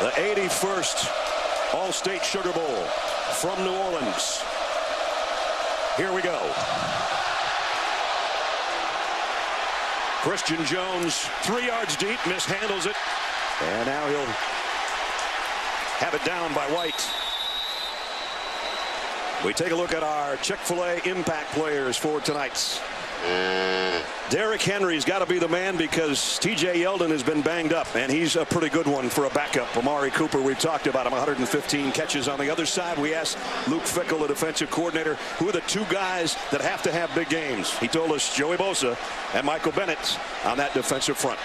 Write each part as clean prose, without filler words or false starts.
The 81st All-State Sugar Bowl from New Orleans. Here we go. Christian Jones, 3 yards deep, mishandles it. And now he'll have it down by White. We take a look at our Chick-fil-A impact players for tonight's. Derrick Henry's got to be the man because T.J. Yeldon has been banged up, and he's a pretty good one for a backup. Amari Cooper, we've talked about him, 115 catches. On the other side, we asked Luke Fickell, the defensive coordinator, who are the 2 guys that have to have big games. He told us Joey Bosa and Michael Bennett on that defensive front.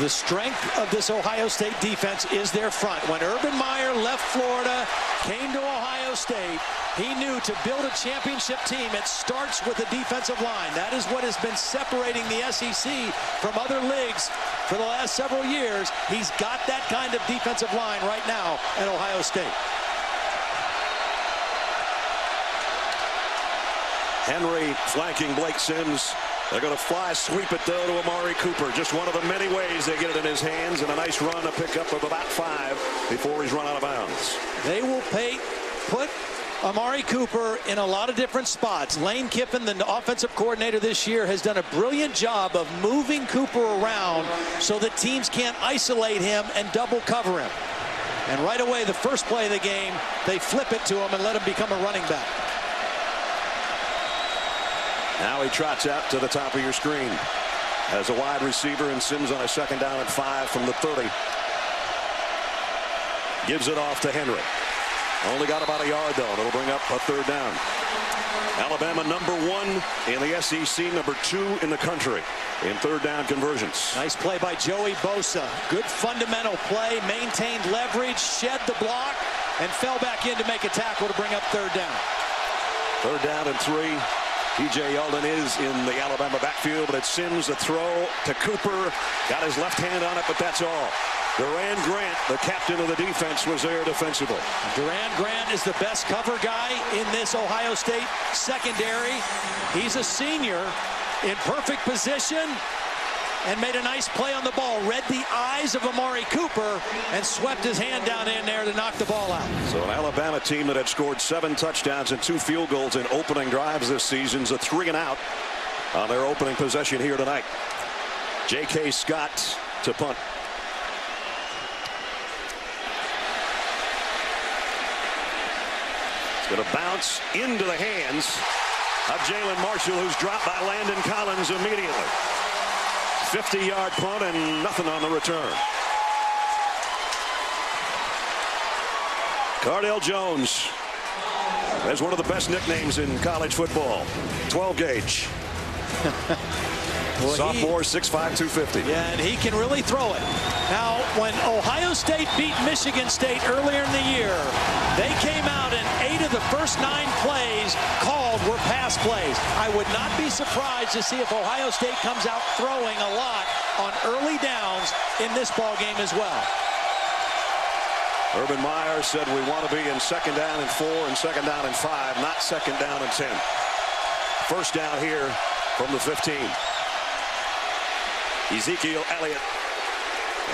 The strength of this Ohio State defense is their front. When Urban Meyer left Florida, came to Ohio State, he knew to build a championship team, it starts with the defensive line. That is what has been separating the SEC from other leagues for the last several years. He's got that kind of defensive line right now at Ohio State. Henry flanking Blake Sims. They're going to fly sweep it, though, to Amari Cooper. Just one of the many ways they get it in his hands, and a nice run, a pickup of about 5 before he's run out of bounds. They will put Amari Cooper in a lot of different spots. Lane Kiffin, the offensive coordinator this year, has done a brilliant job of moving Cooper around so that teams can't isolate him and double cover him. And right away, the first play of the game, they flip it to him and let him become a running back. Now he trots out to the top of your screen as a wide receiver, and Sims on a 2nd down and 5 from the 30. Gives it off to Henry. Only got about a yard, though. It'll bring up a 3rd down. Alabama #1 in the SEC, #2 in the country in 3rd down conversions. Nice play by Joey Bosa. Good fundamental play, maintained leverage, shed the block, and fell back in to make a tackle to bring up 3rd down. 3rd down and 3. T.J. Yeldon is in the Alabama backfield, but it's Sims, a throw to Cooper. Got his left hand on it, but that's all. Duran Grant, the captain of the defense, was there defensively. Duran Grant is the best cover guy in this Ohio State secondary. He's a senior in perfect position and made a nice play on the ball. Read the eyes of Amari Cooper and swept his hand down in there to knock the ball out. So an Alabama team that had scored 7 touchdowns and 2 field goals in opening drives this season's a 3 and out on their opening possession here tonight. J.K. Scott to punt. It's going to bounce into the hands of Jalen Marshall, who's dropped by Landon Collins immediately. 50-yard punt and nothing on the return. Cardale Jones has one of the best nicknames in college football. 12 gauge. Well, sophomore, 6'5", 250. Yeah, and he can really throw it. Now, when Ohio State beat Michigan State earlier in the year, they came out and 8 of the first 9 plays called were pass plays. I would not be surprised to see if Ohio State comes out throwing a lot on early downs in this ball game as well. Urban Meyer said we want to be in 2nd down and 4 and 2nd down and 5, not 2nd down and 10. 1st down here from the 15. Ezekiel Elliott,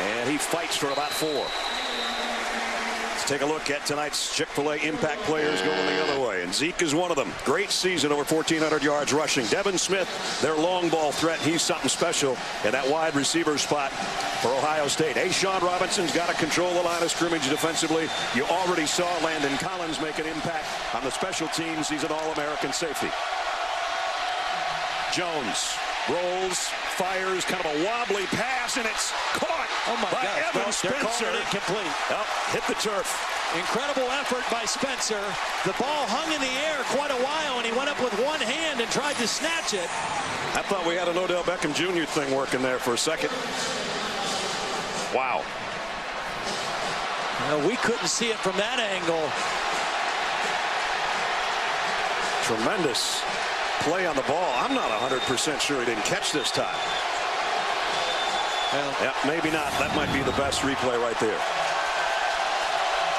and he fights for about 4. Let's take a look at tonight's Chick-fil-A impact players going the other way, and Zeke is one of them. Great season, over 1,400 yards rushing. Devin Smith, their long ball threat, he's something special in that wide receiver spot for Ohio State. A'Shawn Robinson's got to control the line of scrimmage defensively. You already saw Landon Collins make an impact on the special teams. He's an All-American safety. Jones rolls, fires, kind of a wobbly pass, and it's caught by Evan Spencer. Incomplete. Oh, hit the turf. Incredible effort by Spencer. The ball hung in the air quite a while, and he went up with one hand and tried to snatch it. I thought we had an Odell Beckham Jr. thing working there for a second. Wow. Well, we couldn't see it from that angle. Tremendous play on the ball. I'm not 100% sure he didn't catch this time. Well, yeah, maybe not. That might be the best replay right there.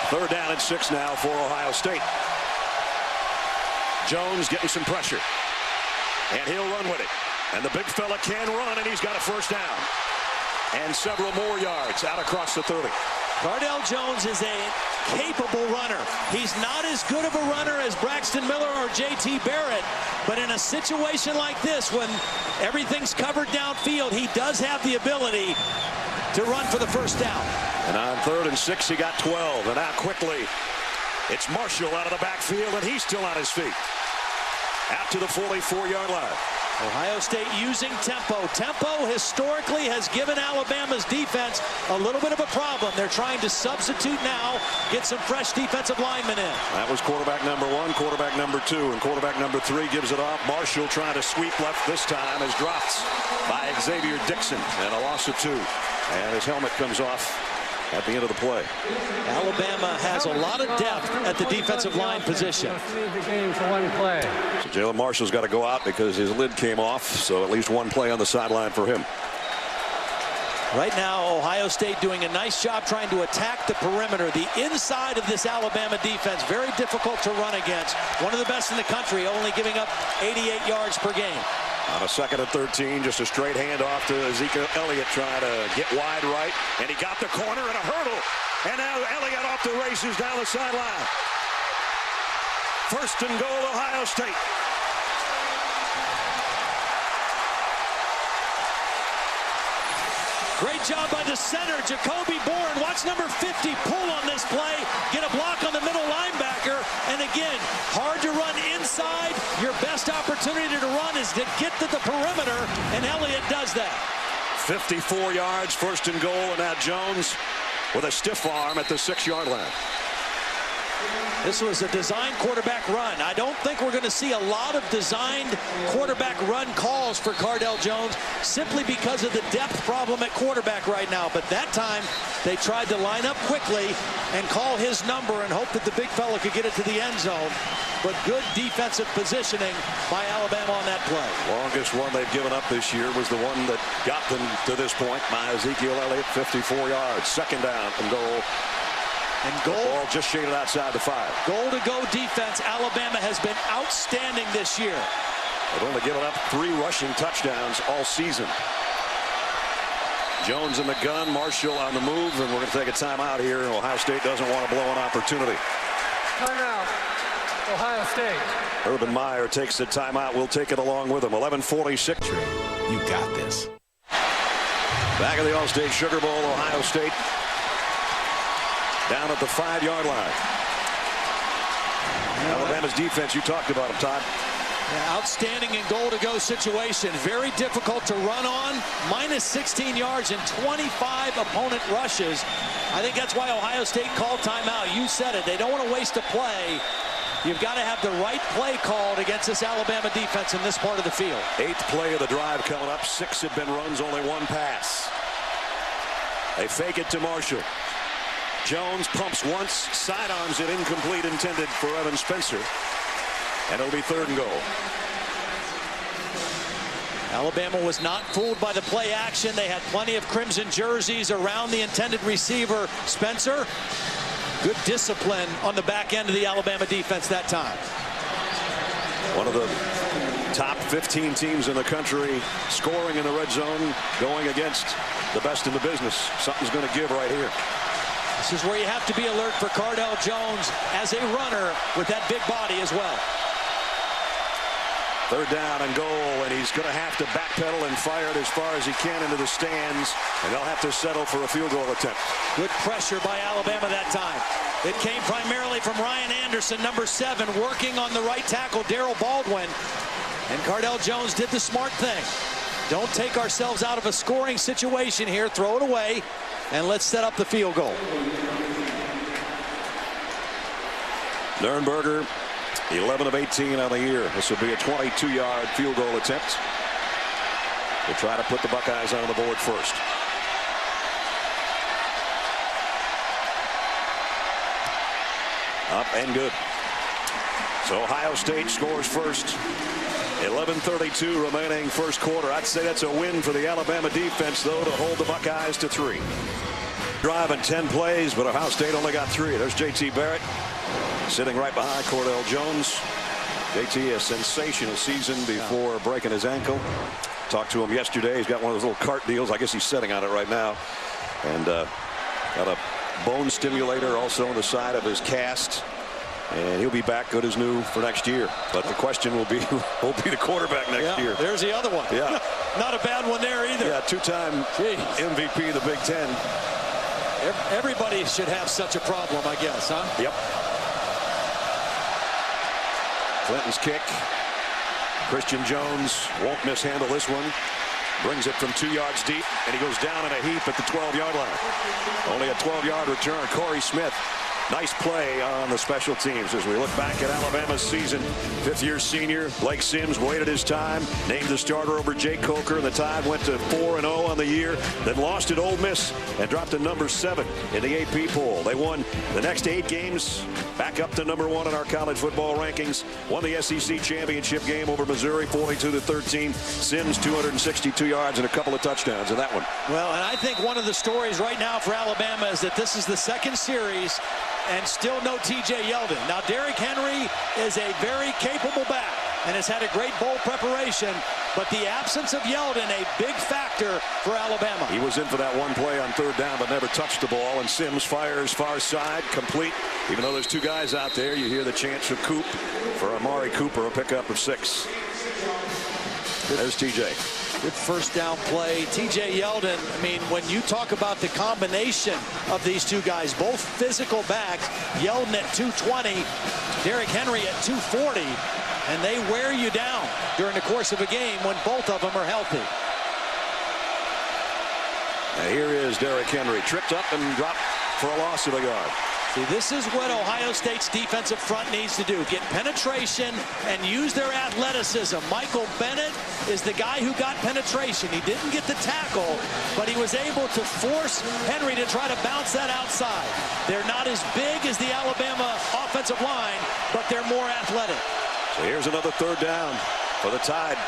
3rd down and 6 now for Ohio State. Jones getting some pressure, and he'll run with it. And the big fella can run, and he's got a 1st down and several more yards out across the 30. Cardale Jones is a capable runner. He's not as good of a runner as Braxton Miller or J.T. Barrett, but in a situation like this, when everything's covered downfield, he does have the ability to run for the first down. And on 3rd and 6, he got 12. And now quickly, it's Marshall out of the backfield, and he's still on his feet. Out to the 44-yard line. Ohio State using tempo. Tempo historically has given Alabama's defense a little bit of a problem. They're trying to substitute now, get some fresh defensive linemen in. That was quarterback number 1, quarterback number 2, and quarterback number 3 gives it off. Marshall trying to sweep left this time is dropped by Xavier Dixon, and a loss of 2. And his helmet comes off at the end of the play. Alabama has a lot of depth at the defensive line position. So Jalen Marshall's got to go out because his lid came off, so at least one play on the sideline for him. Right now, Ohio State doing a nice job trying to attack the perimeter. The inside of this Alabama defense, very difficult to run against. One of the best in the country, only giving up 88 yards per game. On a 2nd and 13, just a straight handoff to Ezekiel Elliott trying to get wide right. And he got the corner and a hurdle. And now Elliott off the races down the sideline. 1st and goal, Ohio State. Great job by the center, Jacoby Bourne. Watch number 50 pull on this play, get a block on the middle linebacker. And again, hard to run inside. Your best opportunity to run is to get to the perimeter, and Elliott does that. 54 yards, 1st and goal, and now Jones with a stiff arm at the 6-yard line. This was a designed quarterback run. I don't think we're going to see a lot of designed quarterback run calls for Cardale Jones simply because of the depth problem at quarterback right now. But that time, they tried to line up quickly and call his number and hope that the big fella could get it to the end zone. But good defensive positioning by Alabama on that play. Longest one they've given up this year was the one that got them to this point by Ezekiel Elliott, 54 yards. 2nd down and goal. And goal, the ball just shaded outside the 5. Goal-to-go defense. Alabama has been outstanding this year. They've only given up 3 rushing touchdowns all season. Jones in the gun, Marshall on the move, and we're going to take a timeout here. Ohio State doesn't want to blow an opportunity. Timeout, Ohio State. Urban Meyer takes the timeout. We'll take it along with him. 11:46. You got this. Back at the All-State Sugar Bowl, Ohio State down at the 5-yard line. Alabama's defense, you talked about them, Todd. Yeah, outstanding in goal-to-go situation. Very difficult to run on. Minus 16 yards and 25 opponent rushes. I think that's why Ohio State called timeout. You said it. They don't want to waste a play. You've got to have the right play called against this Alabama defense in this part of the field. 8th play of the drive coming up. 6 have been runs, only 1 pass. They fake it to Marshall. Jones pumps once, sidearms it, incomplete, intended for Evan Spencer. And it'll be 3rd and goal. Alabama was not fooled by the play action. They had plenty of crimson jerseys around the intended receiver, Spencer. Good discipline on the back end of the Alabama defense that time. One of the top 15 teams in the country scoring in the red zone, going against the best in the business. Something's going to give right here. This is where you have to be alert for Cardale Jones as a runner with that big body as well. 3rd down and goal, and he's going to have to backpedal and fire it as far as he can into the stands, and they'll have to settle for a field goal attempt. Good pressure by Alabama that time. It came primarily from Ryan Anderson, number 7, working on the right tackle, Darrell Baldwin. And Cardale Jones did the smart thing. Don't take ourselves out of a scoring situation here. Throw it away, and let's set up the field goal. Nurnberger, 11 of 18 on the year. This will be a 22-yard field goal attempt. We'll try to put the Buckeyes on the board first. Up and good. So Ohio State scores first. 11:32 remaining first quarter. I'd say that's a win for the Alabama defense, though, to hold the Buckeyes to 3. Driving 10 plays, but Ohio State only got 3. There's J.T. Barrett sitting right behind Cardale Jones. J.T. a sensational season before breaking his ankle. Talked to him yesterday. He's got one of those little cart deals. I guess he's sitting on it right now. And got a bone stimulator also on the side of his cast. And he'll be back good as new for next year. But the question will be, who will be the quarterback next year? There's the other one. Yeah. Not a bad one there either. Yeah, two-time MVP of the Big Ten. Everybody should have such a problem, I guess, huh? Yep. Clinton's kick. Christian Jones won't mishandle this one. Brings it from 2 yards deep, and he goes down in a heap at the 12-yard line. Only a 12-yard return. Corey Smith. Nice play on the special teams as we look back at Alabama's season. Fifth-year senior Blake Sims waited his time, named the starter over Jake Coker, and the Tide went to 4-0 on the year, then lost at Ole Miss and dropped to number 7 in the AP poll. They won the next 8 games, back up to number 1 in our college football rankings. Won the SEC championship game over Missouri, 42-13. Sims 262 yards and a couple of touchdowns in that one. Well, and I think one of the stories right now for Alabama is that this is the second series and still no T.J. Yeldon. Now, Derrick Henry is a very capable back and has had a great bowl preparation, but the absence of Yeldon, a big factor for Alabama. He was in for that one play on third down, but never touched the ball, and Sims fires far side, complete. Even though there's 2 guys out there, you hear the chants of Coop for Amari Cooper, a pickup of 6. There's T.J. Good first down play. T.J. Yeldon, I mean, when you talk about the combination of these 2 guys, both physical backs, Yeldon at 220, Derrick Henry at 240, and they wear you down during the course of a game when both of them are healthy. Now here is Derrick Henry, tripped up and dropped for a loss of a yard. See, this is what Ohio State's defensive front needs to do. Get penetration and use their athleticism. Michael Bennett is the guy who got penetration. He didn't get the tackle, but he was able to force Henry to try to bounce that outside. They're not as big as the Alabama offensive line, but they're more athletic. So here's another third down for the Tide.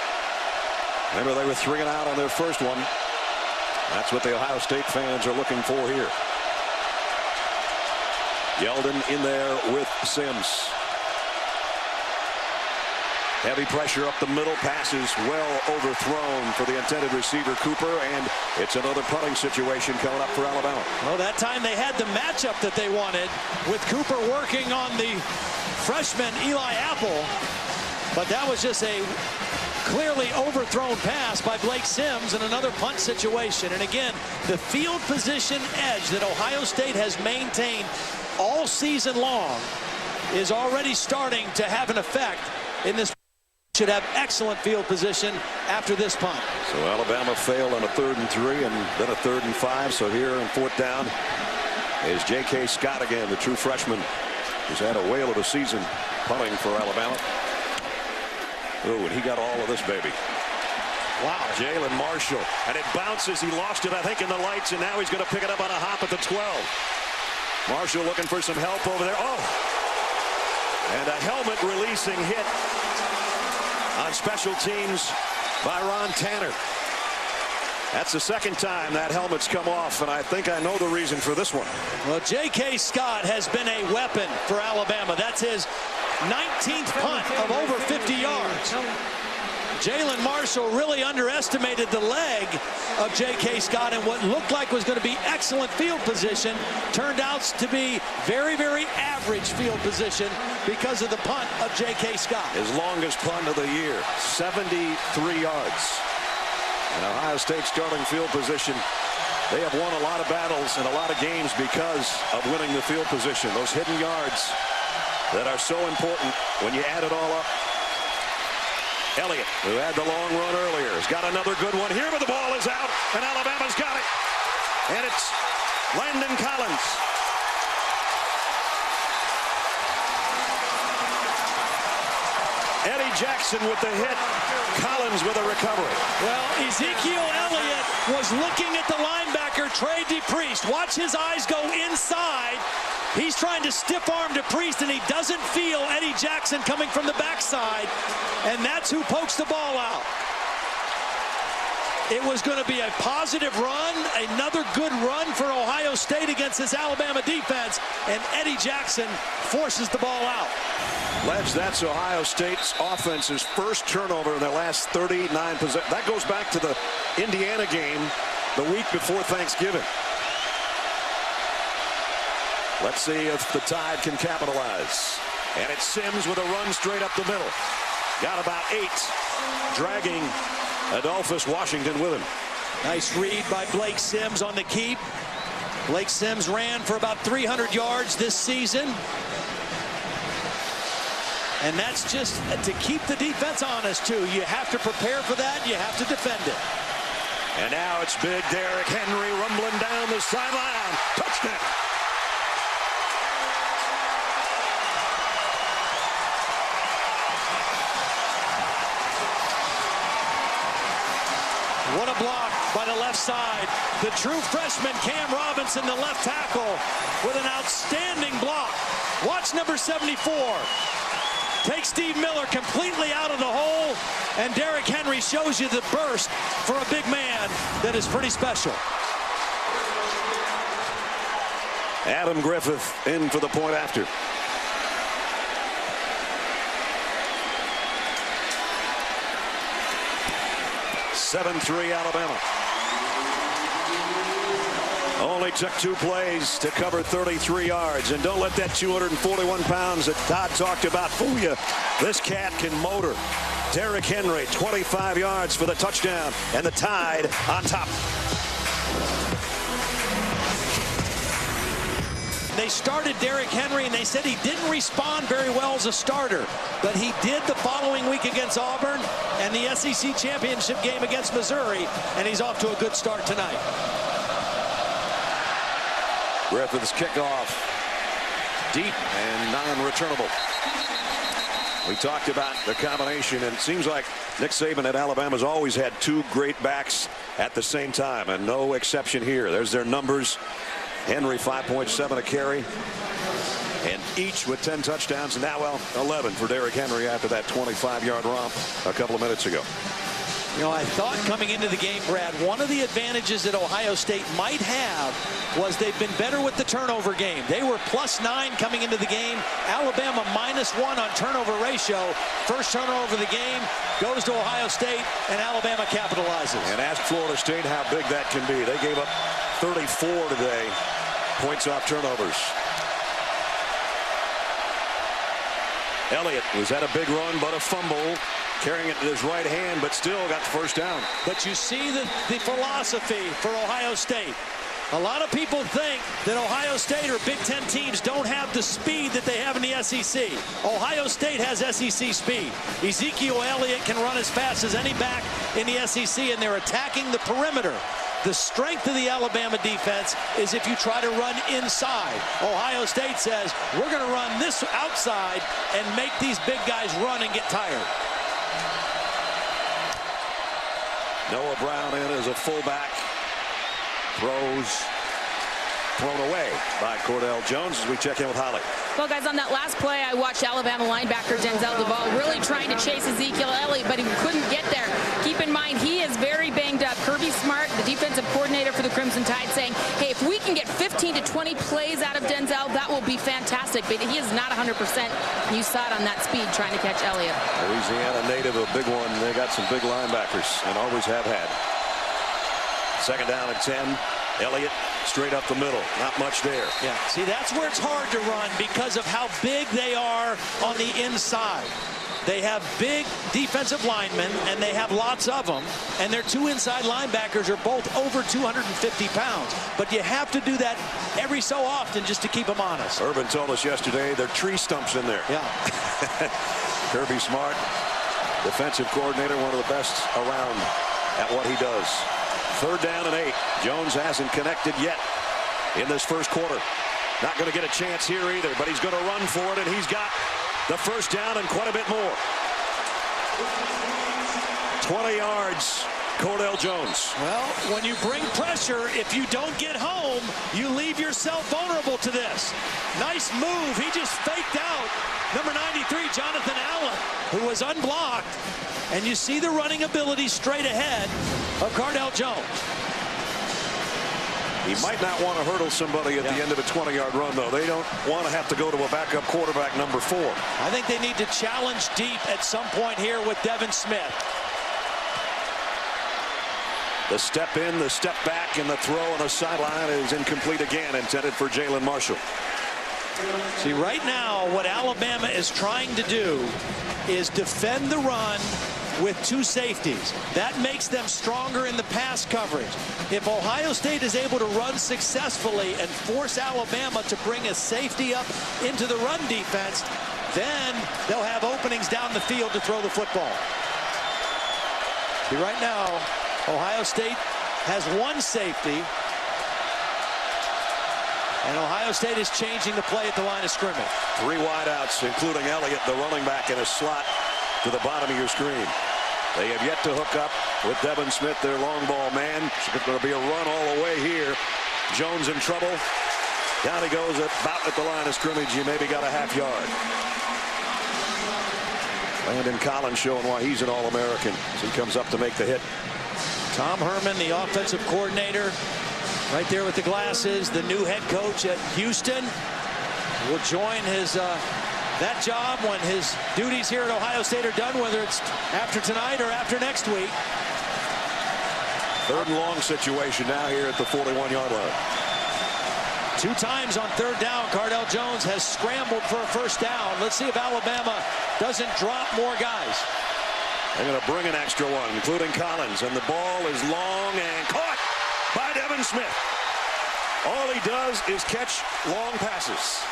Remember, they were 3 and out on their first one. That's what the Ohio State fans are looking for here. Yeldon in there with Sims. Heavy pressure up the middle. Passes well overthrown for the intended receiver, Cooper, and it's another punting situation coming up for Alabama. Well, that time they had the matchup that they wanted with Cooper working on the freshman Eli Apple, but that was just a clearly overthrown pass by Blake Sims in another punt situation. And again, the field position edge that Ohio State has maintained all season long is already starting to have an effect in this. Should have excellent field position after this punt. So Alabama failed on a 3rd and 3 and then a 3rd and 5. So here on 4th down is J.K. Scott again, the true freshman, who's had a whale of a season punting for Alabama. Oh, and he got all of this, baby. Wow. Jalen Marshall. And it bounces. He lost it, I think, in the lights, and now he's going to pick it up on a hop at the 12. Marshall looking for some help over there. Oh! And a helmet releasing hit on special teams by Ron Tanner. That's the second time that helmet's come off, and I think I know the reason for this one. Well, J.K. Scott has been a weapon for Alabama. That's his 19th punt of over 50 yards. Jalen Marshall really underestimated the leg of J.K. Scott, and what looked like was going to be excellent field position turned out to be very, very average field position because of the punt of J.K. Scott. His longest punt of the year, 73 yards. And Ohio State starting field position. They have won a lot of battles and a lot of games because of winning the field position. Those hidden yards that are so important when you add it all up. Elliott, who had the long run earlier, has got another good one here, but the ball is out, and Alabama's got it. And it's Landon Collins. Eddie Jackson with the hit. Collins with a recovery. Well, Ezekiel Elliott was looking at the linebacker, Trey DePriest. Watch his eyes go inside. He's trying to stiff arm DePriest, and he doesn't feel Eddie Jackson coming from the backside, and that's who pokes the ball out. It was going to be a positive run, another good run for Ohio State against this Alabama defense, and Eddie Jackson forces the ball out. Ledge, that's Ohio State's offense's first turnover in their last 39 possessions. That goes back to the Indiana game the week before Thanksgiving. Let's see if the Tide can capitalize. And it's Sims with a run straight up the middle. Got about 8, dragging Adolphus Washington with him. Nice read by Blake Sims on the keep. Blake Sims ran for about 300 yards this season. And that's just to keep the defense honest, too. You have to prepare for that. You have to defend it. And now it's big Derrick Henry rumbling down the sideline. Touchdown. What a block by the left side. The true freshman Cam Robinson, the left tackle, with an outstanding block. Watch number 74. Takes Steve Miller completely out of the hole, and Derrick Henry shows you the burst for a big man that is pretty special. Adam Griffith in for the point after. (7-3) Alabama. Only took 2 plays to cover 33 yards. And don't let that 241 pounds that Todd talked about fool you. This cat can motor. Derrick Henry, 25 yards for the touchdown, and the Tide on top. They started Derrick Henry, and they said he didn't respond very well as a starter. But he did the following week against Auburn and the SEC championship game against Missouri, and he's off to a good start tonight. Griffith's kickoff. Deep and non-returnable. We talked about the combination, and it seems like Nick Saban at Alabama's always had 2 great backs at the same time, and no exception here. There's their numbers. Henry 5.7 a carry, and each with 10 touchdowns, and now, well, 11 for Derrick Henry after that 25-yard romp a couple of minutes ago. You know, I thought coming into the game, Brad, one of the advantages that Ohio State might have was they've been better with the turnover game. They were +9 coming into the game. Alabama -1 on turnover ratio. First turnover of the game goes to Ohio State, and Alabama capitalizes. And ask Florida State how big that can be. They gave up 34 today, points off turnovers. Elliott was at a big run, but a fumble. Carrying it in his right hand, but still got the first down. But you see the philosophy for Ohio State. A lot of people think that Ohio State or Big Ten teams don't have the speed that they have in the SEC. Ohio State has SEC speed. Ezekiel Elliott can run as fast as any back in the SEC, and they're attacking the perimeter. The strength of the Alabama defense is if you try to run inside. Ohio State says, we're going to run this outside and make these big guys run and get tired. Noah Brown in as a fullback. Throws thrown away by Cordell Jones as we check in with Holly. Well, guys, on that last play, I watched Alabama linebacker Denzel Duval really trying to chase Ezekiel Elliott, but he couldn't get there. Keep in mind, he is very banged up. Kirby Smart, the defensive coordinator for the Crimson Tide, saying, hey, if we can get 15 to 20 plays out of Denzel, that will be fantastic. But he is not 100%. You saw it on that speed trying to catch Elliott. Louisiana native, a big one. They got some big linebackers and always have had. Second down and 10. Elliott straight up the middle. Not much there. Yeah, see, that's where it's hard to run because of how big they are on the inside. They have big defensive linemen, and they have lots of them. And their two inside linebackers are both over 250 pounds. But you have to do that every so often just to keep them honest. Urban told us yesterday there are tree stumps in there. Yeah. Kirby Smart, defensive coordinator, one of the best around at what he does. Third down and 8. Jones hasn't connected yet in this first quarter. Not going to get a chance here either, but he's going to run for it, and he's got the first down and quite a bit more. 20 yards, Cordell Jones. Well, when you bring pressure, if you don't get home, you leave yourself vulnerable to this. Nice move. He just faked out number 93, Jonathan Allen, who was unblocked. And you see the running ability straight ahead of Cordell Jones. He might not want to hurdle somebody at the end of a 20-yard run, though. They don't want to have to go to a backup quarterback number 4. I think they need to challenge deep at some point here with Devin Smith. The step in, the step back, and the throw on the sideline is incomplete again, intended for Jalen Marshall. See, right now, what Alabama is trying to do is defend the run with 2 safeties. That makes them stronger in the pass coverage. If Ohio State is able to run successfully and force Alabama to bring a safety up into the run defense, then they'll have openings down the field to throw the football. See, right now, Ohio State has 1 safety, and Ohio State is changing the play at the line of scrimmage. 3 wideouts, including Elliott, the running back, in a slot to the bottom of your screen. They have yet to hook up with Devin Smith, their long ball man. It's going to be a run all the way here. Jones in trouble. Down he goes about at the line of scrimmage. You maybe got a half yard. Landon Collins showing why he's an All-American as he comes up to make the hit. Tom Herman, the offensive coordinator, right there with the glasses, the new head coach at Houston, will join his that job when his duties here at Ohio State are done, whether it's after tonight or after next week. 3rd and long situation now here at the 41-yard line. 2 times on 3rd down, Cardell Jones has scrambled for a 1st down. Let's see if Alabama doesn't drop more guys. They're going to bring an extra one, including Collins, and the ball is long and caught by Devin Smith. All he does is catch long passes.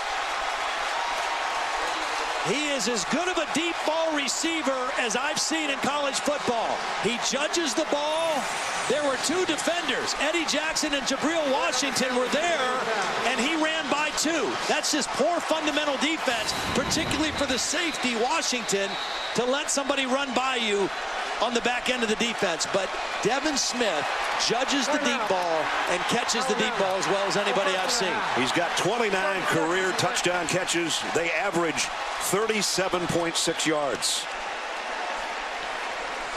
He is as good of a deep ball receiver as I've seen in college football. He judges the ball. There were 2 defenders. Eddie Jackson and Jabril Washington were there, and he ran by 2. That's just poor fundamental defense, particularly for the safety, Washington, to let somebody run by you on the back end of the defense. But Devin Smith judges the deep ball and catches the deep ball as well as anybody I've seen. He's got 29 career touchdown catches. They average 37.6 yards.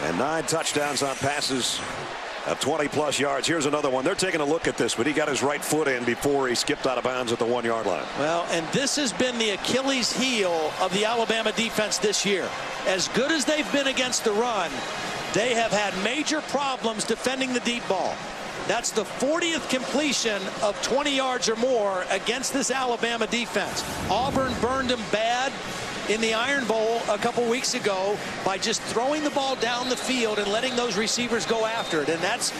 And 9 touchdowns on passes of 20-plus yards. Here's another one. They're taking a look at this, but he got his right foot in before he skipped out of bounds at the 1-yard line. Well, and this has been the Achilles heel of the Alabama defense this year. As good as they've been against the run, they have had major problems defending the deep ball. That's the 40th completion of 20 yards or more against this Alabama defense. Auburn burned them bad in the Iron Bowl a couple weeks ago by just throwing the ball down the field and letting those receivers go after it. And that's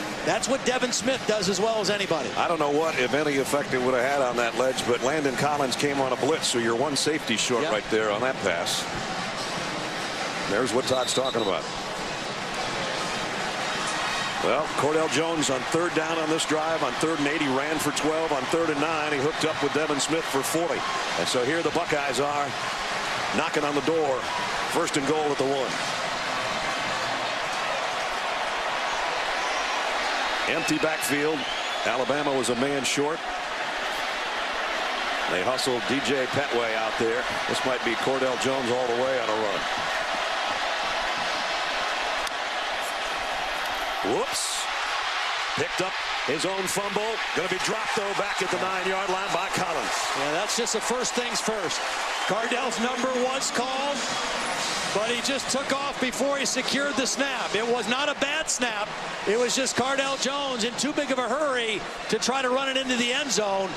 what Devin Smith does as well as anybody. I don't know what, if any, effect it would have had on that ledge, but Landon Collins came on a blitz, so you're 1 safety short right there on that pass. There's what Todd's talking about. Well, Cordell Jones on 3rd down on this drive. On 3rd and 8, he ran for 12. On 3rd and 9, he hooked up with Devin Smith for 40. And so here the Buckeyes are knocking on the door. 1st and goal at the 1. Empty backfield. Alabama was a man short. They hustled DJ Petway out there. This might be Cordell Jones all the way on a run. Whoops. Picked up his own fumble. Going to be dropped, though, back at the 9-yard line by Collins. Yeah, that's just the first things first. Cardell's number was called, but he just took off before he secured the snap. It was not a bad snap. It was just Cardell Jones in too big of a hurry to try to run it into the end zone.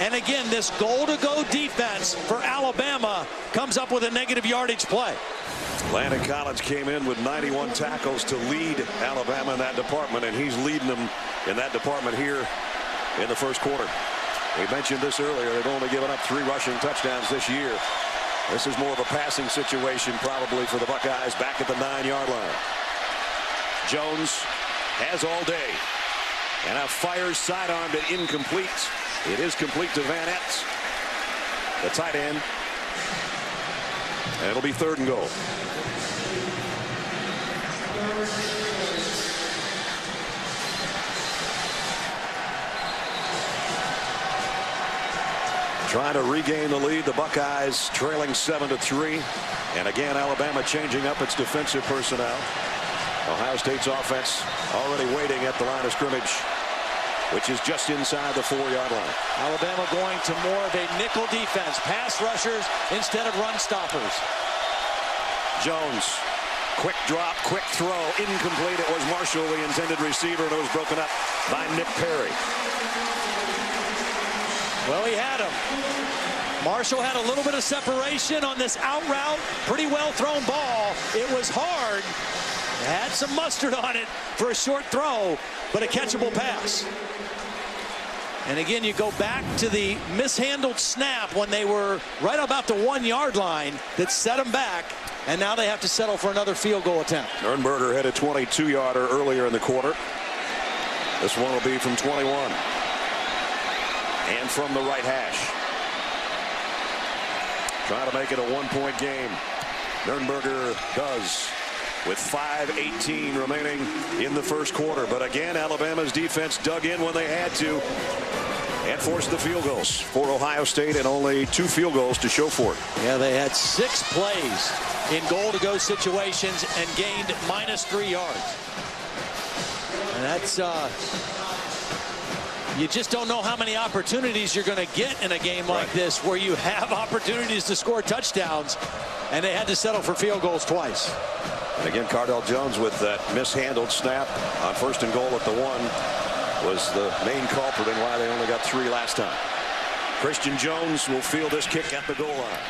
And again, this goal-to-go defense for Alabama comes up with a negative yardage play. Landon Collins came in with 91 tackles to lead Alabama in that department, and he's leading them in that department here in the 1st quarter. We mentioned this earlier. They've only given up 3 rushing touchdowns this year. This is more of a passing situation probably for the Buckeyes back at the 9-yard line. Jones has all day. And now fires sidearm to incomplete. It is complete to Van Ness, the tight end. And it'll be 3rd and goal. Trying to regain the lead. The Buckeyes trailing 7-3. And again, Alabama changing up its defensive personnel. Ohio State's offense already waiting at the line of scrimmage, which is just inside the 4-yard line. Alabama going to more of a nickel defense. Pass rushers instead of run stoppers. Jones, quick drop, quick throw, incomplete. It was Marshall, the intended receiver, and it was broken up by Nick Perry. Well, he had him. Marshall had a little bit of separation on this out route. Pretty well thrown ball. It was hard. Had some mustard on it for a short throw, but a catchable pass. And again, you go back to the mishandled snap when they were right about the 1 yard line that set them back. And now they have to settle for another field goal attempt. Nurnberger had a 22-yarder earlier in the quarter. This one will be from 21. And from the right hash. Trying to make it a one-point game. Nurnberger does with 5:18 remaining in the first quarter. But again, Alabama's defense dug in when they had to and forced the field goals for Ohio State, and only 2 field goals to show for it. Yeah, they had 6 plays in goal-to-go situations and gained -3 yards. And that's you just don't know how many opportunities you're going to get in a game like this where you have opportunities to score touchdowns, and they had to settle for field goals twice. And again, Cardell Jones with that mishandled snap on 1st and goal at the 1 was the main culprit in why they only got 3 last time. Christian Jones will field this kick at the goal line.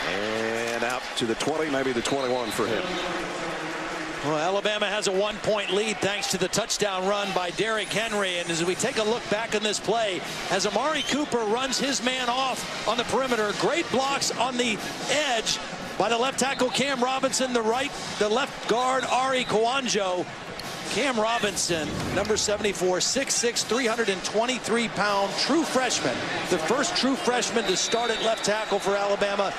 And out to the 20, maybe the 21 for him. Well, Alabama has a 1-point lead thanks to the touchdown run by Derrick Henry. And as we take a look back on this play, as Amari Cooper runs his man off on the perimeter, great blocks on the edge by the left tackle Cam Robinson, the left guard Ari Kouandjo. Cam Robinson, number 74, 6'6", 323-pound true freshman. The first true freshman to start at left tackle for Alabama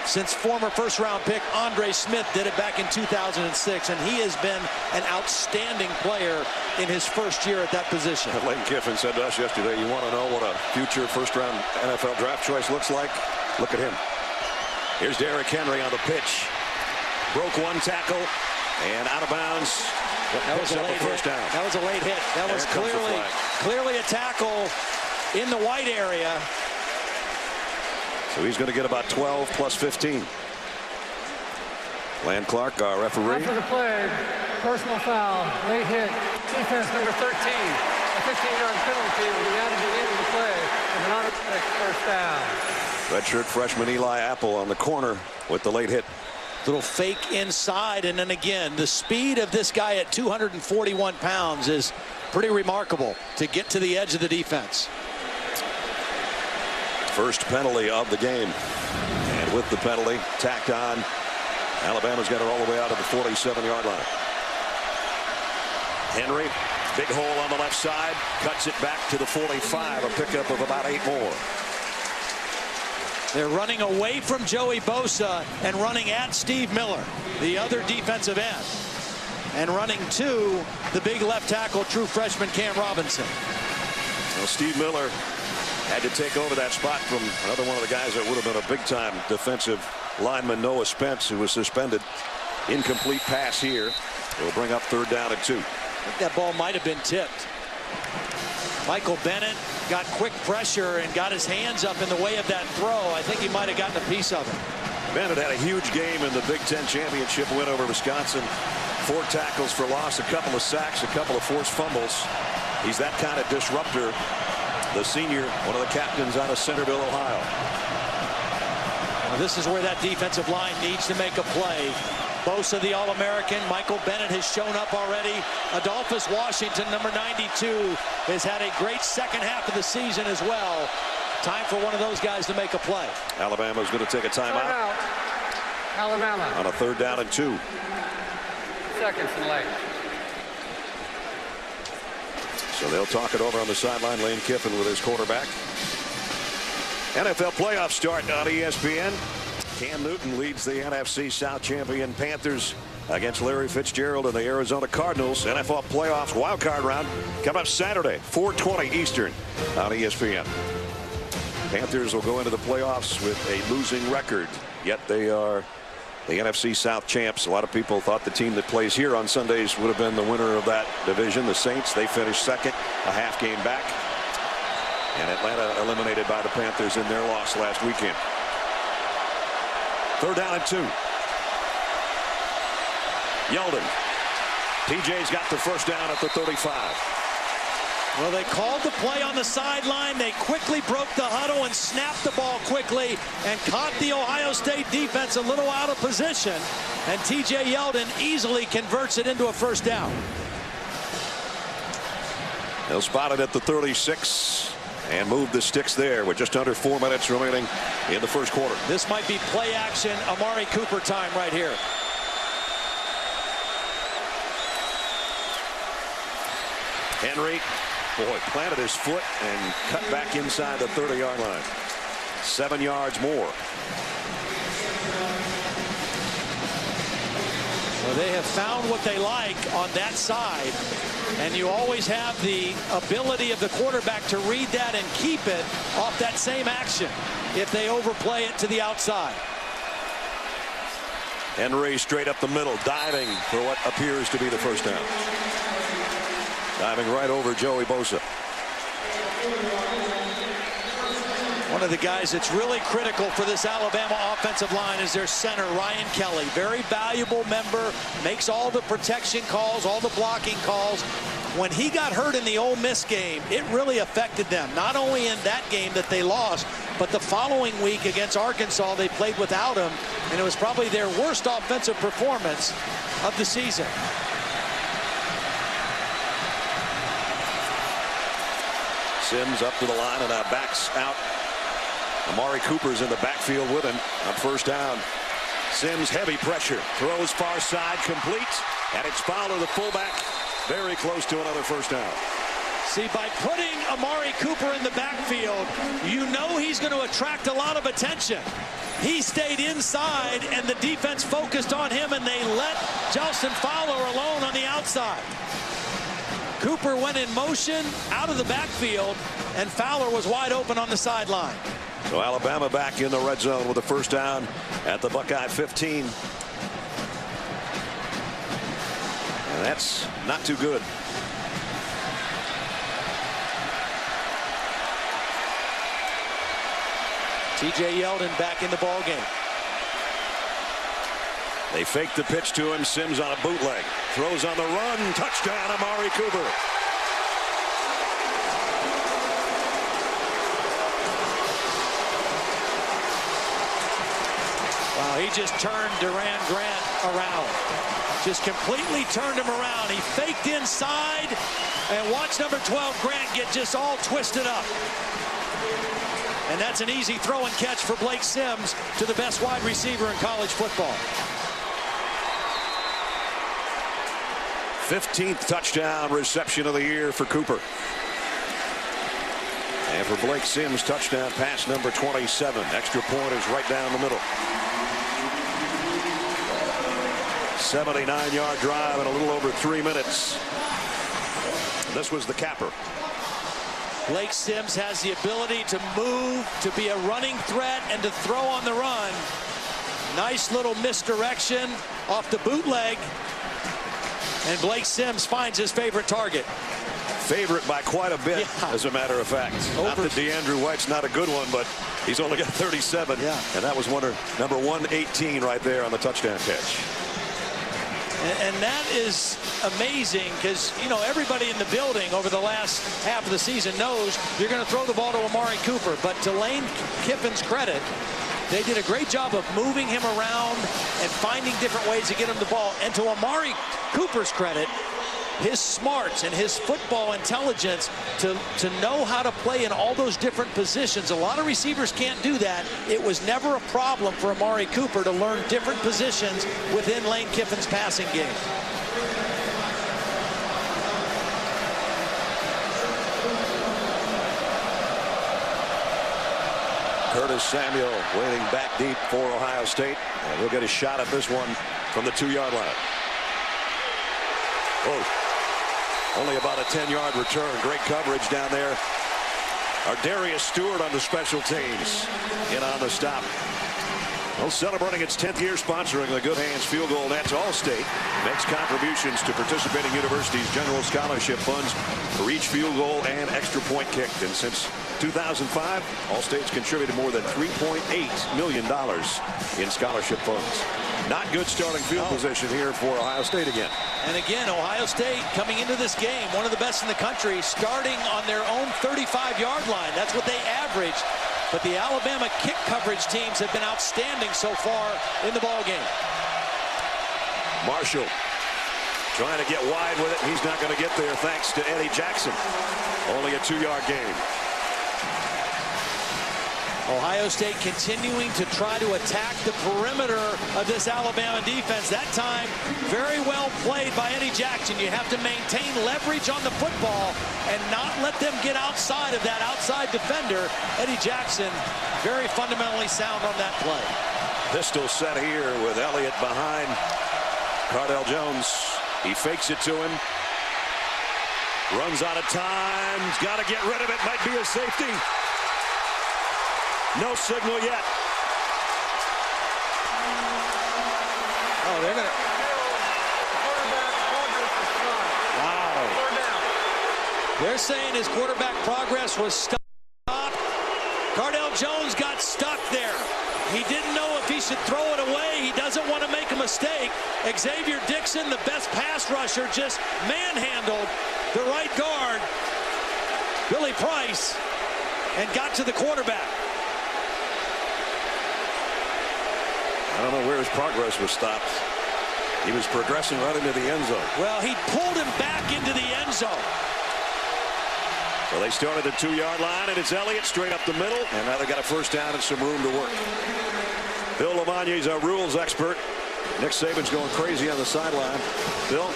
since former first-round pick Andre Smith did it back in 2006. And he has been an outstanding player in his first year at that position. Lane Kiffin said to us yesterday, you want to know what a future first-round NFL draft choice looks like? Look at him. Here's Derrick Henry on the pitch. Broke 1 tackle and out of bounds. That was a late hit. That was a late hit. That was clearly a tackle in the white area. So he's going to get about 12 plus 15. Land Clark, our referee. After the play, personal foul, late hit, defense number 13. A 15-yard penalty will be added to the end of the play and an automatic first down. Redshirt freshman Eli Apple on the corner with the late hit. Little fake inside, and then again, the speed of this guy at 241 pounds is pretty remarkable to get to the edge of the defense. First penalty of the game. And with the penalty tacked on, Alabama's got it all the way out to the 47-yard line. Henry, big hole on the left side, cuts it back to the 45, a pickup of about 8 more. They're running away from Joey Bosa and running at Steve Miller, the other defensive end, and running to the big left tackle, true freshman Cam Robinson. Well, Steve Miller had to take over that spot from another one of the guys that would have been a big-time defensive lineman, Noah Spence, who was suspended. Incomplete pass here. It'll bring up 3rd down and 2. I think that ball might have been tipped. Michael Bennett got quick pressure and got his hands up in the way of that throw. I think he might have gotten a piece of it. Bennett had a huge game in the Big Ten championship win over Wisconsin. 4 tackles for loss, a couple of sacks, a couple of forced fumbles. He's that kind of disruptor. The senior, one of the captains out of Centerville, Ohio. Now this is where that defensive line needs to make a play. Bosa, the All-American. Michael Bennett has shown up already. Adolphus Washington, number 92, has had a great second half of the season as well. Time for one of those guys to make a play. Alabama's going to take a timeout. Alabama. On a 3rd down and 2. Seconds and late. So they'll talk it over on the sideline. Lane Kiffin with his quarterback. NFL playoff start on ESPN. Cam Newton leads the NFC South champion Panthers against Larry Fitzgerald and the Arizona Cardinals. NFL playoffs wildcard round coming up Saturday, 4:20 Eastern on ESPN. Panthers will go into the playoffs with a losing record, yet they are the NFC South champs. A lot of people thought the team that plays here on Sundays would have been the winner of that division. The Saints, they finished second, a half game back. And Atlanta eliminated by the Panthers in their loss last weekend. 3rd down and 2. Yeldon. TJ's got the first down at the 35. Well, they called the play on the sideline. They quickly broke the huddle and snapped the ball quickly and caught the Ohio State defense a little out of position. And T.J. Yeldon easily converts it into a first down. They'll spot it at the 36 and move the sticks there with just under 4 minutes remaining in the first quarter. This might be play action Amari Cooper time right here. Henry, boy, planted his foot and cut back inside the 30-yard line. 7 yards more. Well, they have found what they like on that side, and you always have the ability of the quarterback to read that and keep it off that same action if they overplay it to the outside. Henry straight up the middle, diving for what appears to be the first down. Diving right over Joey Bosa. One of the guys that's really critical for this Alabama offensive line is their center, Ryan Kelly. Very valuable member, makes all the protection calls, all the blocking calls. When he got hurt in the Ole Miss game, it really affected them. Not only in that game that they lost, but the following week against Arkansas, they played without him, and it was probably their worst offensive performance of the season. Sims up to the line and now backs out. Amari Cooper's in the backfield with him on first down. Sims heavy pressure, throws far side, complete, and it's Fowler, the fullback, very close to another first down. See, by putting Amari Cooper in the backfield, you know he's going to attract a lot of attention. He stayed inside, and the defense focused on him, and they let Jalston Fowler alone on the outside. Cooper went in motion out of the backfield, and Fowler was wide open on the sideline. So Alabama back in the red zone with a first down at the Buckeye 15. And that's not too good. T.J. Yeldon back in the ball game. They fake the pitch to him. Sims on a bootleg. Throws on the run. Touchdown, Amari Cooper. Wow, he just turned Duran Grant around. Just completely turned him around. He faked inside, and watch number 12 Grant get just all twisted up. And that's an easy throw and catch for Blake Sims to the best wide receiver in college football. 15th touchdown reception of the year for Cooper. And for Blake Sims, touchdown pass number 27. Extra point is right down the middle. 79-yard drive in a little over 3 minutes. This was the capper. Blake Sims has the ability to move, to be a running threat, and to throw on the run. Nice little misdirection off the bootleg. And Blake Sims finds his favorite target. Favorite by quite a bit, as a matter of fact. Not that DeAndrew White's not a good one, but he's only got 37. Yeah. And that was number 118 right there on the touchdown catch. And that is amazing because, you know, everybody in the building over the last half of the season knows you're going to throw the ball to Amari Cooper. But to Lane Kiffin's credit, they did a great job of moving him around and finding different ways to get him the ball. And to Amari Cooper's credit, his smarts and his football intelligence to know how to play in all those different positions. A lot of receivers can't do that. It was never a problem for Amari Cooper to learn different positions within Lane Kiffin's passing game. Curtis Samuel waiting back deep for Ohio State. And he'll get a shot at this one from the 2-yard line. Oh. Only about a 10-yard return. Great coverage down there. Ardarius Stewart on the special teams. In on the stop. Well, celebrating its 10th year sponsoring the Good Hands Field Goal Nets, All-State makes contributions to participating universities' general scholarship funds for each field goal and extra point kicked. And since 2005, All-State's contributed more than $3.8 million in scholarship funds. Not good starting field position here for Ohio State again. And again, Ohio State coming into this game, one of the best in the country, starting on their own 35-yard line. That's what they average. But the Alabama kick coverage teams have been outstanding so far in the ball game. Marshall trying to get wide with it. He's not going to get there thanks to Eddie Jackson. Only a 2-yard gain. Ohio State continuing to try to attack the perimeter of this Alabama defense. That time, very well played by Eddie Jackson. You have to maintain leverage on the football and not let them get outside of that outside defender. Eddie Jackson, very fundamentally sound on that play. Pistol set here with Elliott behind Cardale Jones. He fakes it to him. Runs out of time. He's got to get rid of it. Might be a safety. No signal yet. Oh, they're going to... Wow. They're saying his quarterback progress was stopped. Cardale Jones got stuck there. He didn't know if he should throw it away. He doesn't want to make a mistake. Xavier Dixon, the best pass rusher, just manhandled the right guard, Billy Price, and got to the quarterback. I don't know where his progress was stopped. He was progressing right into the end zone. Well, he pulled him back into the end zone. So they started the 2-yard line, and it's Elliott straight up the middle, and now they got a first down and some room to work. Bill Lamagna is our rules expert. Nick Saban's going crazy on the sideline. Bill?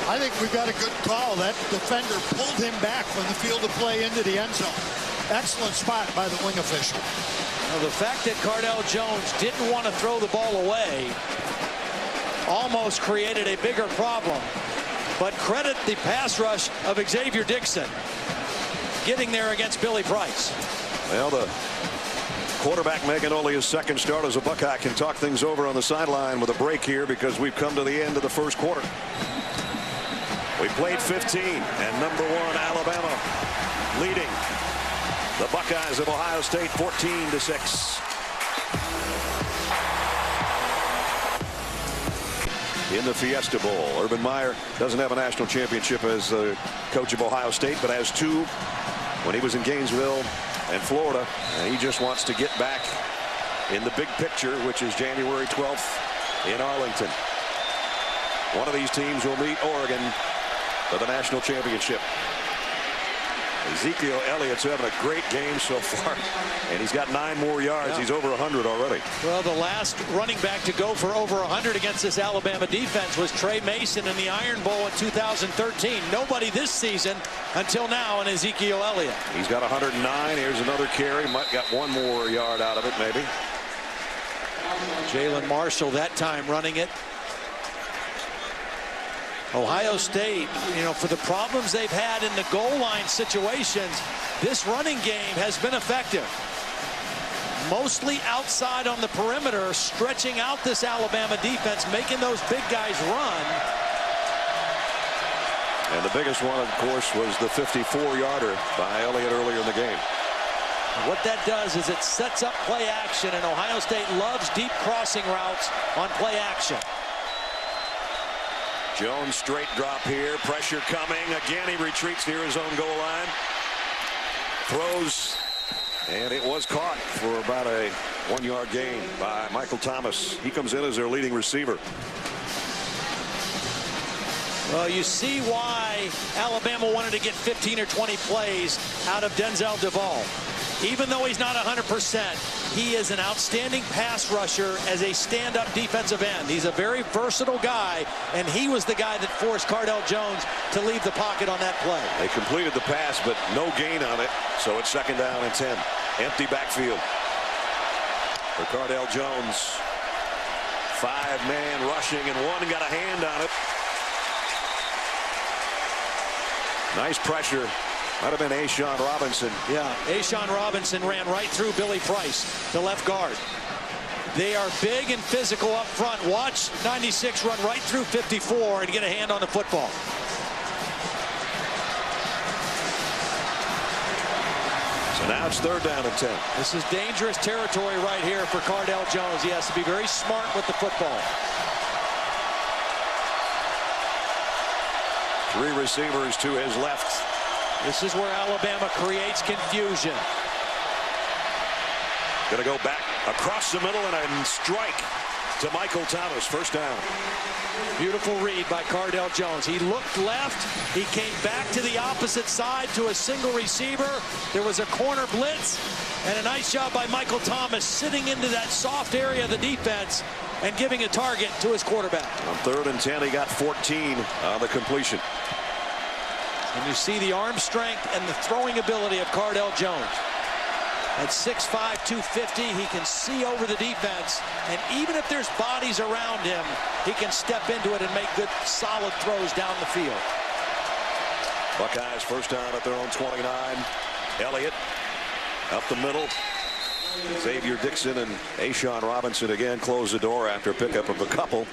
I think we've got a good call. That defender pulled him back from the field of play into the end zone. Excellent spot by the wing official. Now, the fact that Cardale Jones didn't want to throw the ball away almost created a bigger problem. But credit the pass rush of Xavier Dixon getting there against Billy Price. Well, the quarterback making only his second start as a Buckeye can talk things over on the sideline with a break here because we've come to the end of the first quarter. We played 15, and number 1 Alabama leading the Buckeyes of Ohio State 14-6. In the Fiesta Bowl, Urban Meyer doesn't have a national championship as the coach of Ohio State, but has 2 when he was in Gainesville and Florida, and he just wants to get back in the big picture, which is January 12th in Arlington. One of these teams will meet Oregon for the national championship. Ezekiel Elliott's having a great game so far, and he's got 9 more yards. He's over 100 already. Well, the last running back to go for over 100 against this Alabama defense was Trey Mason in the Iron Bowl in 2013. Nobody this season until now in Ezekiel Elliott. He's got 109. Here's another carry. Might got 1 more yard out of it, maybe. Jalen Marshall that time running it. Ohio State, you know, for the problems they've had in the goal line situations, this running game has been effective. Mostly outside on the perimeter, stretching out this Alabama defense, making those big guys run. And the biggest one, of course, was the 54-yarder by Elliott earlier in the game. What that does is it sets up play action, and Ohio State loves deep crossing routes on play action. Jones straight drop here. Pressure coming. Again, he retreats near his own goal line. Throws. And it was caught for about a 1-yard gain by Michael Thomas. He comes in as their leading receiver. Well, you see why Alabama wanted to get 15 or 20 plays out of Denzel Duval. Even though he's not 100%, he is an outstanding pass rusher as a stand-up defensive end. He's a very versatile guy, and he was the guy that forced Cardale Jones to leave the pocket on that play. They completed the pass, but no gain on it, so it's 2nd down and 10. Empty backfield for Cardale Jones. 5-man rushing, and 1 got a hand on it. Nice pressure. Might have been A'Shawn Robinson. Yeah, A'Shawn Robinson ran right through Billy Price, the left guard. They are big and physical up front. Watch 96 run right through 54 and get a hand on the football. So now it's 3rd down and 10. This is dangerous territory right here for Cardale Jones. He has to be very smart with the football. 3 receivers to his left. This is where Alabama creates confusion. Going to go back across the middle and a strike to Michael Thomas. 1st down. Beautiful read by Cardale Jones. He looked left. He came back to the opposite side to a single receiver. There was a corner blitz and a nice job by Michael Thomas sitting into that soft area of the defense and giving a target to his quarterback. On 3rd and 10, he got 14 on the completion. And you see the arm strength and the throwing ability of Cardale Jones. At 6'5", 250, he can see over the defense, and even if there's bodies around him, he can step into it and make good, solid throws down the field. Buckeyes 1st down at their own 29. Elliott up the middle. Xavier Dixon and A'Shawn Robinson again close the door after a pickup of a couple.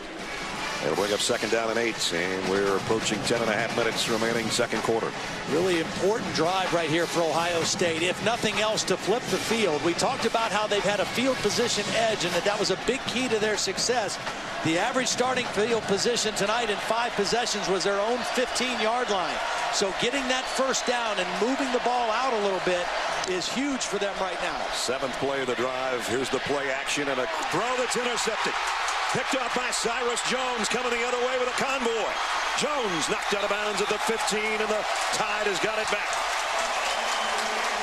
It'll bring up 2nd down and 8, and we're approaching 10.5 minutes remaining 2nd quarter. Really important drive right here for Ohio State, if nothing else, to flip the field. We talked about how they've had a field position edge and that was a big key to their success. The average starting field position tonight in 5 possessions was their own 15-yard line. So getting that 1st down and moving the ball out a little bit is huge for them right now. 7th play of the drive. Here's the play action and a throw that's intercepted. Picked off by Cyrus Jones, coming the other way with a convoy. Jones knocked out of bounds at the 15, and the Tide has got it back.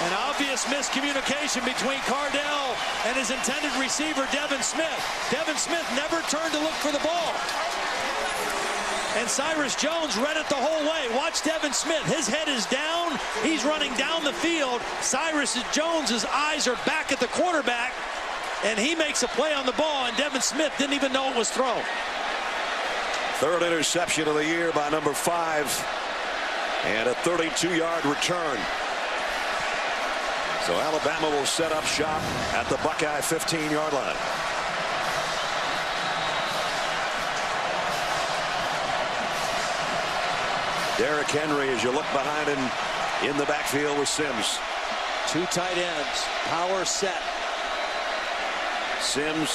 An obvious miscommunication between Cardale and his intended receiver, Devin Smith. Devin Smith never turned to look for the ball. And Cyrus Jones read it the whole way. Watch Devin Smith. His head is down. He's running down the field. Cyrus Jones's eyes are back at the quarterback. And he makes a play on the ball, and Devin Smith didn't even know it was thrown. 3rd interception of the year by number 5. And a 32-yard return. So Alabama will set up shop at the Buckeye 15-yard line. Derrick Henry, as you look behind him in the backfield with Sims. 2 tight ends, power set. Sims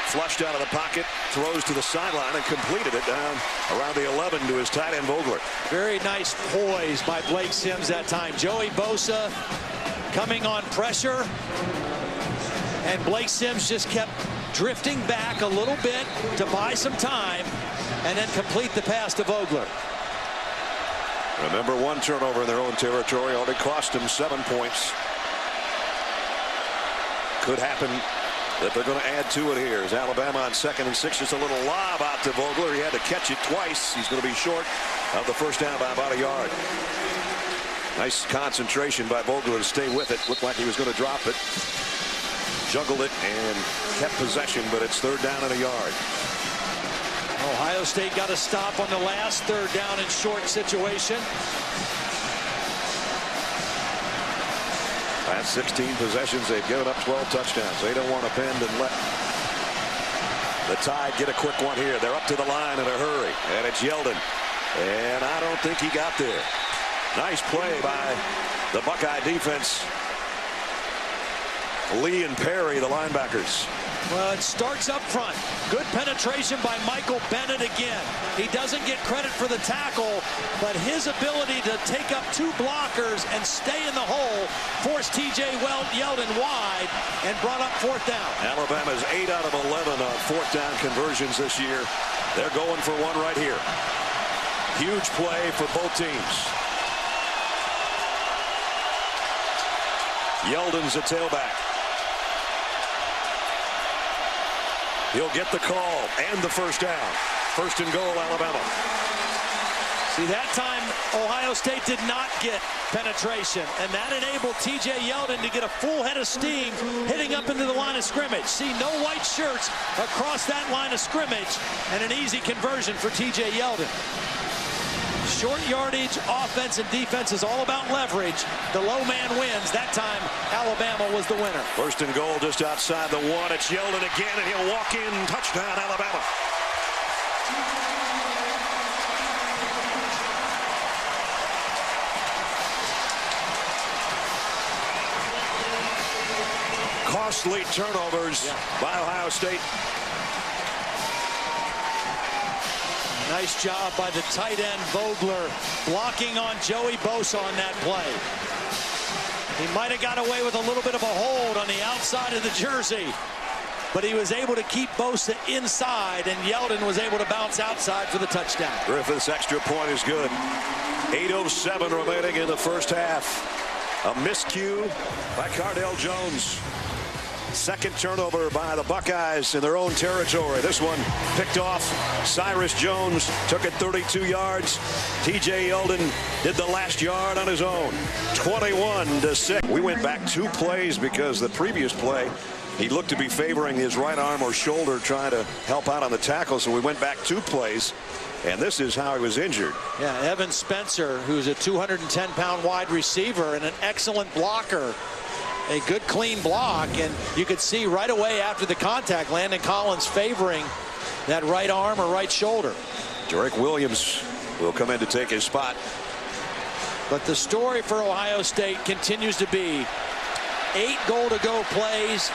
flushed out of the pocket, throws to the sideline, and completed it down around the 11 to his tight end Vogler. Very nice poise by Blake Sims that time. Joey Bosa coming on pressure, and Blake Sims just kept drifting back a little bit to buy some time and then complete the pass to Vogler. Remember, 1 turnover in their own territory already cost them 7 points. Could happen that they're going to add to it here. As Alabama on 2nd and 6, just a little lob out to Vogler. He had to catch it twice. He's going to be short of the 1st down by about a yard. Nice concentration by Vogler to stay with it. Looked like he was going to drop it. Juggled it and kept possession, but it's 3rd down and a yard. Ohio State got a stop on the last 3rd down and short situation. Last 16 possessions, they've given up 12 touchdowns. They don't want to bend and let the Tide get a quick one here. They're up to the line in a hurry, and it's Yeldon. And I don't think he got there. Nice play by the Buckeye defense. Lee and Perry, the linebackers. Well, it starts up front. Good penetration by Michael Bennett again. He doesn't get credit for the tackle, but his ability to take up 2 blockers and stay in the hole forced T.J. Yeldon wide and brought up 4th down. Alabama's 8 out of 11 on 4th down conversions this year. They're going for one right here. Huge play for both teams. Yeldon's a tailback. He'll get the call and the 1st down. 1st and goal, Alabama. See, that time Ohio State did not get penetration, and that enabled T.J. Yeldon to get a full head of steam hitting up into the line of scrimmage. See, no white shirts across that line of scrimmage, and an easy conversion for T.J. Yeldon. Short yardage, offense and defense is all about leverage. The low man wins. That time, Alabama was the winner. 1st and goal just outside the 1. It's Yeldon again, and he'll walk in. Touchdown, Alabama. costly turnovers by Ohio State. Nice job by the tight end Vogler blocking on Joey Bosa on that play. He might have got away with a little bit of a hold on the outside of the jersey, but he was able to keep Bosa inside, and Yeldon was able to bounce outside for the touchdown. Griffith's extra point is good. 8:07 remaining in the first half. A miscue by Cardale Jones. Second turnover by the Buckeyes in their own territory. This one picked off. Cyrus Jones took it 32 yards. TJ Yeldon did the last yard on his own. 21-6. We went back 2 plays because the previous play he looked to be favoring his right arm or shoulder, trying to help out on the tackle. So we went back 2 plays, and this is how he was injured. Yeah, Evan Spencer, who's a 210-pound wide receiver and an excellent blocker. A good clean block, and you could see right away after the contact Landon Collins favoring that right arm or right shoulder. Derek Williams will come in to take his spot. But the story for Ohio State continues to be 8 goal-to-go plays,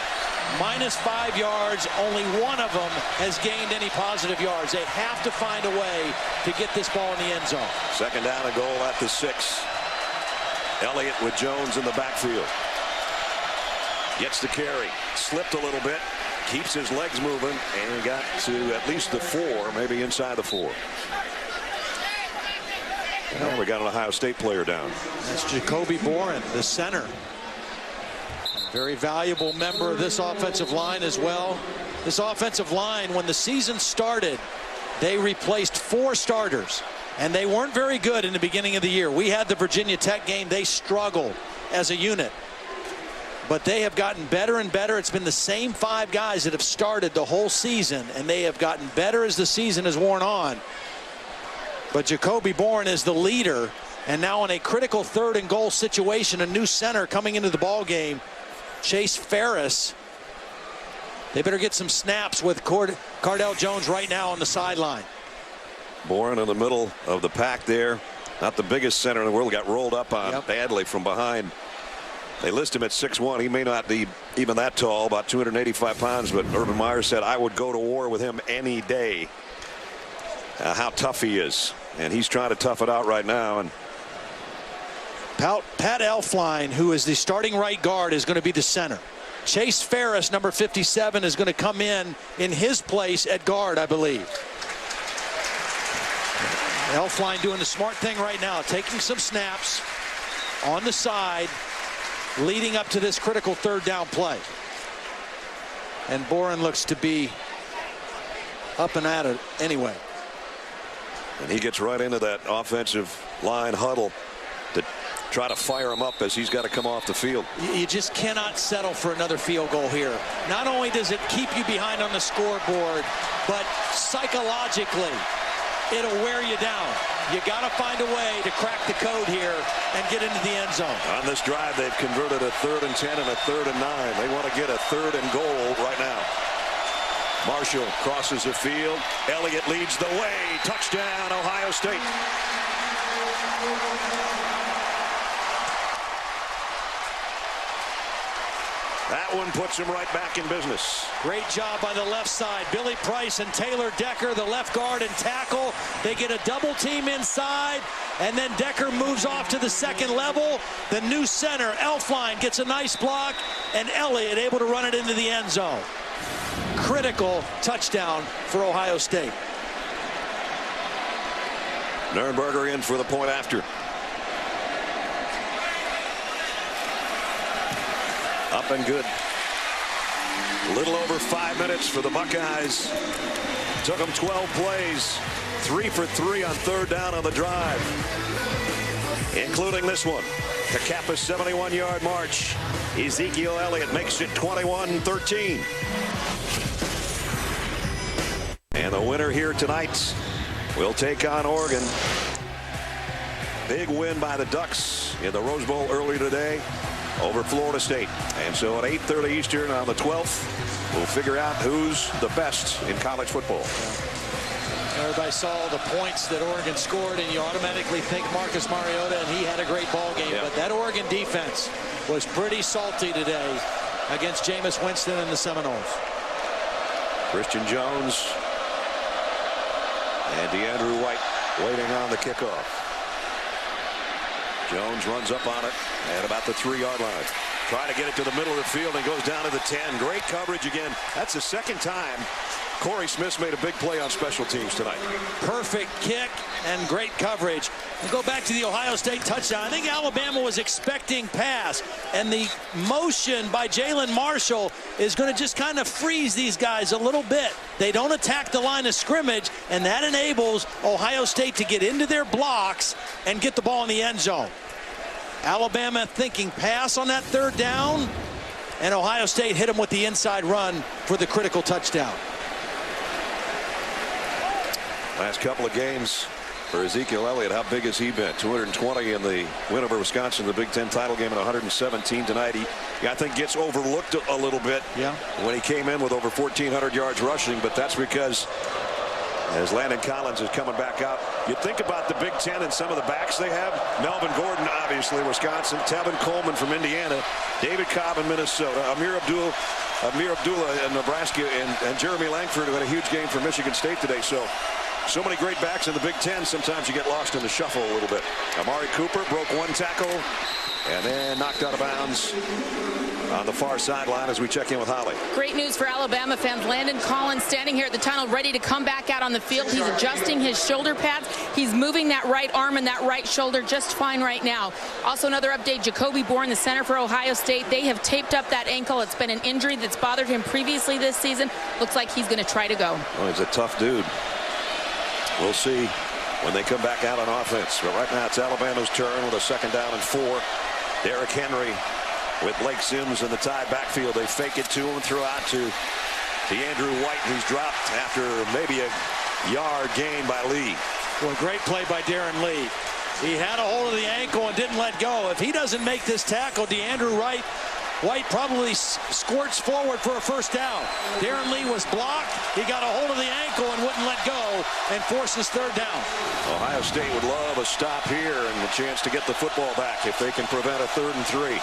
-5 yards. Only one of them has gained any positive yards. They have to find a way to get this ball in the end zone. Second down and goal at the 6. Elliott with Jones in the backfield. Gets the carry, slipped a little bit, keeps his legs moving, and got to at least the 4, maybe inside the 4. Well, we got an Ohio State player down. That's Jacoby Boren, the center. Very valuable member of this offensive line as well. This offensive line, when the season started, they replaced 4 starters, and they weren't very good in the beginning of the year. We had the Virginia Tech game. They struggled as a unit. But they have gotten better and better. It's been the same 5 guys that have started the whole season, and they have gotten better as the season has worn on. But Jacoby Boren is the leader, and now in a critical 3rd and goal situation, a new center coming into the ball game, Chase Ferris. They better get some snaps with Cardale Jones right now on the sideline. Boren in the middle of the pack there. Not the biggest center in the world. Got rolled up on badly from behind. They list him at 6'1". He may not be even that tall, about 285 pounds, but Urban Meyer said, I would go to war with him any day. How tough he is. And he's trying to tough it out right now. And Pat Elflein, who is the starting right guard, is going to be the center. Chase Ferris, number 57, is going to come in his place at guard, I believe. Elflein doing the smart thing right now, taking some snaps on the side, leading up to this critical 3rd down play. And Boren looks to be up and at it anyway. And he gets right into that offensive line huddle to try to fire him up as he's got to come off the field. You just cannot settle for another field goal here. Not only does it keep you behind on the scoreboard, but psychologically, it'll wear you down. You got to find a way to crack the code here and get into the end zone. On this drive, they've converted a 3rd and 10 and a 3rd and 9. They want to get a 3rd and goal right now. Marshall crosses the field. Elliott leads the way. Touchdown, Ohio State. That one puts him right back in business. Great job by the left side. Billy Price and Taylor Decker, the left guard and tackle. They get a double team inside, and then Decker moves off to the 2nd level. The new center, Elflein, gets a nice block, and Elliott able to run it into the end zone. Critical touchdown for Ohio State. Nurnberger in for the point after. Up and good. A little over 5 minutes for the Buckeyes. Took them 12 plays. 3 for 3 on 3rd down on the drive, including this one to cap a 71-yard march. Ezekiel Elliott makes it 21-13. And the winner here tonight will take on Oregon. Big win by the Ducks in the Rose Bowl earlier today over Florida State. And so at 8:30 Eastern on the 12th, we'll figure out who's the best in college football. Everybody saw the points that Oregon scored, and you automatically think Marcus Mariota, and he had a great ball game. But that Oregon defense was pretty salty today. against Jameis Winston and the Seminoles. Christian Jones and DeAndrew White waiting on the kickoff. Jones runs up on it at about the 3-yard line. Trying to get it to the middle of the field and goes down to the 10. Great coverage again. That's the second time Corey Smith's made a big play on special teams tonight. Perfect kick and great coverage. We'll go back to the Ohio State touchdown. I think Alabama was expecting pass, and the motion by Jalen Marshall is going to just kind of freeze these guys a little bit. They don't attack the line of scrimmage, and that enables Ohio State to get into their blocks and get the ball in the end zone. Alabama thinking pass on that 3rd down, and Ohio State hit him with the inside run for the critical touchdown. Last couple of games for Ezekiel Elliott, how big has he been? 220 in the win over Wisconsin, the Big Ten title game, and 117 tonight. He, I think, gets overlooked a little bit when he came in with over 1,400 yards rushing, but that's because as Landon Collins is coming back out, you think about the Big Ten and some of the backs they have. Melvin Gordon, obviously, Wisconsin. Tevin Coleman from Indiana. David Cobb in Minnesota. Amir Abdullah in Nebraska. And Jeremy Langford, who had a huge game for Michigan State today. So many great backs in the Big Ten. Sometimes you get lost in the shuffle a little bit. Amari Cooper broke 1 tackle and then knocked out of bounds on the far sideline as we check in with Holly. Great news for Alabama fans. Landon Collins standing here at the tunnel ready to come back out on the field. He's adjusting his shoulder pads. He's moving that right arm and that right shoulder just fine right now. Also another update, Jacoby Bourne, the center for Ohio State. They have taped up that ankle. It's been an injury that's bothered him previously this season. Looks like he's going to try to go. Well, he's a tough dude. We'll see when they come back out on offense. But right now it's Alabama's turn with a 2nd down and 4. Derrick Henry with Blake Sims in the tied backfield. They fake it to him, throw out to DeAndrew White, who's dropped after maybe a yard gain by Lee. Well, great play by Darren Lee. He had a hold of the ankle and didn't let go. If he doesn't make this tackle, DeAndrew White probably squirts forward for a 1st down. Darren Lee was blocked. He got a hold of the ankle and wouldn't let go and forces 3rd down. Ohio State would love a stop here and the chance to get the football back if they can prevent a 3rd and 3.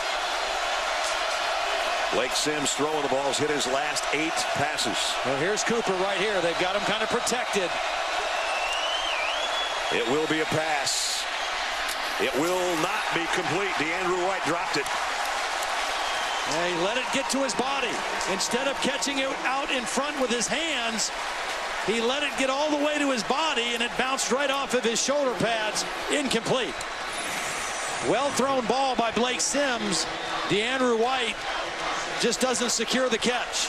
Blake Sims throwing the balls, hit his last 8 passes. Well, here's Cooper right here. They've got him kind of protected. It will be a pass. It will not be complete. DeAndrew White dropped it. And he let it get to his body. Instead of catching it out in front with his hands, he let it get all the way to his body, and it bounced right off of his shoulder pads. Incomplete. Well thrown ball by Blake Sims. DeAndrew White just doesn't secure the catch.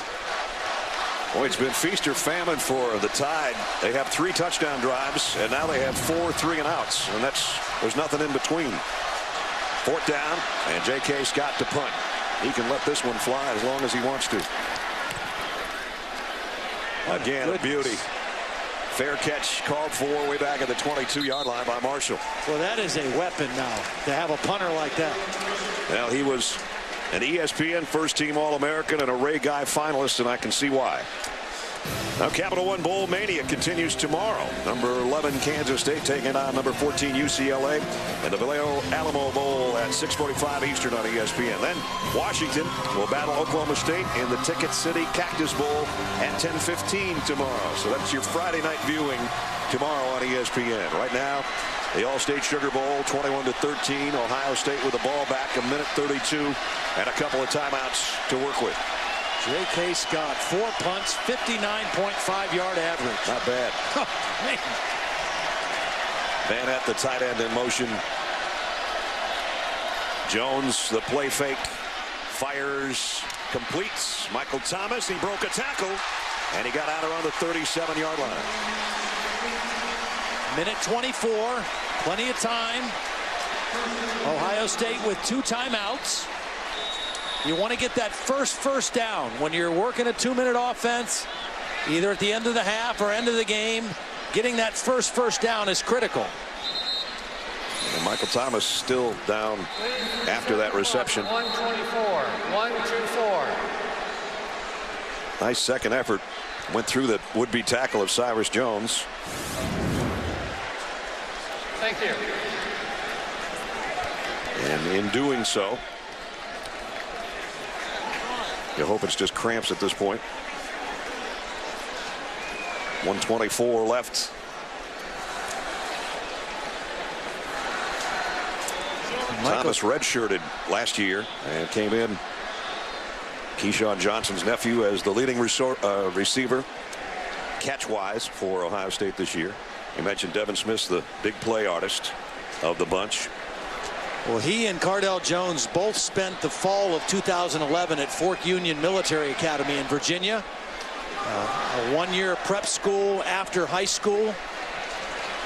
Boy, it's been feast or famine for the Tide. They have 3 touchdown drives, and now they have 4 3-and-outs, and there's nothing in between. 4th down, and J.K. Scott to punt. He can let this one fly as long as he wants to. Again, a beauty. Fair catch called for way back at the 22-yard line by Marshall. Well, that is a weapon now to have a punter like that. Well, he was an ESPN first-team All-American and a Ray Guy finalist, and I can see why. Now, Capital One Bowl Mania continues tomorrow. Number 11 Kansas State taking on number 14 UCLA, and the Vallejo Alamo Bowl at 6:45 Eastern on ESPN. Then Washington will battle Oklahoma State in the Ticket City Cactus Bowl at 10:15 tomorrow. So that's your Friday night viewing tomorrow on ESPN. Right now, the All-State Sugar Bowl 21-13. Ohio State with the ball back, 1:32 and a couple of timeouts to work with. J.K. Scott, 4 punts, 59.5-yard average. Not bad. Oh, man. Van at the tight end in motion. Jones, the play fake, fires, completes. Michael Thomas, he broke a tackle, and he got out around the 37-yard line. Minute 24, plenty of time. Ohio State with 2 timeouts. You want to get that first down when you're working a 2-minute offense, either at the end of the half or end of the game. Getting that first down is critical. And Michael Thomas still down after that reception. 124, 124. Nice second effort. Went through the would-be tackle of Cyrus Jones. Thank you. And in doing so, You hope it's just cramps at this point. 1:24 left. Thomas redshirted last year and came in. Keyshawn Johnson's nephew as the leading receiver catch-wise for Ohio State this year. You mentioned Devin Smith's the big play artist of the bunch. Well, he and Cardell Jones both spent the fall of 2011 at Fork Union Military Academy in Virginia. A one-year prep school after high school.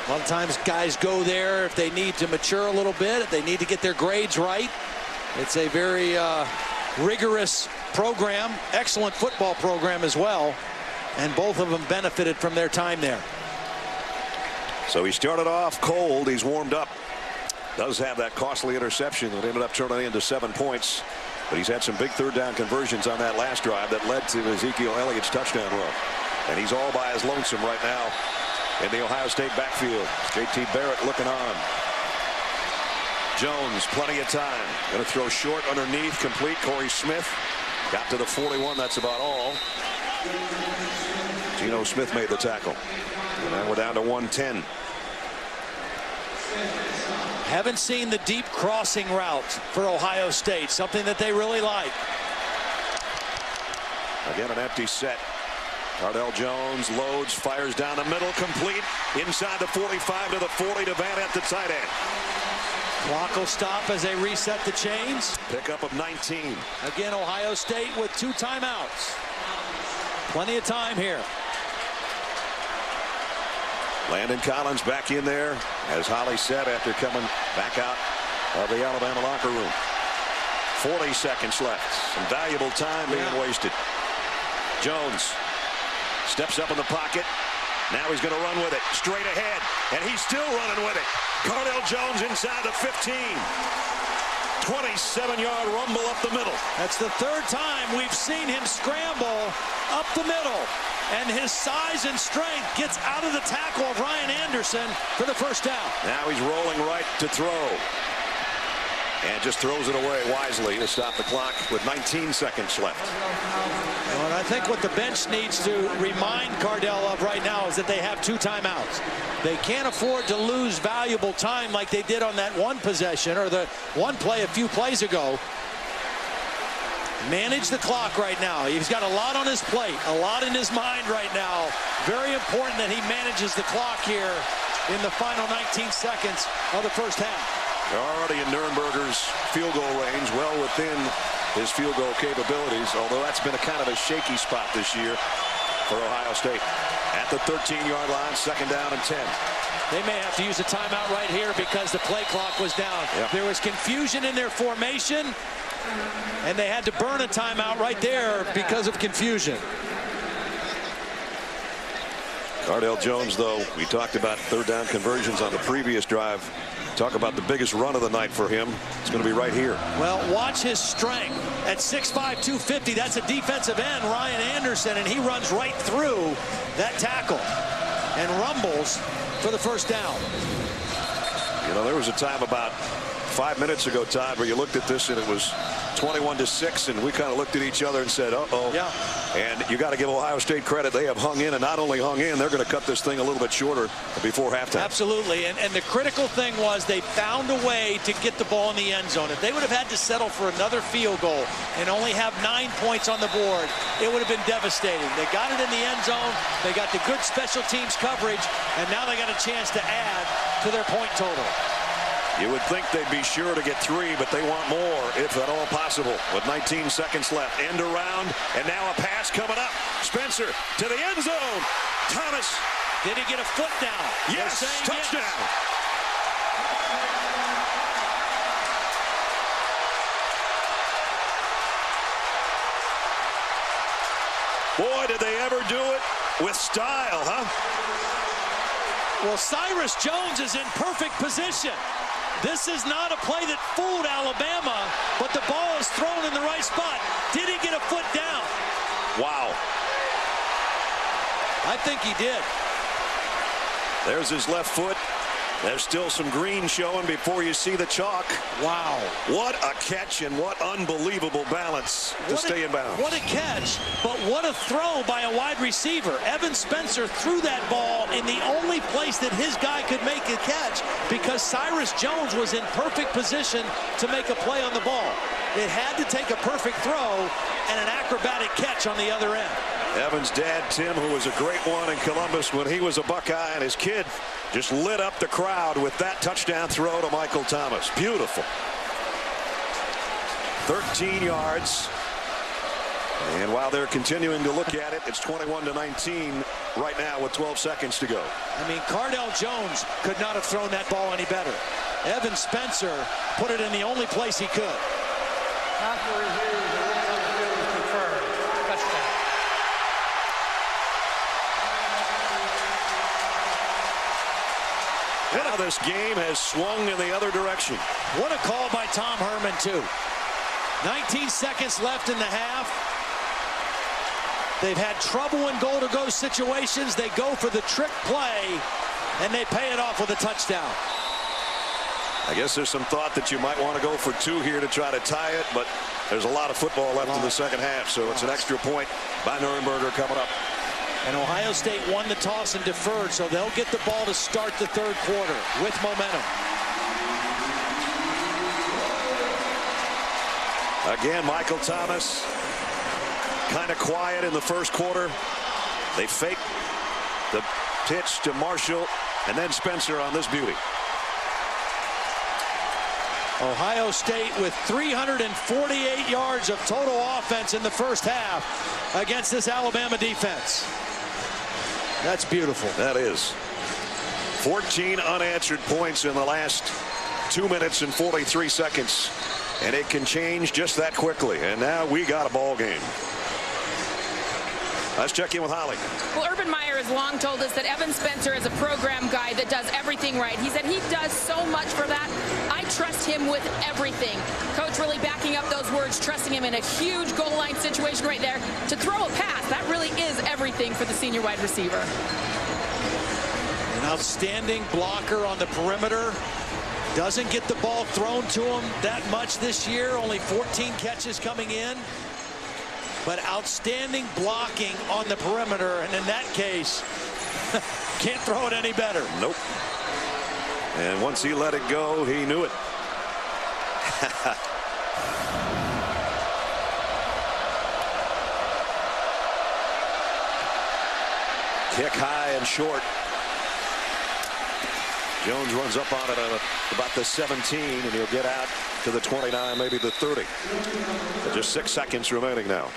A lot of times guys go there if they need to mature a little bit, if they need to get their grades right. It's a very rigorous program, excellent football program as well, and both of them benefited from their time there. So he started off cold. He's warmed up. Does have that costly interception that ended up turning into 7 points. But he's had some big third down conversions on that last drive that led to Ezekiel Elliott's touchdown run. And he's all by his lonesome right now in the Ohio State backfield. J.T. Barrett looking on. Jones, plenty of time. Going to throw short underneath, complete. Corey Smith got to the 41. That's about all. Geno Smith made the tackle. And now we're down to 110. Haven't seen the deep crossing route for Ohio State, something that they really like. Again, an empty set. Cardell Jones loads, fires down the middle, complete. Inside the 45 to the 40 to Van at the tight end. Clock will stop as they reset the chains. Pickup of 19. Again, Ohio State with 2 timeouts. Plenty of time here. Landon Collins back in there, as Holly said, after coming back out of the Alabama locker room. 40 seconds left. Some valuable time being wasted. Jones steps up in the pocket. Now he's going to run with it straight ahead, and he's still running with it. Cardell Jones inside the 15. 27-yard rumble up the middle. That's the 3rd time we've seen him scramble up the middle. And his size and strength gets out of the tackle of Ryan Anderson for the first down. Now he's rolling right to throw. And just throws it away wisely to stop the clock with 19 seconds left. Well, and I think what the bench needs to remind Cardell of right now is that they have 2 timeouts. They can't afford to lose valuable time like they did on that one possession or the one play a few plays ago. Manage the clock right now. He's got a lot on his plate, a lot in his mind right now. Very important that he manages the clock here in the final 19 seconds of the first half. They're already in Nurnberger's field goal range, well within his field goal capabilities, although that's been a kind of a shaky spot this year for Ohio State. At the 13-yard line, 2nd down and 10. They may have to use a timeout right here because the play clock was down. Yep. There was confusion in their formation, and they had to burn a timeout right there because of confusion. Cardell Jones, though, we talked about third down conversions on the previous drive. Talk about the biggest run of the night for him. It's going to be right here. Well, watch his strength. At 6'5", 250, that's a defensive end, Ryan Anderson, and he runs right through that tackle and rumbles for the first down. You know, there was a time about 5 minutes ago, Todd, where you looked at this and it was 21-6, and we kind of looked at each other and said, uh-oh. Yeah. And you got to give Ohio State credit. They have hung in, and not only hung in, they're going to cut this thing a little bit shorter before halftime. Absolutely, and the critical thing was they found a way to get the ball in the end zone. If they would have had to settle for another field goal and only have 9 points on the board, it would have been devastating. They got it in the end zone, they got the good special teams coverage, and now they got a chance to add to their point total. You would think they'd be sure to get 3, but they want more, if at all possible. With 19 seconds left, end around, and now a pass coming up. Spencer to the end zone. Thomas. Did he get a foot down? Yes, touchdown. Yes. Boy, did they ever do it with style, huh? Well, Cyrus Jones is in perfect position. This is not a play that fooled Alabama, but the ball is thrown in the right spot. Did he get a foot down? Wow. I think he did. There's his left foot. There's still some green showing before you see the chalk. Wow. What a catch and what unbelievable balance to stay in bounds. What a catch, but what a throw by a wide receiver. Evan Spencer threw that ball in the only place that his guy could make a catch because Cyrus Jones was in perfect position to make a play on the ball. It had to take a perfect throw and an acrobatic catch on the other end. Evan's dad, Tim, who was a great one in Columbus when he was a Buckeye, and his kid just lit up the crowd with that touchdown throw to Michael Thomas. Beautiful. 13 yards. And while they're continuing to look at it, it's 21-19 right now with 12 seconds to go. I mean, Cardell Jones could not have thrown that ball any better. Evan Spencer put it in the only place he could. After review, the ruling on the field is confirmed. Touchdown. Now this game has swung in the other direction. What a call by Tom Herman, too. 19 seconds left in the half. They've had trouble in goal-to-go situations. They go for the trick play, and they pay it off with a touchdown. I guess there's some thought that you might want to go for two here to try to tie it, but there's a lot of football left in the second half, so it's an extra point by Nurnberger coming up. And Ohio State won the toss and deferred, so they'll get the ball to start the third quarter with momentum. Again, Michael Thomas kind of quiet in the first quarter. They fake the pitch to Marshall and then Spencer on this beauty. Ohio State with 348 yards of total offense in the first half against this Alabama defense. That's beautiful. That is. 14 unanswered points in the last 2 minutes and 43 seconds. And it can change just that quickly. And now we got a ball game. Let's check in with Holly. Well, Urban Meyer has long told us that Evan Spencer is a program guy that does everything right. He said he does so much for that. I trust him with everything. Coach really backing up those words, trusting him in a huge goal line situation right there. To throw a pass, that really is everything for the senior wide receiver. An outstanding blocker on the perimeter. Doesn't get the ball thrown to him that much this year. Only 14 catches coming in. But outstanding blocking on the perimeter. And in that case, can't throw it any better. Nope. And once he let it go, he knew it. Kick high and short. Jones runs up on it at about the 17, and he'll get out to the 29, maybe the 30. But just 6 seconds remaining now.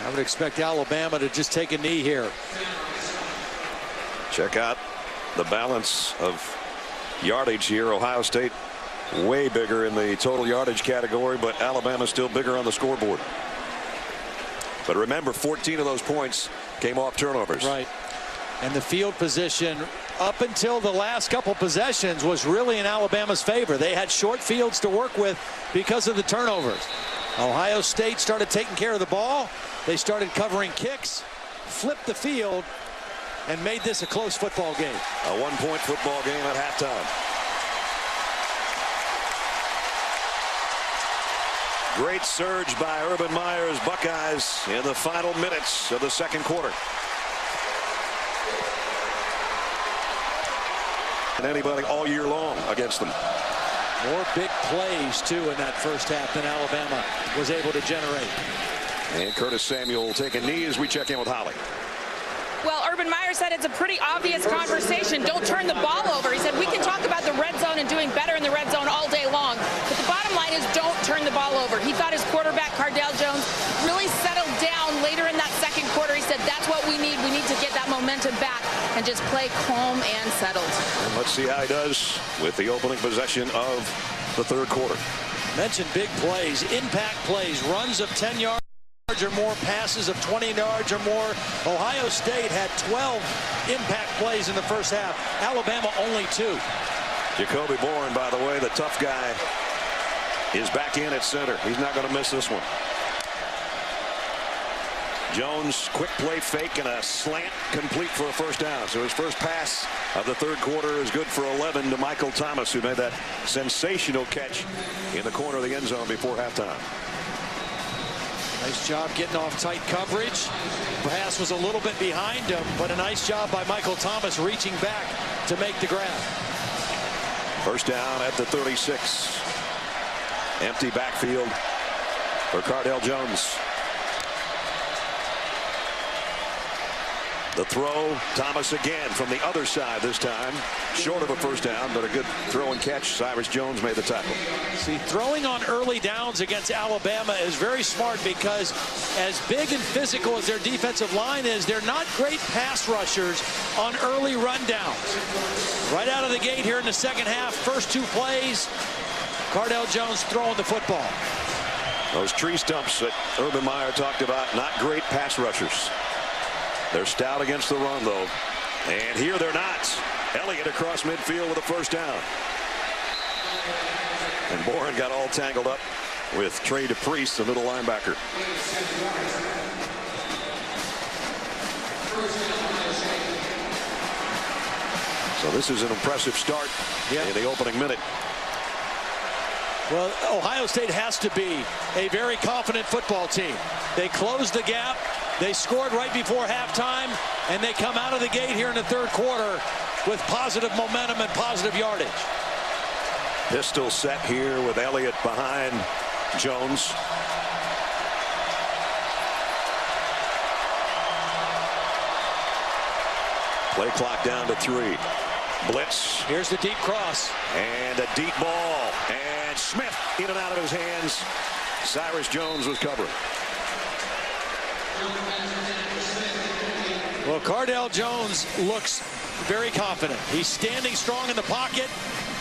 I would expect Alabama to just take a knee here. Check out the balance of yardage here. Ohio State way bigger in the total yardage category, but Alabama still bigger on the scoreboard. But remember, 14 of those points came off turnovers. Right. And the field position up until the last couple possessions was really in Alabama's favor. They had short fields to work with because of the turnovers. Ohio State started taking care of the ball. They started covering kicks, flipped the field, and made this a close football game. A one-point football game at halftime. Great surge by Urban Meyer's Buckeyes in the final minutes of the second quarter. And anybody all year long against them. More big plays, too, in that first half than Alabama was able to generate. And Curtis Samuel will take a knee as we check in with Holly. Well, Urban Meyer said it's a pretty obvious conversation. Don't turn the ball over. He said we can talk about the red zone and doing better in the red zone all day long. But the bottom line is don't turn the ball over. He thought his quarterback, Cardell Jones, really settled down later in that second quarter. He said that's what we need. We need to get that momentum back and just play calm and settled. And let's see how he does with the opening possession of the third quarter. Mentioned big plays, impact plays, runs of 10 yards or more, passes of 20 yards or more. Ohio State had 12 impact plays in the first half. Alabama only 2. Jacoby Bourne, by the way, the tough guy, is back in at center. He's not going to miss this one. Jones, quick play fake and a slant complete for a first down. So his first pass of the third quarter is good for 11 to Michael Thomas, who made that sensational catch in the corner of the end zone before halftime. Nice job getting off tight coverage. Pass was a little bit behind him, but a nice job by Michael Thomas reaching back to make the grab. First down at the 36. Empty backfield for Cardale Jones. The throw, Thomas again from the other side this time. Short of a first down, but a good throw and catch. Cyrus Jones made the tackle. See, throwing on early downs against Alabama is very smart because as big and physical as their defensive line is, they're not great pass rushers on early rundowns. Right out of the gate here in the second half, first two plays, Cardale Jones throwing the football. Those tree stumps that Urban Meyer talked about, not great pass rushers. They're stout against the run, though. And here they're not. Elliott across midfield with a first down. And Boren got all tangled up with Trey DePriest, the middle linebacker. So this is an impressive start in the opening minute. Well, Ohio State has to be a very confident football team. They closed the gap. They scored right before halftime, and they come out of the gate here in the third quarter with positive momentum and positive yardage. Pistol set here with Elliott behind Jones. Play clock down to 3. Blitz. Here's the deep cross. And a deep ball. And Smith in and out of his hands. Cyrus Jones was covering. Well, Cardale Jones looks very confident. He's standing strong in the pocket.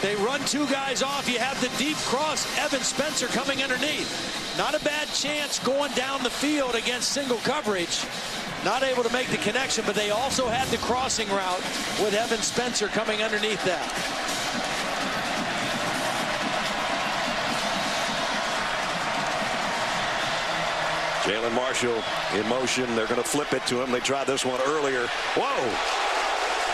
They run two guys off. You have the deep cross. Evan Spencer coming underneath. Not a bad chance going down the field against single coverage. Not able to make the connection, but they also had the crossing route with Evan Spencer coming underneath that. Jalen Marshall in motion. They're going to flip it to him. They tried this one earlier. Whoa!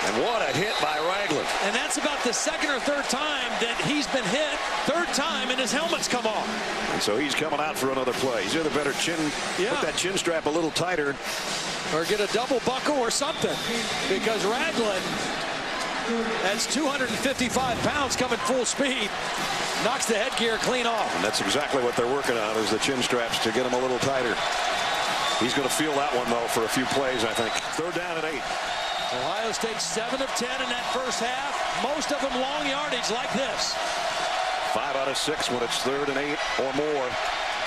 And what a hit by Ragland. And that's about the second or third time that he's been hit. Third time, and his helmet's come off. And so he's coming out for another play. He's either better put that chin strap a little tighter, or get a double buckle or something, because Ragland, that's 255 pounds coming full speed, knocks the headgear clean off. And that's exactly what they're working on, is the chin straps to get him a little tighter. He's going to feel that one, though, for a few plays, I think. Third down and 8. Ohio State 7 of 10 in that first half. Most of them long yardage like this. 5 out of 6 when it's 3rd and 8 or more.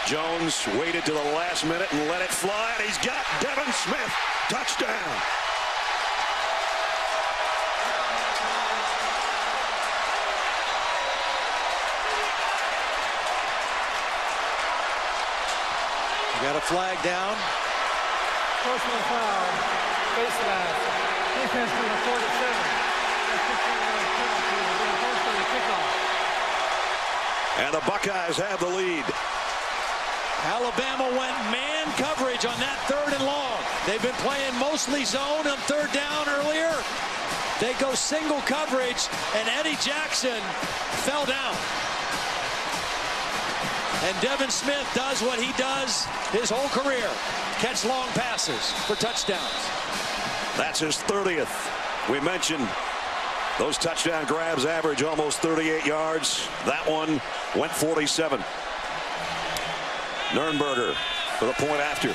Jones waited to the last minute and let it fly, and he's got Devin Smith. Touchdown. Got a flag down. Personal foul, face mask. Defense number 47. That's 15-yard penalty. We're going first on the kickoff. And the Buckeyes have the lead. Alabama went man coverage on that 3rd and long. They've been playing mostly zone on 3rd down earlier. They go single coverage, and Eddie Jackson fell down. And Devin Smith does what he does his whole career. Catch long passes for touchdowns. That's his 30th. We mentioned those touchdown grabs average almost 38 yards. That one went 47. Nurnberger for the point after.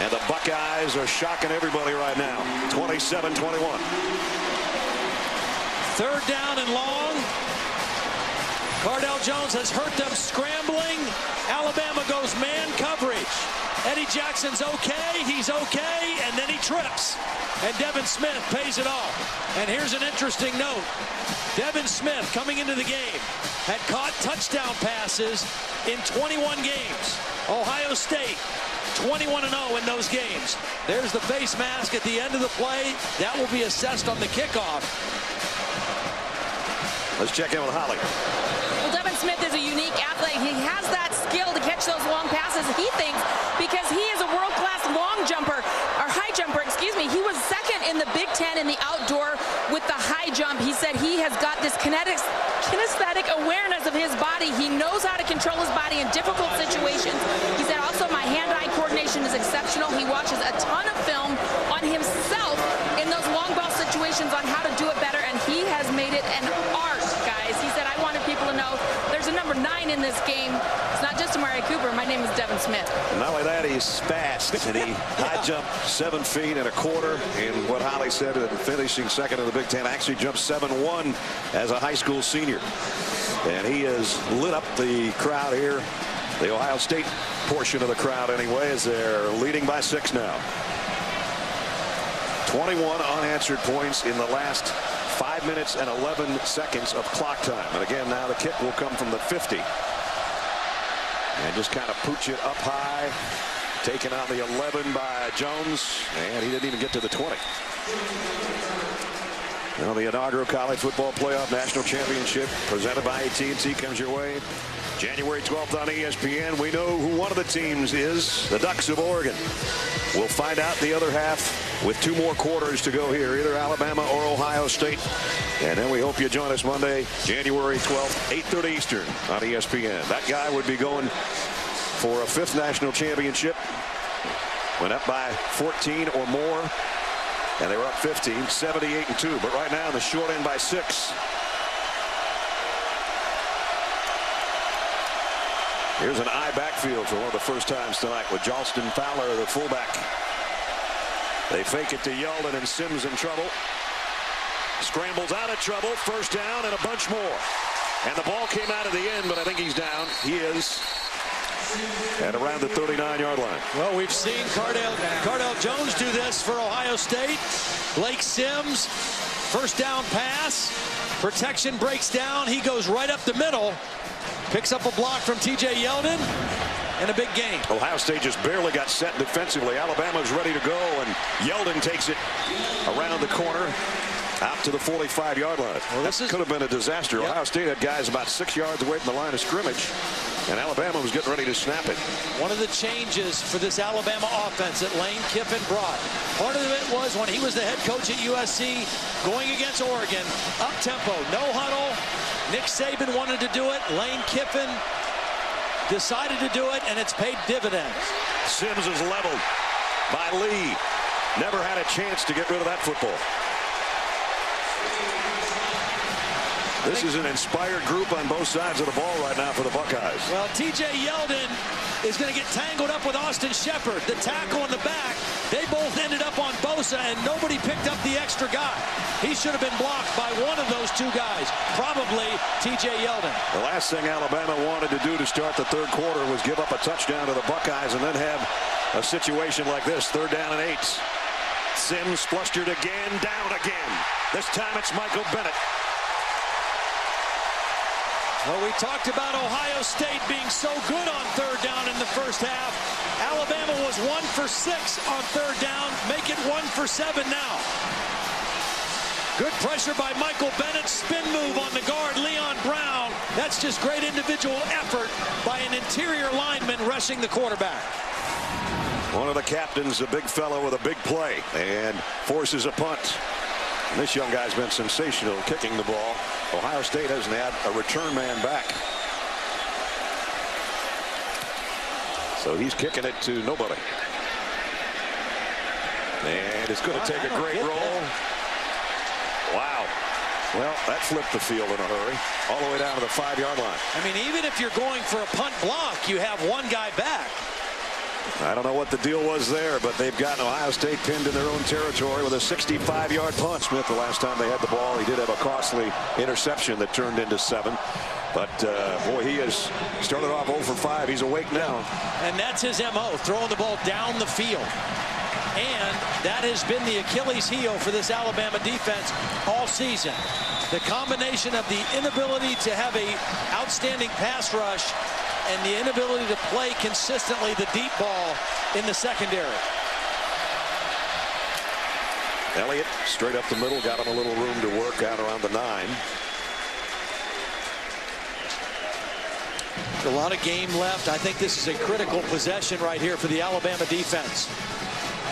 And the Buckeyes are shocking everybody right now. 27-21. 3rd down and long. Cardale Jones has hurt them scrambling. Alabama goes man coverage. Eddie Jackson's okay. He's okay. And then he trips. And Devin Smith pays it off. And here's an interesting note. Devin Smith, coming into the game, had caught touchdown passes in 21 games. Ohio State, 21-0 in those games. There's the face mask at the end of the play. That will be assessed on the kickoff. Let's check in with Holly. Well, Devin Smith is a unique athlete. He has that skill to catch those long passes, he thinks, because he is a world-class long difficult situations. He said also my hand-eye coordination is exceptional. He watches a ton of film on himself in those long ball situations on how to do it better, and he has made it an art, guys. He said, I wanted people to know there's a number 9 in this game. It's not just Amari Cooper. My name is Devin Smith. Not only that, he's fast, and he high jumped 7 feet and a quarter in what Holly said, finishing second in the Big Ten. Actually jumped 7'1" as a high school senior. And he has lit up the crowd here, the Ohio State portion of the crowd anyway, as they're leading by 6 now. 21 unanswered points in the last 5 minutes and 11 seconds of clock time. And again, now the kick will come from the 50. And just kind of pooch it up high. Taken on the 11 by Jones. And he didn't even get to the 20. Now the inaugural College Football Playoff National Championship presented by AT&T comes your way. January 12th on ESPN. We know who one of the teams is. The Ducks of Oregon. We'll find out the other half with 2 more quarters to go here. Either Alabama or Ohio State. And then we hope you join us Monday, January 12th, 8:30 Eastern on ESPN. That guy would be going for a 5th national championship. Went up by 14 or more. And they were up 15, 78-2. But right now, the short end by 6. Here's an eye backfield for one of the first times tonight with Jalston Fowler, the fullback. They fake it to Yeldon, and Sims in trouble. Scrambles out of trouble. First down and a bunch more. And the ball came out at the end, but I think he's down. He is at around the 39-yard line. Well, we've seen Cardale Jones do this for Ohio State. Blake Sims, first down pass. Protection breaks down. He goes right up the middle. Picks up a block from T.J. Yeldon. And a big game. Ohio State just barely got set defensively. Alabama's ready to go, and Yeldon takes it around the corner out to the 45-yard line. Well, this could have been a disaster. Yep. Ohio State had guys about 6 yards away from the line of scrimmage, and Alabama was getting ready to snap it. One of the changes for this Alabama offense that Lane Kiffin brought, part of it was when he was the head coach at USC going against Oregon, up-tempo, no huddle. Nick Saban wanted to do it. Lane Kiffin decided to do it, and it's paid dividends. Sims is leveled by Lee. Never had a chance to get rid of that football. This is an inspired group on both sides of the ball right now for the Buckeyes. Well, T.J. Yeldon is going to get tangled up with Austin Shepard. The tackle in the back, they both ended up on Bosa, and nobody picked up the extra guy. He should have been blocked by one of those 2 guys, probably T.J. Yeldon. The last thing Alabama wanted to do to start the 3rd quarter was give up a touchdown to the Buckeyes and then have a situation like this, 3rd down and 8. Sims flustered again, down again. This time it's Michael Bennett. Well, we talked about Ohio State being so good on 3rd down in the first half. Alabama was 1 for 6 on 3rd down. Make it 1 for 7 now. Good pressure by Michael Bennett. Spin move on the guard, Leon Brown. That's just great individual effort by an interior lineman rushing the quarterback. One of the captains, a big fellow with a big play, and forces a punt. And this young guy's been sensational kicking the ball. Ohio State hasn't had a return man back. So he's kicking it to nobody. And it's going to take a great roll. Wow. Well, that flipped the field in a hurry. All the way down to the 5-yard line. I mean, even if you're going for a punt block, you have one guy back. I don't know what the deal was there, but they've gotten Ohio State pinned in their own territory with a 65-yard punt. Smith, the last time they had the ball, he did have a costly interception that turned into 7. But, boy, he has started off 0 for 5. He's awake now. And that's his M.O., throwing the ball down the field. And that has been the Achilles heel for this Alabama defense all season. The combination of the inability to have an outstanding pass rush and the inability to play consistently the deep ball in the secondary. Elliott straight up the middle, got him a little room to work out around the 9. A lot of game left. I think this is a critical possession right here for the Alabama defense.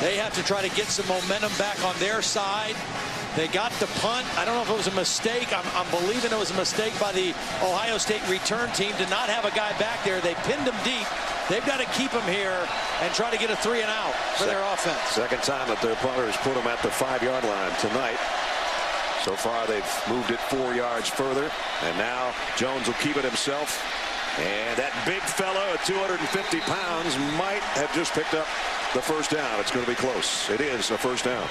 They have to try to get some momentum back on their side. They got the punt. I don't know if it was a mistake. I'm believing it was a mistake by the Ohio State return team to not have a guy back there. They pinned him deep. They've got to keep him here and try to get a 3 and out for their offense. Second time that their punters put him at the 5-yard line tonight. So far, they've moved it 4 yards further. And now Jones will keep it himself. And that big fellow at 250 pounds might have just picked up the first down. It's going to be close. It is a first down.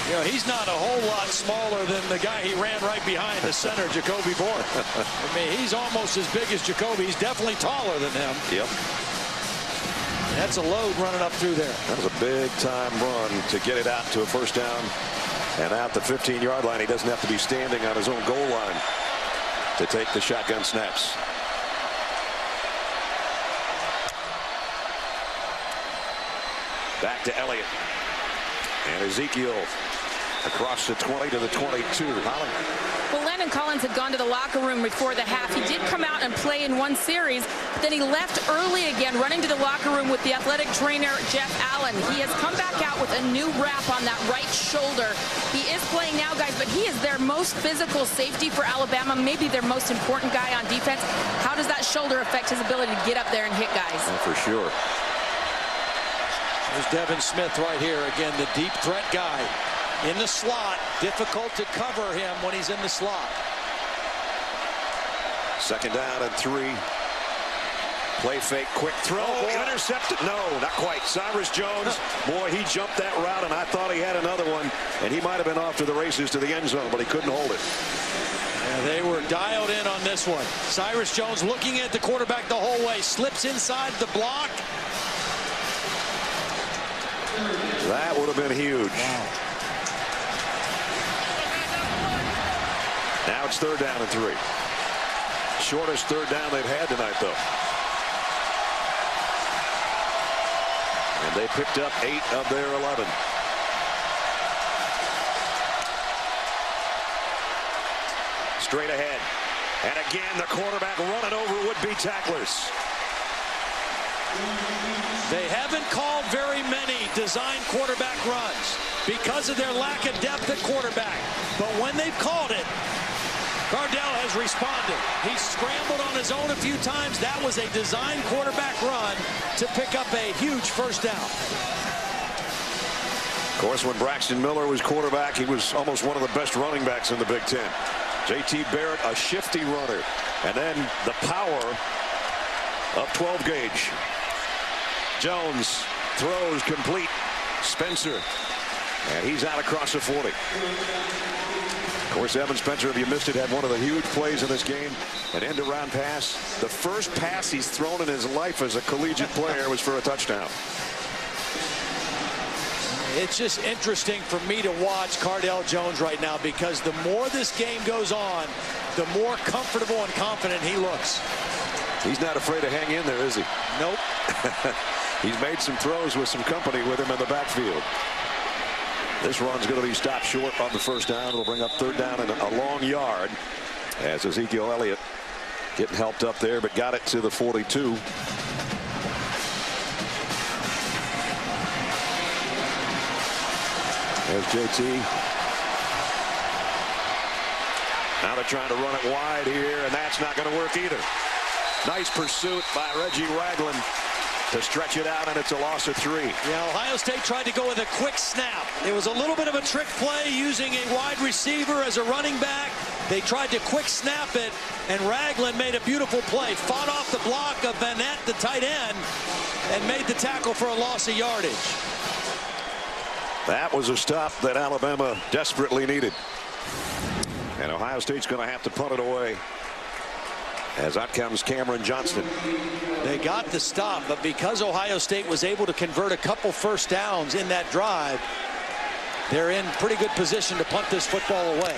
You know, he's not a whole lot smaller than the guy he ran right behind, the center, Jacoby Board. I mean, he's almost as big as Jacoby. He's definitely taller than him. Yep. That's a load running up through there. That was a big-time run to get it out to a first down. And out the 15-yard line, he doesn't have to be standing on his own goal line to take the shotgun snaps. Back to Elliott. And Ezekiel across the 20 to the 22. Holland. Well, Landon Collins had gone to the locker room before the half. He did come out and play in one series, but then he left early again, running to the locker room with the athletic trainer, Jeff Allen. He has come back out with a new wrap on that right shoulder. He is playing now, guys, but he is their most physical safety for Alabama, maybe their most important guy on defense. How does that shoulder affect his ability to get up there and hit guys? Yeah, for sure. There's Devin Smith right here. Again, the deep threat guy in the slot. Difficult to cover him when he's in the slot. Second down and 3. Play fake, quick throw. Intercepted. No, not quite. Cyrus Jones. Boy, he jumped that route, and I thought he had another one. And he might have been off to the races to the end zone, but he couldn't hold it. Yeah, they were dialed in on this one. Cyrus Jones looking at the quarterback the whole way. Slips inside the block. That would have been huge. Wow. Now it's third down and 3. Shortest third down they've had tonight, though. And they picked up 8 of their 11. Straight ahead. And again, the quarterback running over would-be tacklers. They haven't called very many design quarterback runs because of their lack of depth at quarterback. But when they've called it, Cardale has responded. He scrambled on his own a few times. That was a design quarterback run to pick up a huge first down. Of course, when Braxton Miller was quarterback, he was almost one of the best running backs in the Big Ten. J.T. Barrett, a shifty runner. And then the power of 12 gauge. Jones throws complete. Spencer. And he's out across the 40. Of course, Evan Spencer, if you missed it, had one of the huge plays in this game. An end-around pass. The first pass he's thrown in his life as a collegiate player was for a touchdown. It's just interesting for me to watch Cardale Jones right now because the more this game goes on, the more comfortable and confident he looks. He's not afraid to hang in there, is he? Nope. He's made some throws with some company with him in the backfield. This run's going to be stopped short on the first down. It'll bring up third down and a long yard as Ezekiel Elliott getting helped up there, but got it to the 42. There's JT. Now they're trying to run it wide here, and that's not going to work either. Nice pursuit by Reggie Ragland to stretch it out, and it's a loss of 3. Yeah, Ohio State tried to go with a quick snap. It was a little bit of a trick play using a wide receiver as a running back. They tried to quick snap it, and Ragland made a beautiful play. Fought off the block of Vanette, the tight end, and made the tackle for a loss of yardage. That was a stop that Alabama desperately needed. And Ohio State's going to have to punt it away. As out comes Cameron Johnston. They got the stop, but because Ohio State was able to convert a couple first downs in that drive, they're in pretty good position to punt this football away.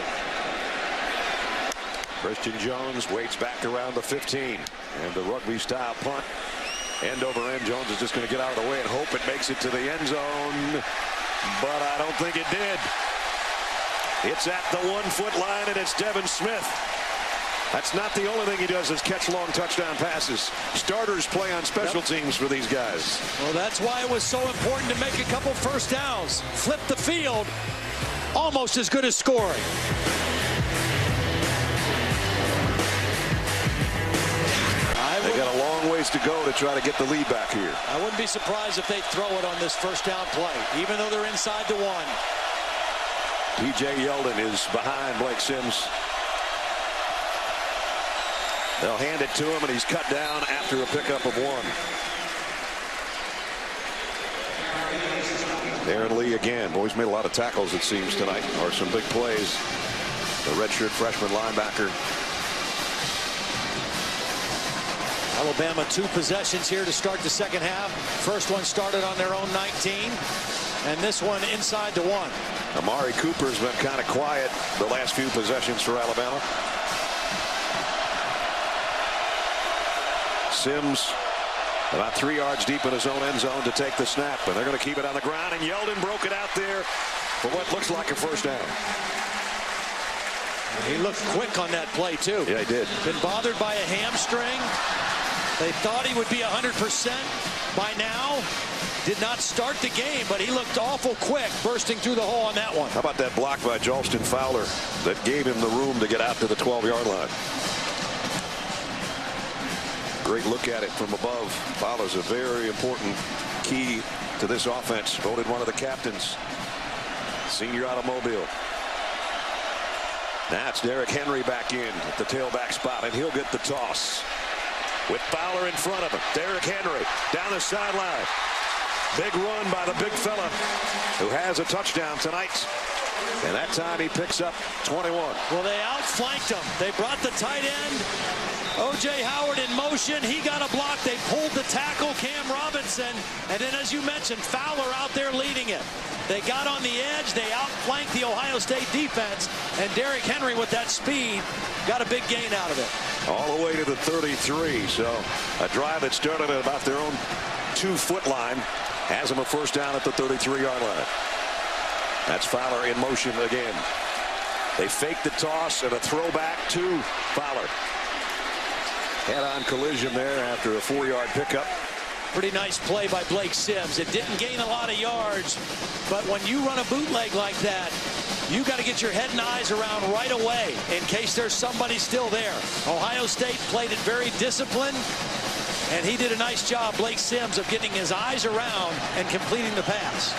Christian Jones waits back around the 15. And the rugby-style punt. End over end. Jones is just going to get out of the way and hope it makes it to the end zone. But I don't think it did. It's at the 1-foot line, and it's Devin Smith. That's not the only thing he does is catch long touchdown passes. Starters play on special teams for these guys. Well, that's why it was so important to make a couple first downs. Flip the field, almost as good as scoring. They got a long ways to go to try to get the lead back here. I wouldn't be surprised if they throw it on this first down play, even though they're inside the 1. T.J. Yeldon is behind Blake Sims. They'll hand it to him, and he's cut down after a pickup of 1. Aaron Lee again. Boys made a lot of tackles, it seems, tonight, or some big plays. The redshirt freshman linebacker. Alabama 2 possessions here to start the second half. First one started on their own 19, and this one inside the 1. Amari Cooper's been kind of quiet the last few possessions for Alabama. Sims about 3 yards deep in his own end zone to take the snap, and they're going to keep it on the ground, and Yeldon broke it out there for what looks like a first down. He looked quick on that play too. Yeah, he did. Been bothered by a hamstring. They thought he would be 100% by now. Did not start the game, but he looked awful quick bursting through the hole on that one. How about that block by Jalston Fowler that gave him the room to get out to the 12-yard line? Great look at it from above. Fowler's a very important key to this offense. Voted one of the captains. Senior out of Mobile. Now it's Derrick Henry back in at the tailback spot, and he'll get the toss. With Fowler in front of him. Derrick Henry down the sideline. Big run by the big fella who has a touchdown tonight. And that time he picks up 21. Well, they outflanked him. They brought the tight end. O.J. Howard in motion. He got a block. They pulled the tackle, Cam Robinson. And then, as you mentioned, Fowler out there leading it. They got on the edge. They outflanked the Ohio State defense. And Derrick Henry, with that speed, got a big gain out of it. All the way to the 33. So a drive that started at about their own 2-foot line has them a first down at the 33-yard line. That's Fowler in motion again. They fake the toss and a throwback to Fowler. Head-on collision there after a 4-yard pickup. Pretty nice play by Blake Sims. It didn't gain a lot of yards, but when you run a bootleg like that, you got to get your head and eyes around right away in case there's somebody still there. Ohio State played it very disciplined, and he did a nice job, Blake Sims, of getting his eyes around and completing the pass.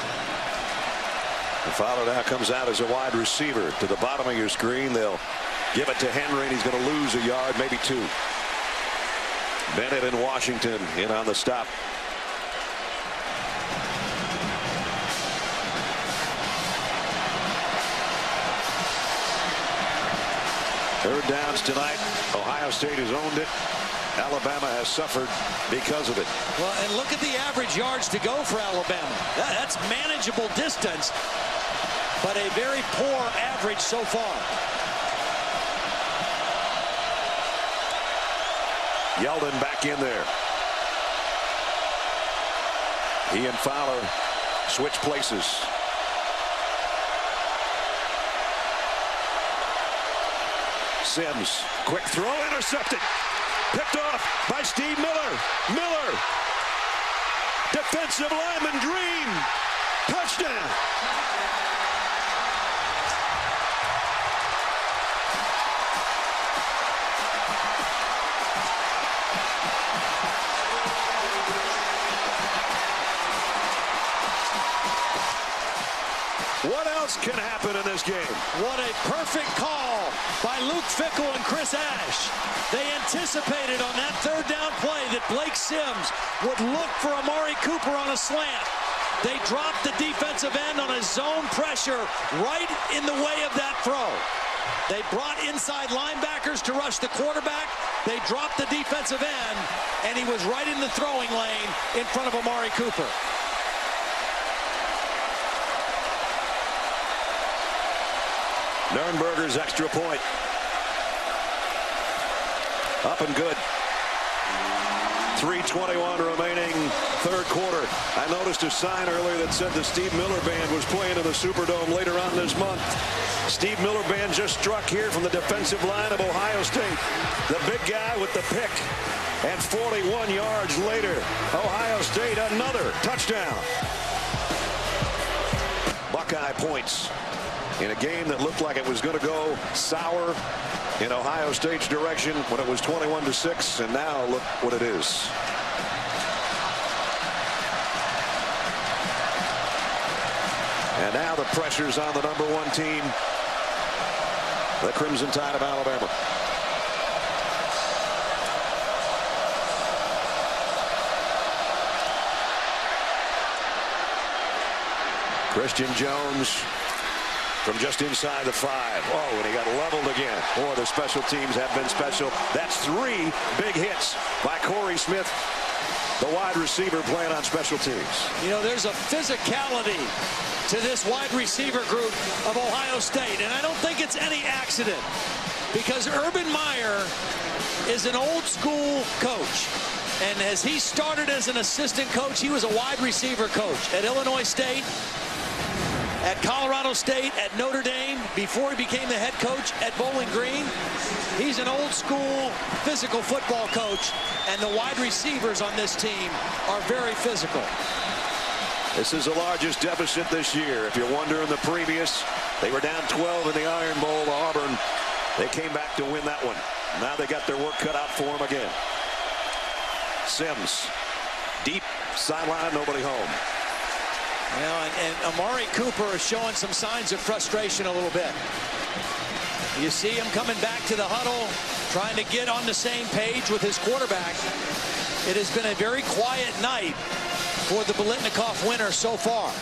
The Fowler now comes out as a wide receiver. To the bottom of your screen, they'll give it to Henry, and he's going to lose a yard, maybe 2. Bennett and Washington in on the stop. Third downs tonight. Ohio State has owned it. Alabama has suffered because of it. Well, and look at the average yards to go for Alabama. That's manageable distance, but a very poor average so far. Yeldon back in there. He and Fowler switch places. Sims, quick throw, intercepted. Picked off by Steve Miller. Miller. Defensive lineman Green. Touchdown. What else can happen in this game? What a perfect call by Luke Fickell and Chris Ash. They anticipated on that third down play that Blake Sims would look for Amari Cooper on a slant. They dropped the defensive end on a zone pressure right in the way of that throw. They brought inside linebackers to rush the quarterback. They dropped the defensive end, and he was right in the throwing lane in front of Amari Cooper. Nurnberger's extra point. Up and good. 3:21 remaining third quarter. I noticed a sign earlier that said the Steve Miller Band was playing in the Superdome later on this month. Steve Miller Band just struck here from the defensive line of Ohio State. The big guy with the pick. And 41 yards later, Ohio State another touchdown. Buckeye points in a game that looked like it was going to go sour in Ohio State's direction when it was 21-6, and now look what it is. And now the pressure's on the #1 team, the Crimson Tide of Alabama. Christian Jones from just inside the 5. Oh, and he got leveled again. Boy, the special teams have been special. That's 3 big hits by Corey Smith, the wide receiver playing on special teams. You know, there's a physicality to this wide receiver group of Ohio State, and I don't think it's any accident, because Urban Meyer is an old school coach. And as he started as an assistant coach, he was a wide receiver coach at Illinois State, at Colorado State, at Notre Dame, before he became the head coach at Bowling Green. He's an old school physical football coach, and the wide receivers on this team are very physical. This is the largest deficit this year. If you're wondering, the previous, they were down 12 in the Iron Bowl to Auburn. They came back to win that one. Now they got their work cut out for them again. Sims, deep sideline, nobody home. You know, and Amari Cooper is showing some signs of frustration a little bit. You see him coming back to the huddle, trying to get on the same page with his quarterback. It has been a very quiet night for the Biletnikoff winner so far.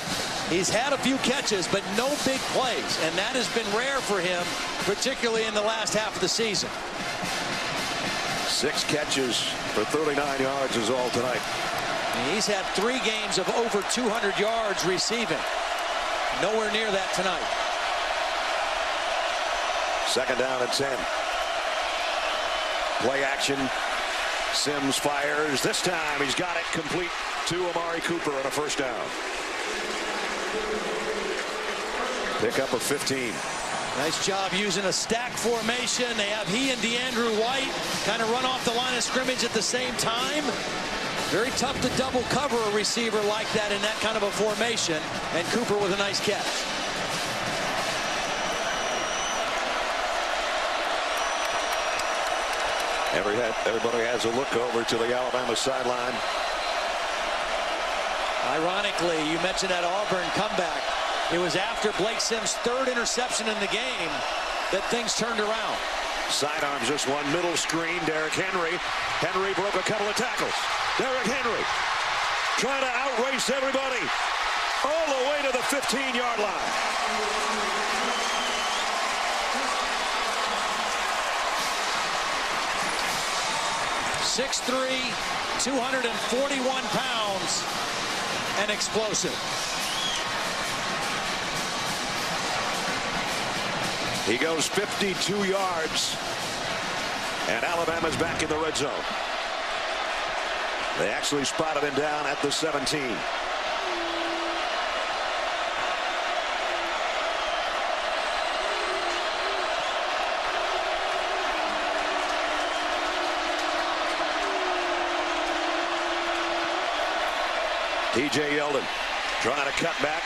He's had a few catches, but no big plays, and that has been rare for him, particularly in the last half of the season. 6 catches for 39 yards is all tonight. And he's had 3 games of over 200 yards receiving. Nowhere near that tonight. 2nd down and 10. Play action. Sims fires. This time he's got it complete to Amari Cooper on a 1st down. Pick up of 15. Nice job using a stack formation. They have he and DeAndrew White kind of run off the line of scrimmage at the same time. Very tough to double cover a receiver like that in that kind of a formation. And Cooper with a nice catch. Everybody has a look over to the Alabama sideline. Ironically, you mentioned that Auburn comeback. It was after Blake Sims' 3rd interception in the game that things turned around. Sidearms this one, middle screen, Derrick Henry. Henry broke a couple of tackles. Derrick Henry trying to outrace everybody all the way to the 15-yard line. .6'3", 241 pounds, and explosive. He goes 52 yards, and Alabama's back in the red zone. They actually spotted him down at the 17. TJ Yeldon trying to cut back,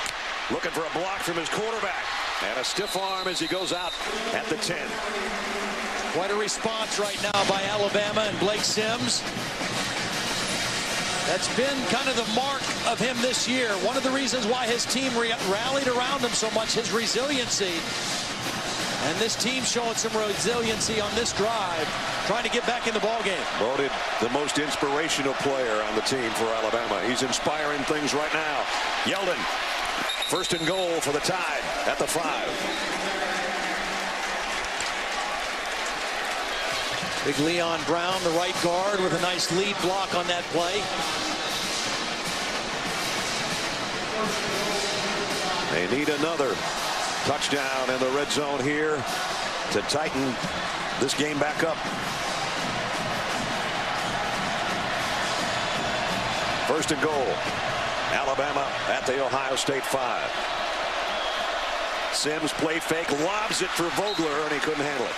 looking for a block from his quarterback. And a stiff arm as he goes out at the 10. Quite a response right now by Alabama and Blake Sims. That's been kind of the mark of him this year. One of the reasons why his team rallied around him so much, his resiliency. And this team showing some resiliency on this drive, trying to get back in the ballgame. Voted the most inspirational player on the team for Alabama. He's inspiring things right now. Yeldon, 1st and goal for the Tide at the 5. Big Leon Brown, the right guard, with a nice lead block on that play. They need another touchdown in the red zone here to tighten this game back up. First and goal. Alabama at the Ohio State 5. Sims play fake, lobs it for Vogler, and he couldn't handle it.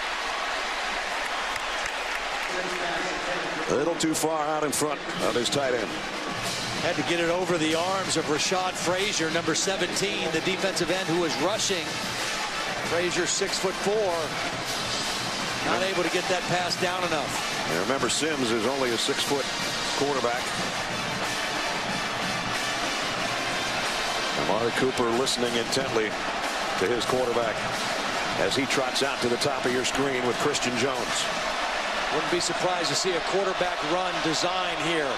A little too far out in front of his tight end. Had to get it over the arms of Rashad Frazier, number 17, the defensive end who was rushing. Frazier, 6'4", not able to get that pass down enough. And remember, Sims is only a 6-foot quarterback. Amari Cooper listening intently to his quarterback as he trots out to the top of your screen with Christian Jones. Wouldn't be surprised to see a quarterback run design here.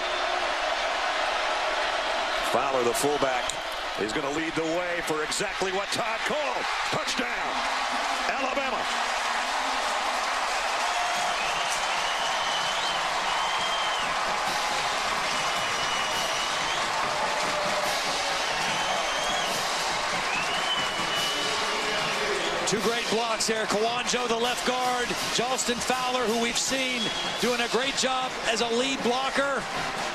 Fowler, the fullback, is going to lead the way for exactly what Todd called. Touchdown, Alabama. Two great blocks there. Kouandjio, the left guard. Jalston Fowler, who we've seen doing a great job as a lead blocker.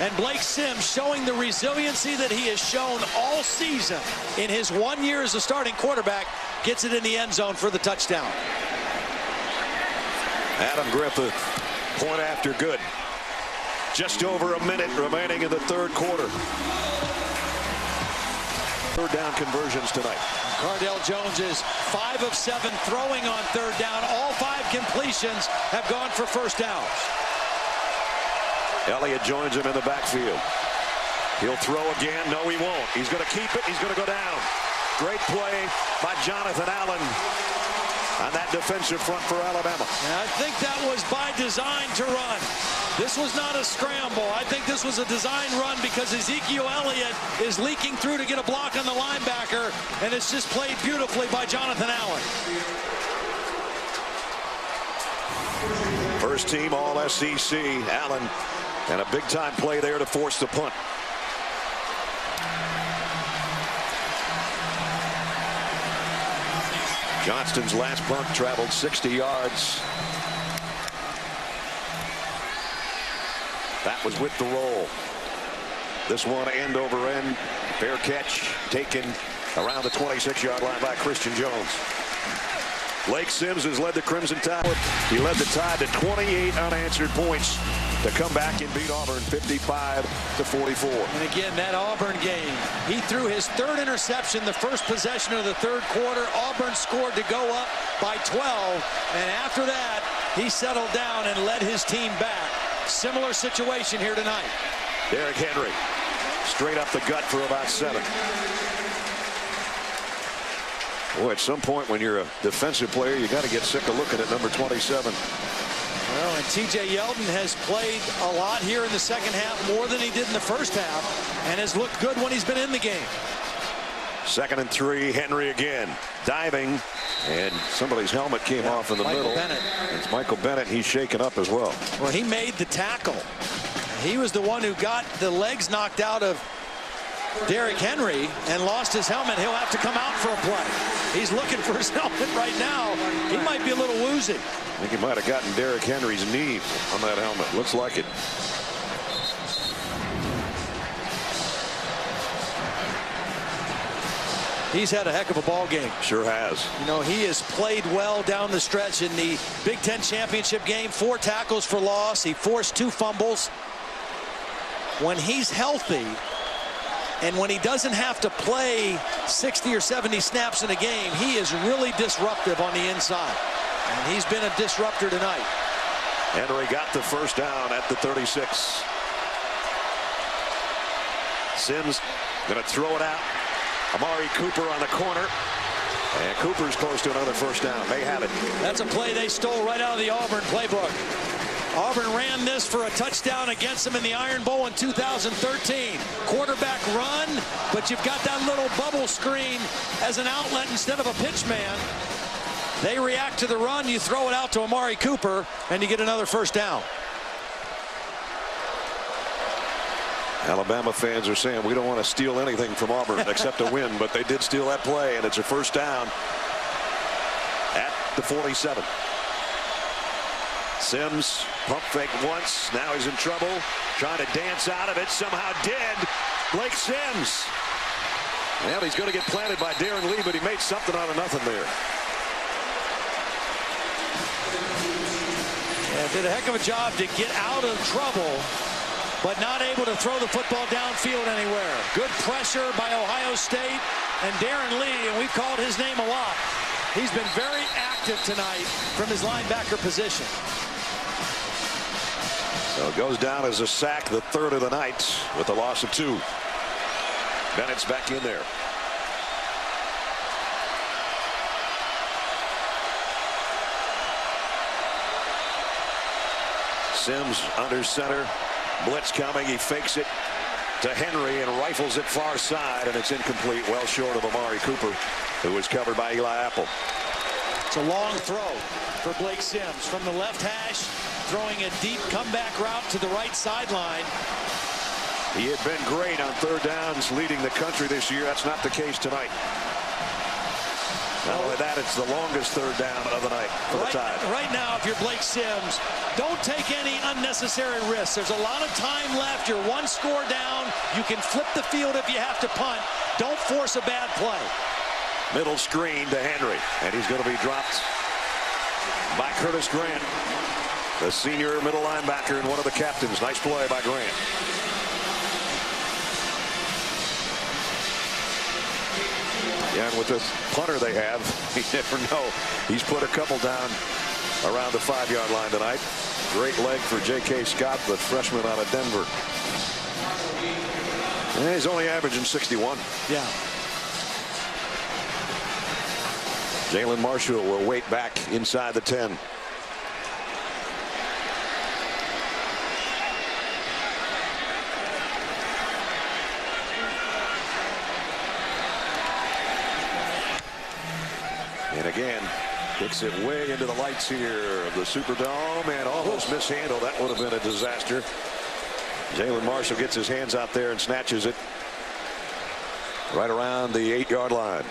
And Blake Sims showing the resiliency that he has shown all season in his 1 year as a starting quarterback. Gets it in the end zone for the touchdown. Adam Griffith, point after good. Just over a minute remaining in the third quarter. Third down conversions tonight. Cardale Jones is 5 of 7 throwing on third down. All 5 completions have gone for first downs. Elliott joins him in the backfield. He'll throw again. No, he won't. He's going to keep it. He's going to go down. Great play by Jonathan Allen on that defensive front for Alabama. And I think that was by design to run. This was not a scramble. I think this was a design run because Ezekiel Elliott is leaking through to get a block on the linebacker, and it's just played beautifully by Jonathan Allen. First team all SEC. Allen, and a big time play there to force the punt. Johnston's last punt traveled 60 yards. That was with the roll. This one end over end. Fair catch taken around the 26-yard line by Christian Jones. Blake Sims has led the Crimson Tide. He led the Tide to 28 unanswered points to come back and beat Auburn 55-44. And again, that Auburn game, he threw his third interception the first possession of the third quarter. Auburn scored to go up by 12, and after that, he settled down and led his team back. Similar situation here tonight. Derrick Henry, straight up the gut for about 7. Boy, at some point when you're a defensive player, you got to get sick of looking at number 27. Well, and TJ Yeldon has played a lot here in the second half, more than he did in the first half, and has looked good when he's been in the game. 2nd and 3, Henry again, diving, and somebody's helmet came off in the middle. Bennett. It's Michael Bennett. He's shaken up as well. Well, he made the tackle. He was the one who got the legs knocked out of Derrick Henry and lost his helmet. He'll have to come out for a play. He's looking for his helmet right now. He might be a little woozy. I think he might have gotten Derrick Henry's knee on that helmet. Looks like it. He's had a heck of a ball game. Sure has. You know, he has played well down the stretch in the Big Ten championship game. 4 tackles for loss. He forced 2 fumbles. When he's healthy and when he doesn't have to play 60 or 70 snaps in a game, he is really disruptive on the inside. And he's been a disruptor tonight. Henry got the first down at the 36. Sims going to throw it out. Amari Cooper on the corner. And Cooper's close to another first down. They have it. That's a play they stole right out of the Auburn playbook. Auburn ran this for a touchdown against them in the Iron Bowl in 2013. Quarterback run, but you've got that little bubble screen as an outlet instead of a pitch man. They react to the run, you throw it out to Amari Cooper, and you get another first down. Alabama fans are saying we don't want to steal anything from Auburn except a win, but they did steal that play, and it's a first down at the 47. Sims pump fake once. Now he's in trouble. Trying to dance out of it. Somehow did. Blake Sims. Well, he's going to get planted by Darren Lee, but he made something out of nothing there. Yeah, did a heck of a job to get out of trouble, but not able to throw the football downfield anywhere. Good pressure by Ohio State and Darren Lee, and we've called his name a lot. He's been very active tonight from his linebacker position. So it goes down as a sack, the third of the night, with a loss of 2. Bennett's back in there. Sims under center. Blitz coming. He fakes it to Henry and rifles it far side, and it's incomplete, well short of Amari Cooper, who was covered by Eli Apple. It's a long throw for Blake Sims from the left hash, throwing a deep comeback route to the right sideline. He had been great on third downs, leading the country this year. That's not the case tonight. Not only that, it's the longest third down of the night for the Tide. Right now, if you're Blake Sims, don't take any unnecessary risks. There's a lot of time left. You're 1 score down. You can flip the field if you have to punt. Don't force a bad play. Middle screen to Henry, and he's going to be dropped by Curtis Grant, the senior middle linebacker and one of the captains. Nice play by Grant. Yeah, and with the punter they have, you never know. He's put a couple down around the 5-yard line tonight. Great leg for J.K. Scott, the freshman out of Denver. And he's only averaging 61. Yeah. Jalen Marshall will wait back inside the 10. And again, kicks it way into the lights here of the Superdome and almost mishandled. That would have been a disaster. Jalen Marshall gets his hands out there and snatches it right around the 8-yard line.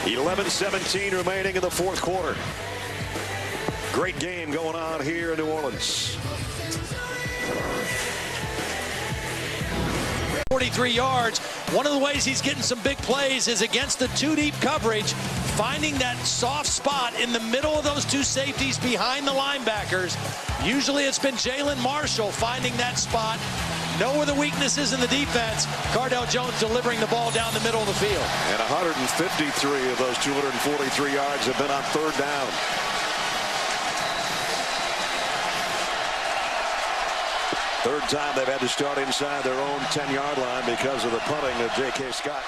11-17 remaining in the fourth quarter. Great game going on here in New Orleans. 43 yards. One of the ways he's getting some big plays is against the 2-deep coverage, finding that soft spot in the middle of those 2 safeties behind the linebackers. Usually it's been Jalen Marshall finding that spot. Know where the weakness is in the defense. Cardale Jones delivering the ball down the middle of the field. And 153 of those 243 yards have been on third down. Third time they've had to start inside their own 10-yard line because of the punting of J.K. Scott.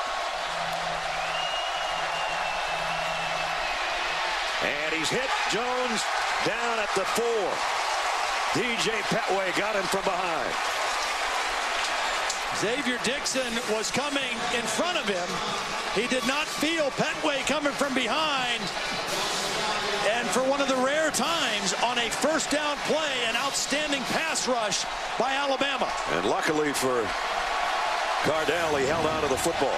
And he's hit. Jones down at the 4. DJ Petway got him from behind. Xavier Dixon was coming in front of him. He did not feel Petway coming from behind. And for one of the rare times on a first down play, an outstanding pass rush by Alabama. And luckily for Cardale, he held on to the football.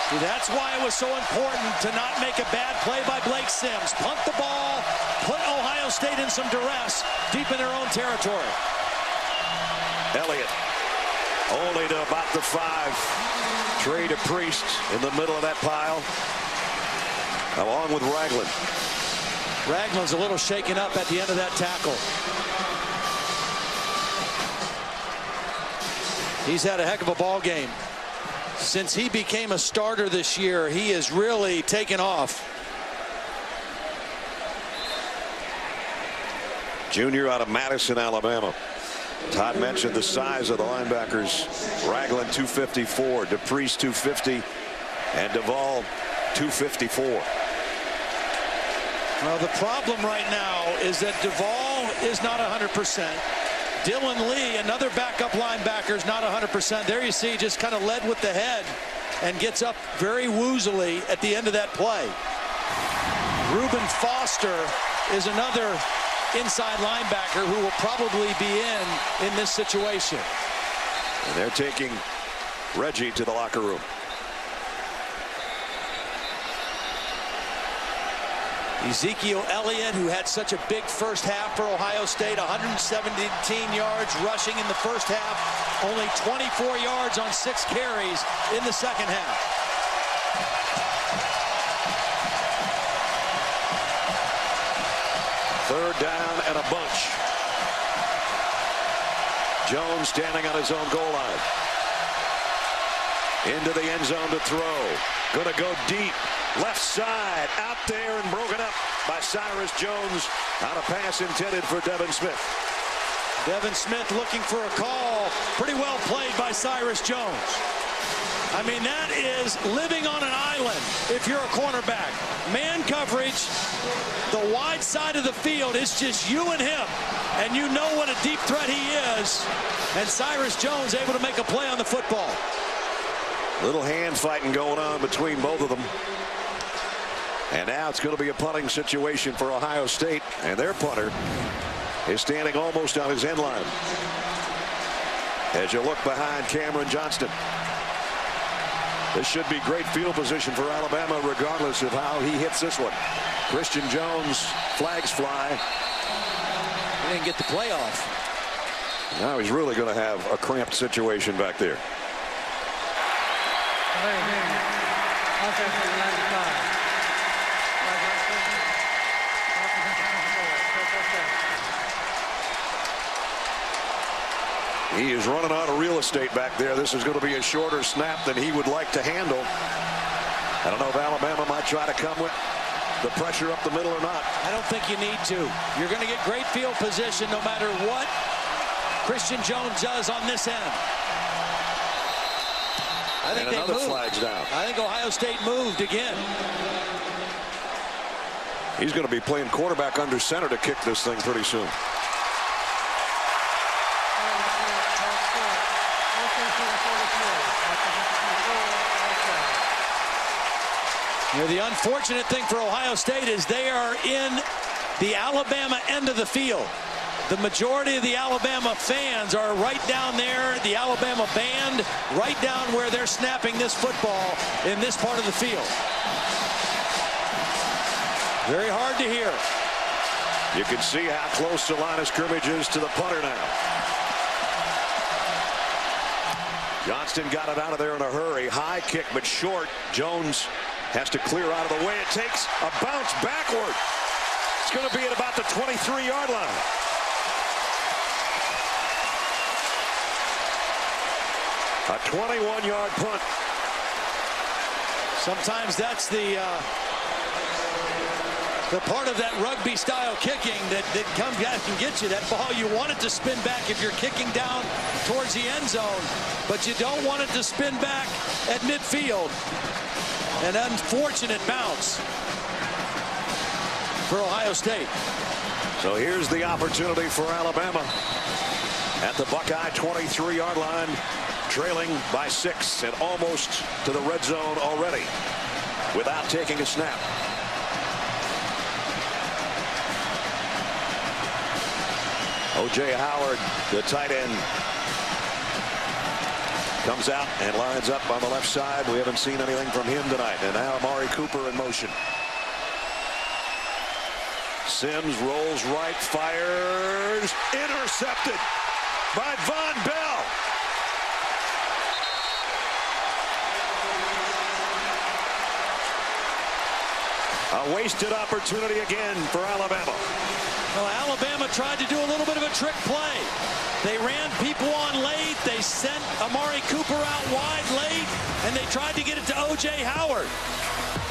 See, that's why it was so important to not make a bad play by Blake Sims. Punt the ball, put Ohio State in some duress deep in their own territory. Elliott only to about the 5. Trey to Priest in the middle of that pile, along with Ragland. Ragland's a little shaken up at the end of that tackle. He's had a heck of a ball game. Since he became a starter this year, he has really taken off. Junior out of Madison, Alabama. Todd mentioned the size of the linebackers. Ragland 254, DePriest 250, and Duvall 254. Well, the problem right now is that Duvall is not 100%. Dylan Lee, another backup linebacker, is not 100%. There you see, just kind of led with the head and gets up very woozily at the end of that play. Reuben Foster is another inside linebacker who will probably be in this situation. And they're taking Reggie to the locker room. Ezekiel Elliott, who had such a big first half for Ohio State, 117 yards rushing in the first half, only 24 yards on 6 carries in the second half. Third down and a bunch. Jones standing on his own goal line. Into the end zone to throw. Gonna go deep. Left side. Out there and broken up by Cyrus Jones on a pass intended for Devin Smith. Devin Smith looking for a call. Pretty well played by Cyrus Jones. I mean, that is living on an island if you're a cornerback. Man coverage, the wide side of the field, is just you and him. And you know what a deep threat he is. And Cyrus Jones able to make a play on the football. Little hand fighting going on between both of them. And now it's going to be a punting situation for Ohio State. And their punter is standing almost on his end line. As you look behind Cameron Johnston. This should be great field position for Alabama regardless of how he hits this one. Christian Jones, flags fly. He didn't get the play off. Now he's really going to have a cramped situation back there. He is running out of real estate back there. This is going to be a shorter snap than he would like to handle. I don't know if Alabama might try to come with the pressure up the middle or not. I don't think you need to. You're going to get great field position no matter what Christian Jones does on this end. I think and another they moved. Flag's down. I think Ohio State moved again. He's going to be playing quarterback under center to kick this thing pretty soon. You know, the unfortunate thing for Ohio State is they are in the Alabama end of the field. The majority of the Alabama fans are right down there, the Alabama band, right down where they're snapping this football in this part of the field. Very hard to hear. You can see how close the line of scrimmage is to the punter now. Johnston got it out of there in a hurry. High kick, but short. Jones has to clear out of the way. It takes a bounce backward. It's going to be at about the 23-yard line. A 21-yard punt. Sometimes that's the part of that rugby style kicking that comes back and get you. That ball, you want it to spin back if you're kicking down towards the end zone, but you don't want it to spin back at midfield. An unfortunate bounce for Ohio State. So here's the opportunity for Alabama at the Buckeye 23-yard line, trailing by 6 and almost to the red zone already without taking a snap. O.J. Howard, the tight end, comes out and lines up on the left side. We haven't seen anything from him tonight. And now Amari Cooper in motion. Sims rolls right, fires, intercepted by Von Bell. A wasted opportunity again for Alabama. Well, Alabama tried to do a little bit of a trick play. They ran people on late. They sent Amari Cooper out wide late, and they tried to get it to O.J. Howard.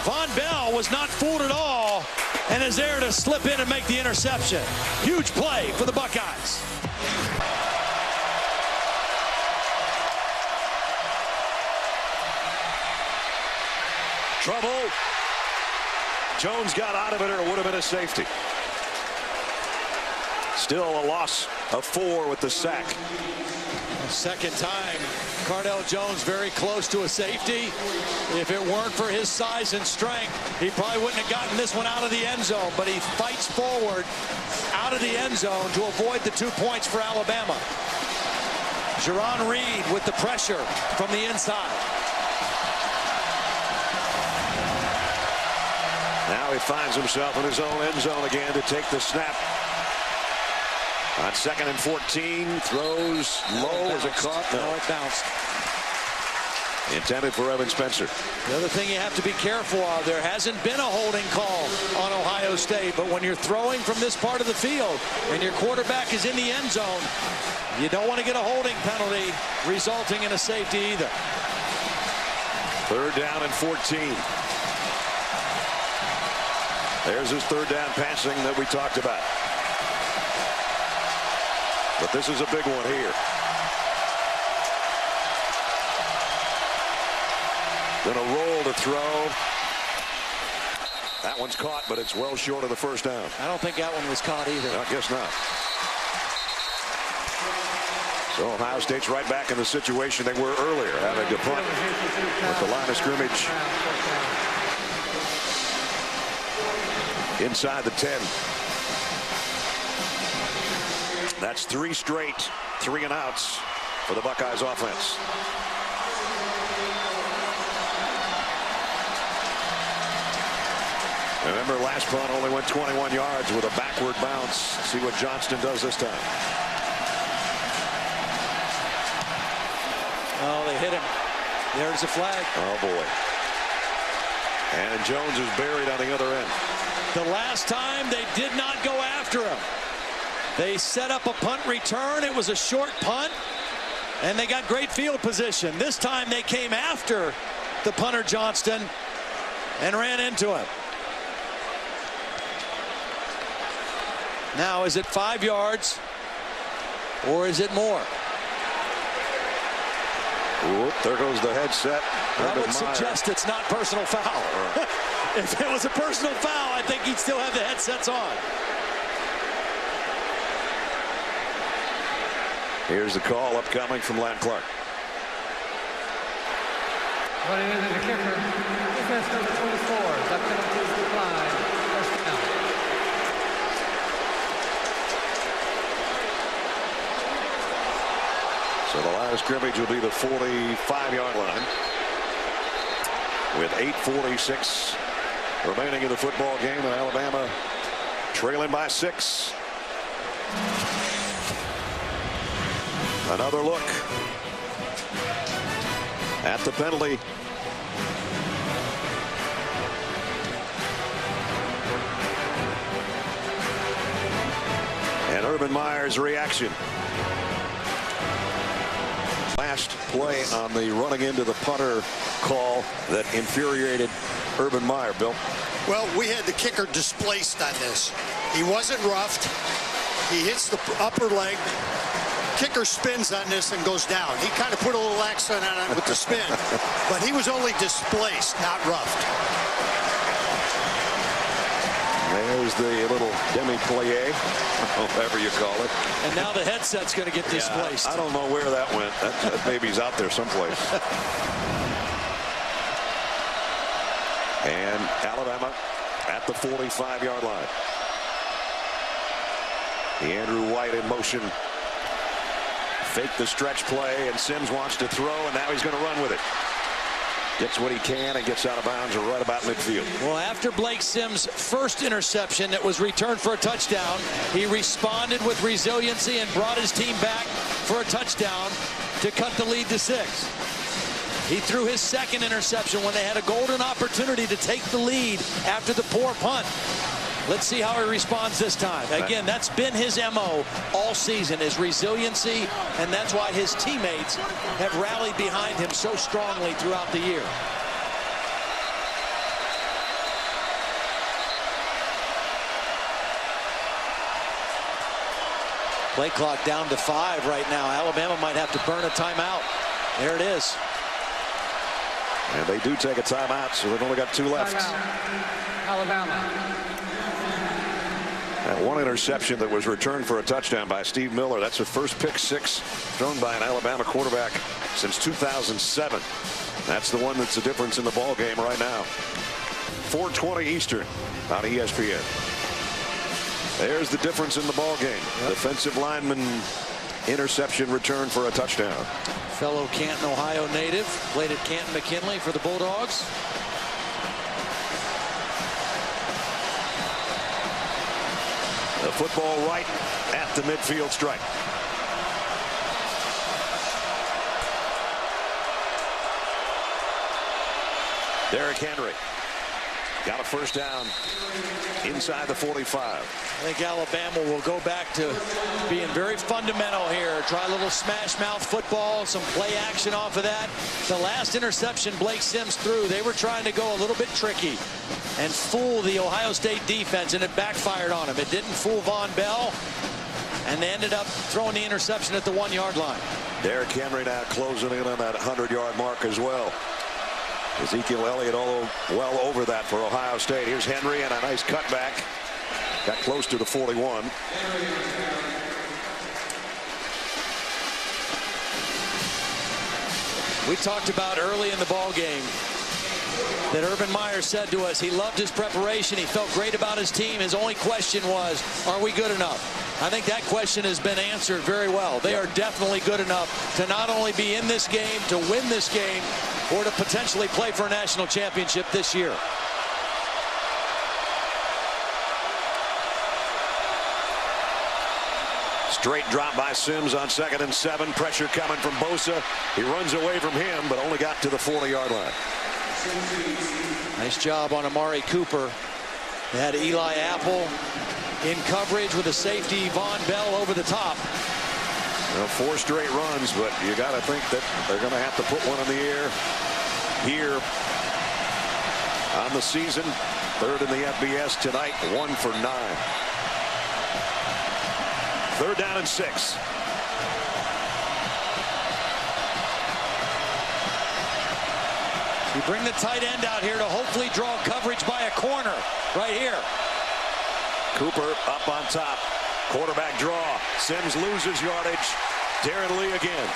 Von Bell was not fooled at all and is there to slip in and make the interception. Huge play for the Buckeyes. Trouble. Jones got out of it, or it would have been a safety. Still a loss of 4 with the sack. Second time, Cardale Jones very close to a safety. If it weren't for his size and strength, he probably wouldn't have gotten this one out of the end zone, but he fights forward out of the end zone to avoid the 2 points for Alabama. Jerron Reed with the pressure from the inside. Now Now he finds himself in his own end zone again to take the snap. On 2nd and 14, throws low. Was it caught? No, it bounced. Intended for Evan Spencer. The other thing you have to be careful of, there hasn't been a holding call on Ohio State, but when you're throwing from this part of the field and your quarterback is in the end zone, you don't want to get a holding penalty resulting in a safety either. 3rd down and 14. There's his 3rd down passing that we talked about. But this is a big one here. Gonna roll to throw. That one's caught, but it's well short of the 1st down. I don't think that one was caught either. I guess not. So Ohio State's right back in the situation they were earlier, having to punt with the line of scrimmage inside the 10. That's 3 straight 3-and-outs for the Buckeyes offense. Remember, last punt only went 21 yards with a backward bounce. See what Johnston does this time. Oh, they hit him. There's a flag. Oh, boy. And Jones is buried on the other end. The last time they did not go after him. They set up a punt return. It was a short punt, and they got great field position. This time they came after the punter Johnston and ran into him. Now, is it 5 yards or is it more? Whoop, there goes the headset. I would suggest it's not personal foul. If it was a personal foul, I think he'd still have the headsets on. Here's the call upcoming from Len Clark. Running into the kicker, defense number 24. That penalty is declined. 1st down. So the line of scrimmage will be the 45-yard line with 8:46 remaining in the football game, and Alabama trailing by 6. Another look at the penalty. And Urban Meyer's reaction. Last play on the running into the punter call that infuriated Urban Meyer, Bill. Well, we had the kicker displaced on this. He wasn't roughed. He hits the upper leg. Kicker spins on this and goes down. He kind of put a little accent on it with the spin, but he was only displaced, not roughed. There's the little demi-plie, whatever you call it. And now the headset's going to get displaced. I don't know where that went. That baby's out there someplace. And Alabama at the 45-yard line. Andrew White in motion. Fake the stretch play, and Sims wants to throw, and now he's going to run with it. Gets what he can and gets out of bounds right about midfield. Well, after Blake Sims' first interception that was returned for a touchdown, he responded with resiliency and brought his team back for a touchdown to cut the lead to 6. He threw his second interception when they had a golden opportunity to take the lead after the poor punt. Let's see how he responds this time. Again, that's been his MO all season, is resiliency, and that's why his teammates have rallied behind him so strongly throughout the year. Play clock down to 5 right now. Alabama might have to burn a timeout. There it is. And they do take a timeout, so they've only got 2 left. Timeout. Alabama. And one interception that was returned for a touchdown by Steve Miller. That's the first pick 6 thrown by an Alabama quarterback since 2007. That's the one that's the difference in the ball game right now. 4:20 Eastern on ESPN. There's the difference in the ball game. Defensive lineman interception return for a touchdown. Fellow Canton, Ohio native, played at Canton McKinley for the Bulldogs. The football right at the midfield stripe. Derrick Henry got a first down inside the 45. I think Alabama will go back to being very fundamental here. Try a little smash mouth football, some play action off of that. The last interception Blake Sims threw, they were trying to go a little bit tricky and fool the Ohio State defense, and it backfired on him. It didn't fool Von Bell, and they ended up throwing the interception at the 1-yard line. Derrick Henry now closing in on that 100-yard mark as well. Ezekiel Elliott well over that for Ohio State. Here's Henry and a nice cutback. Got close to the 41. We talked about early in the ball game that Urban Meyer said to us he loved his preparation. He felt great about his team. His only question was, are we good enough? I think that question has been answered very well. They are definitely good enough to not only be in this game, to win this game, or to potentially play for a national championship this year. Straight drop by Sims on 2nd and 7. Pressure coming from Bosa. He runs away from him, but only got to the 40-yard line. Nice job on Amari Cooper. They had Eli Apple in coverage with a safety, Von Bell over the top. Well, 4 straight runs, but you got to think that they're going to have to put one in the air here on the season. 3rd in the FBS tonight, 1 for 9. 3rd down and 6. You bring the tight end out here to hopefully draw coverage by a corner right here. Cooper up on top. Quarterback draw. Sims loses yardage. Darren Lee again.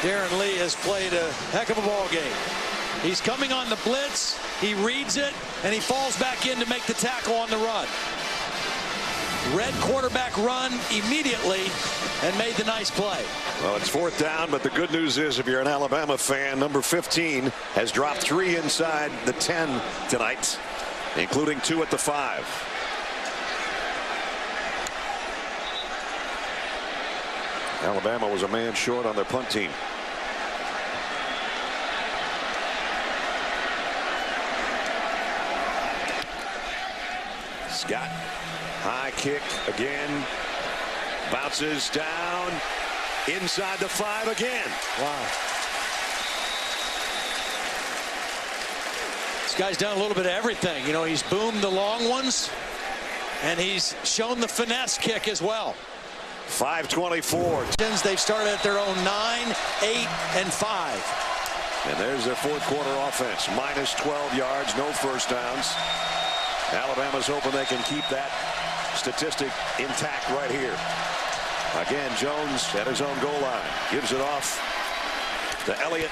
Darren Lee has played a heck of a ball game. He's coming on the blitz. He reads it, and he falls back in to make the tackle on the run. Red quarterback run immediately and made the nice play. Well, it's 4th down, but the good news is if you're an Alabama fan, number 15 has dropped 3 inside the 10 tonight, including 2 at the 5. Alabama was a man short on their punt team. Scott, high kick again, bounces down inside the 5 again. Wow. This guy's done a little bit of everything. You know, he's boomed the long ones, and he's shown the finesse kick as well. 5:24. They've started at their own 9, 8, and 5. And there's their 4th quarter offense. Minus 12 yards, no first downs. Alabama's hoping they can keep that statistic intact right here. Again, Jones at his own goal line. Gives it off to Elliott.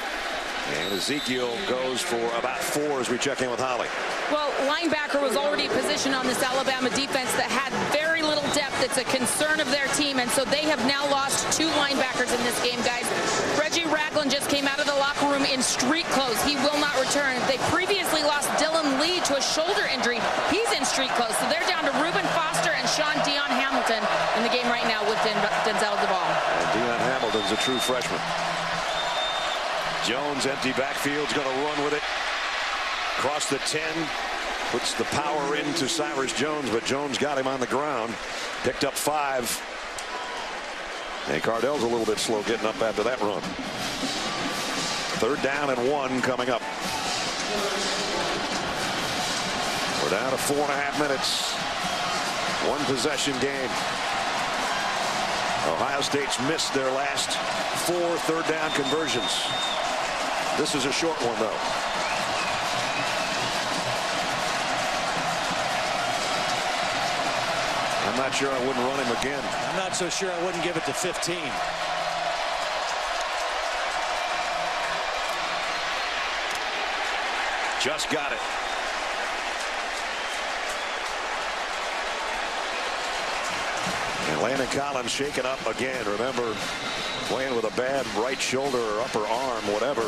And Ezekiel goes for about 4 as we check in with Holly. Well, linebacker was already positioned on this Alabama defense that had very little depth. It's a concern of their team, and so they have now lost 2 linebackers in this game, guys. Reggie Ragland just came out of the locker room in street clothes. He will not return. They previously lost Dylan Lee to a shoulder injury. He's in street clothes, so they're down to Reuben Foster and Sean Dion Hamilton in the game right now with Denzel DeVaul. And Dion Hamilton's a true freshman. Jones, empty backfield's going to run with it. Across the 10. Puts the power into Cyrus Jones, but Jones got him on the ground. Picked up 5. And Cardell's a little bit slow getting up after that run. 3rd down and 1 coming up. We're down to 4.5 minutes. 1 possession game. Ohio State's missed their last 4 3rd down conversions. This is a short one, though. I'm not sure I wouldn't run him again. I'm not so sure I wouldn't give it to 15. Just got it. And Landon Collins shaken up again. Remember, playing with a bad right shoulder or upper arm, whatever.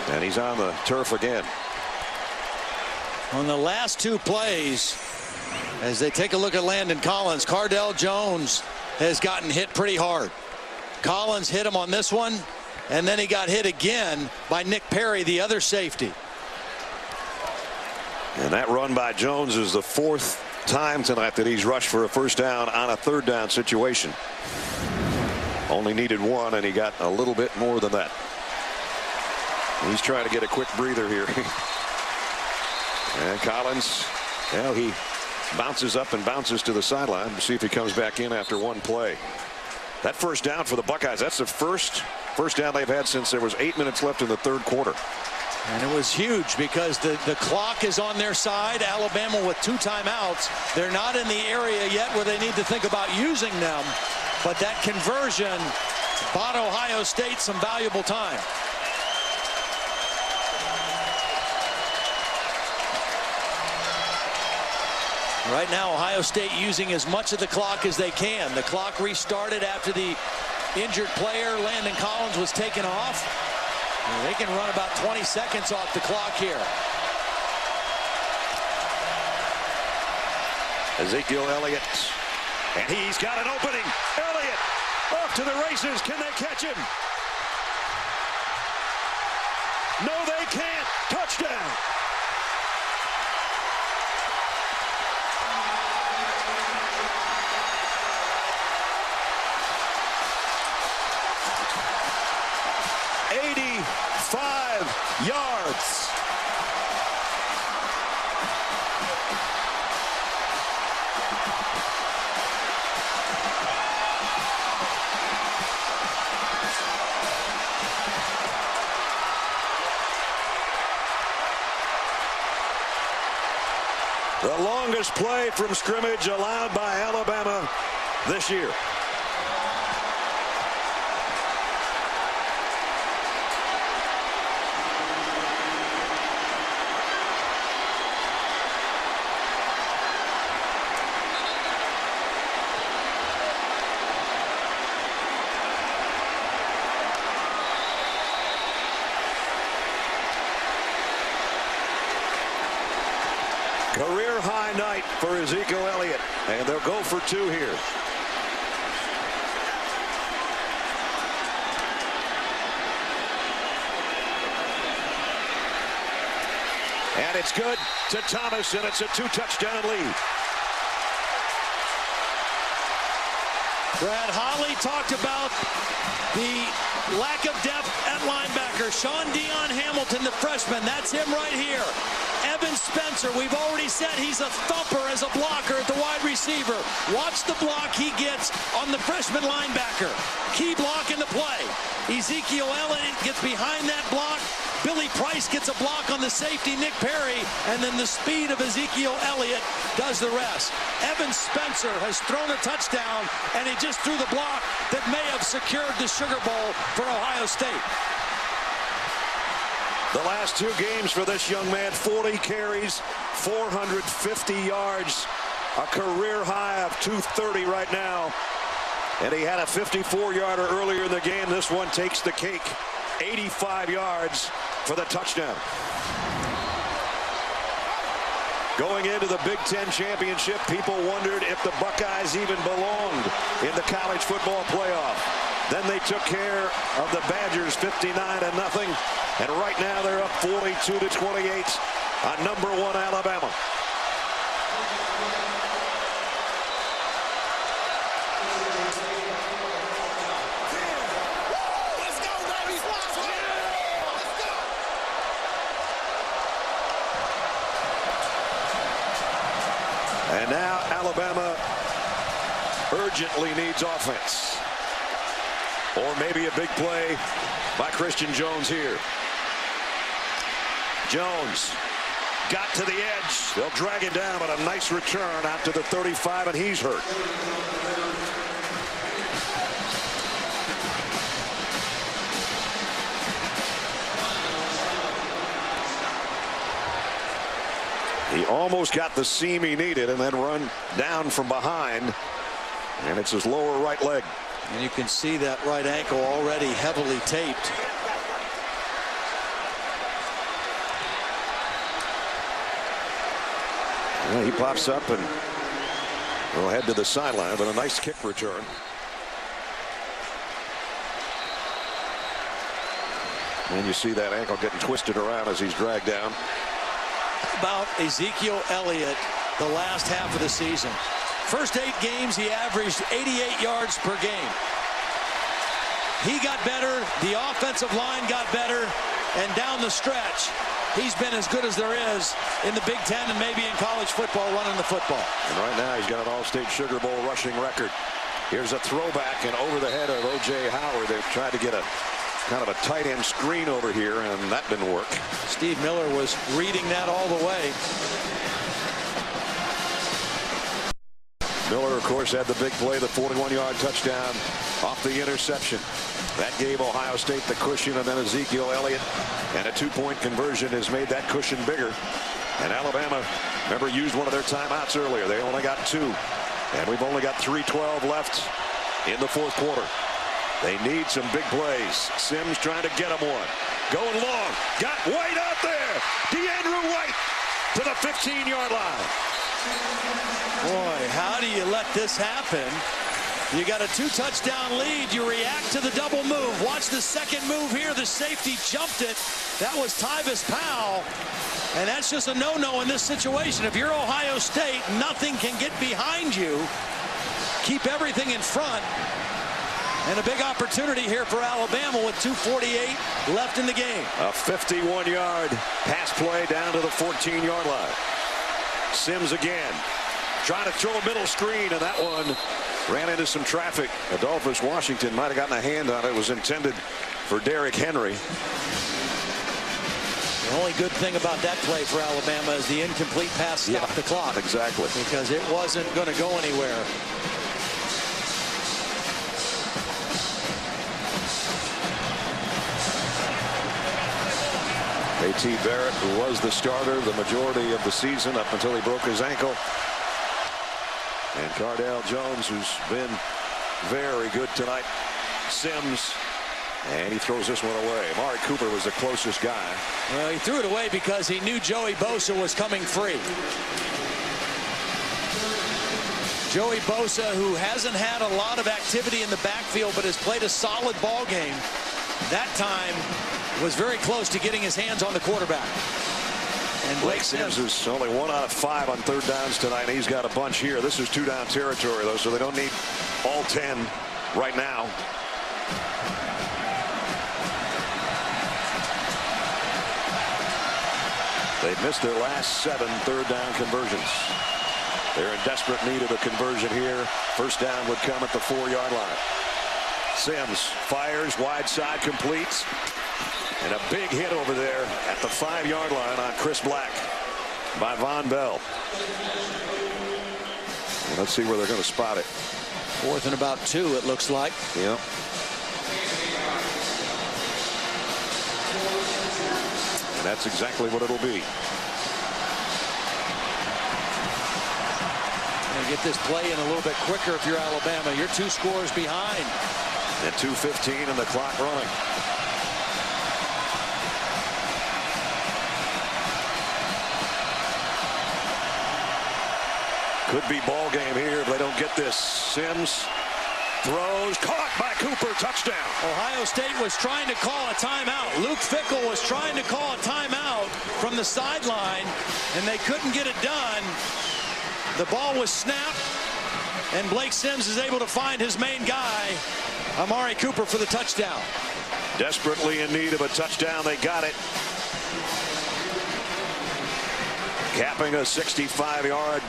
And he's on the turf again. On the last two plays, as they take a look at Landon Collins, Cardale Jones has gotten hit pretty hard. Collins hit him on this one, and then he got hit again by Nick Perry, the other safety. And that run by Jones is the fourth time tonight that he's rushed for a first down on a third down situation. Only needed one, and he got a little bit more than that. He's trying to get a quick breather here. And Collins, well, he bounces up and bounces to the sideline to see if he comes back in after one play. That first down for the Buckeyes, that's the first down they've had since there was 8 minutes left in the third quarter. And it was huge because the clock is on their side. Alabama with 2 timeouts. They're not in the area yet where they need to think about using them. But that conversion bought Ohio State some valuable time. Right now, Ohio State using as much of the clock as they can. The clock restarted after the injured player, Landon Collins, was taken off. And they can run about 20 seconds off the clock here. Ezekiel Elliott, and he's got an opening. Elliott off to the races. Can they catch him? No, they can't. Touchdown. Yards. The longest play from scrimmage allowed by Alabama this year. Career high night for Ezekiel Elliott, and they'll go for 2 here. And it's good to Thomas, and it's a 2-touchdown lead. Brad Holly talked about the lack of depth at linebacker. Sean Dion Hamilton, the freshman, that's him right here. Evan Spencer, we've already said he's a thumper as a blocker at the wide receiver. Watch the block he gets on the freshman linebacker. Key block in the play. Ezekiel Elliott gets behind that block. Billy Price gets a block on the safety, Nick Perry, and then the speed of Ezekiel Elliott does the rest. Evan Spencer has thrown a touchdown, and he just threw the block that may have secured the Sugar Bowl for Ohio State. The last 2 games for this young man, 40 carries, 450 yards, a career high of 230 right now. And he had a 54-yarder earlier in the game. This one takes the cake, 85 yards for the touchdown. Going into the Big Ten championship, people wondered if the Buckeyes even belonged in the college football playoff. Then they took care of the Badgers 59-0. And right now they're up 42-28 on #1 Alabama. And now Alabama urgently needs offense. Or maybe a big play by Christian Jones here. Jones got to the edge. They'll drag him down, but a nice return out to the 35, and he's hurt. He almost got the seam he needed and then run down from behind, and it's his lower right leg. And you can see that right ankle already heavily taped. Well, he pops up and will head to the sideline, but a nice kick return. And you see that ankle getting twisted around as he's dragged down. About Ezekiel Elliott the last half of the season. First 8 games, he averaged 88 yards per game. He got better, the offensive line got better, and down the stretch, he's been as good as there is in the Big Ten and maybe in college football running the football. And right now he's got an All-State Sugar Bowl rushing record. Here's a throwback and over the head of O.J. Howard. They've tried to get a kind of a tight end screen over here, and that didn't work. Steve Miller was reading that all the way. Miller, of course, had the big play, the 41-yard touchdown off the interception. That gave Ohio State the cushion, and then Ezekiel Elliott, and a 2-point conversion has made that cushion bigger. And Alabama, remember, used one of their timeouts earlier. They only got 2, and we've only got 3:12 left in the fourth quarter. They need some big plays. Sims trying to get him one. Going long. Got White out there. DeAndrew White to the 15-yard line. Boy, how do you let this happen? You got a 2-touchdown lead. You react to the double move. Watch the second move here. The safety jumped it. That was Tyvis Powell. And that's just a no-no in this situation. If you're Ohio State, nothing can get behind you. Keep everything in front. And a big opportunity here for Alabama with 2:48 left in the game. A 51-yard pass play down to the 14-yard line. Sims again. Trying to throw a middle screen, and that one ran into some traffic. Adolphus Washington might have gotten a hand on it. It was intended for Derrick Henry. The only good thing about that play for Alabama is the incomplete pass stopped the clock. Exactly. Because it wasn't going to go anywhere. A.T. Barrett, who was the starter the majority of the season up until he broke his ankle. And Cardale Jones, who's been very good tonight. Sims, and he throws this one away. Amari Cooper was the closest guy. Well, he threw it away because he knew Joey Bosa was coming free. Joey Bosa, who hasn't had a lot of activity in the backfield but has played a solid ball game, that time was very close to getting his hands on the quarterback. And Blake Sims is only 1 out of 5 on third downs tonight, and he's got a bunch here. This is 2-down territory, though, so they don't need all 10 right now. They've missed their last 7 third-down conversions. They're in desperate need of a conversion here. First down would come at the 4-yard line. Sims fires wide side, completes. And a big hit over there at the 5-yard line on Chris Black by Von Bell. And let's see where they're going to spot it. 4th and about 2, it looks like. Yep. And that's exactly what it'll be. And get this play in a little bit quicker if you're Alabama. You're 2 scores behind. And 2:15 and the clock running. Could be ball game here if they don't get this. Sims throws, caught by Cooper, touchdown. Ohio State was trying to call a timeout. Luke Fickell was trying to call a timeout from the sideline, and they couldn't get it done. The ball was snapped, and Blake Sims is able to find his main guy, Amari Cooper, for the touchdown. Desperately in need of a touchdown. They got it. Capping a 65-yard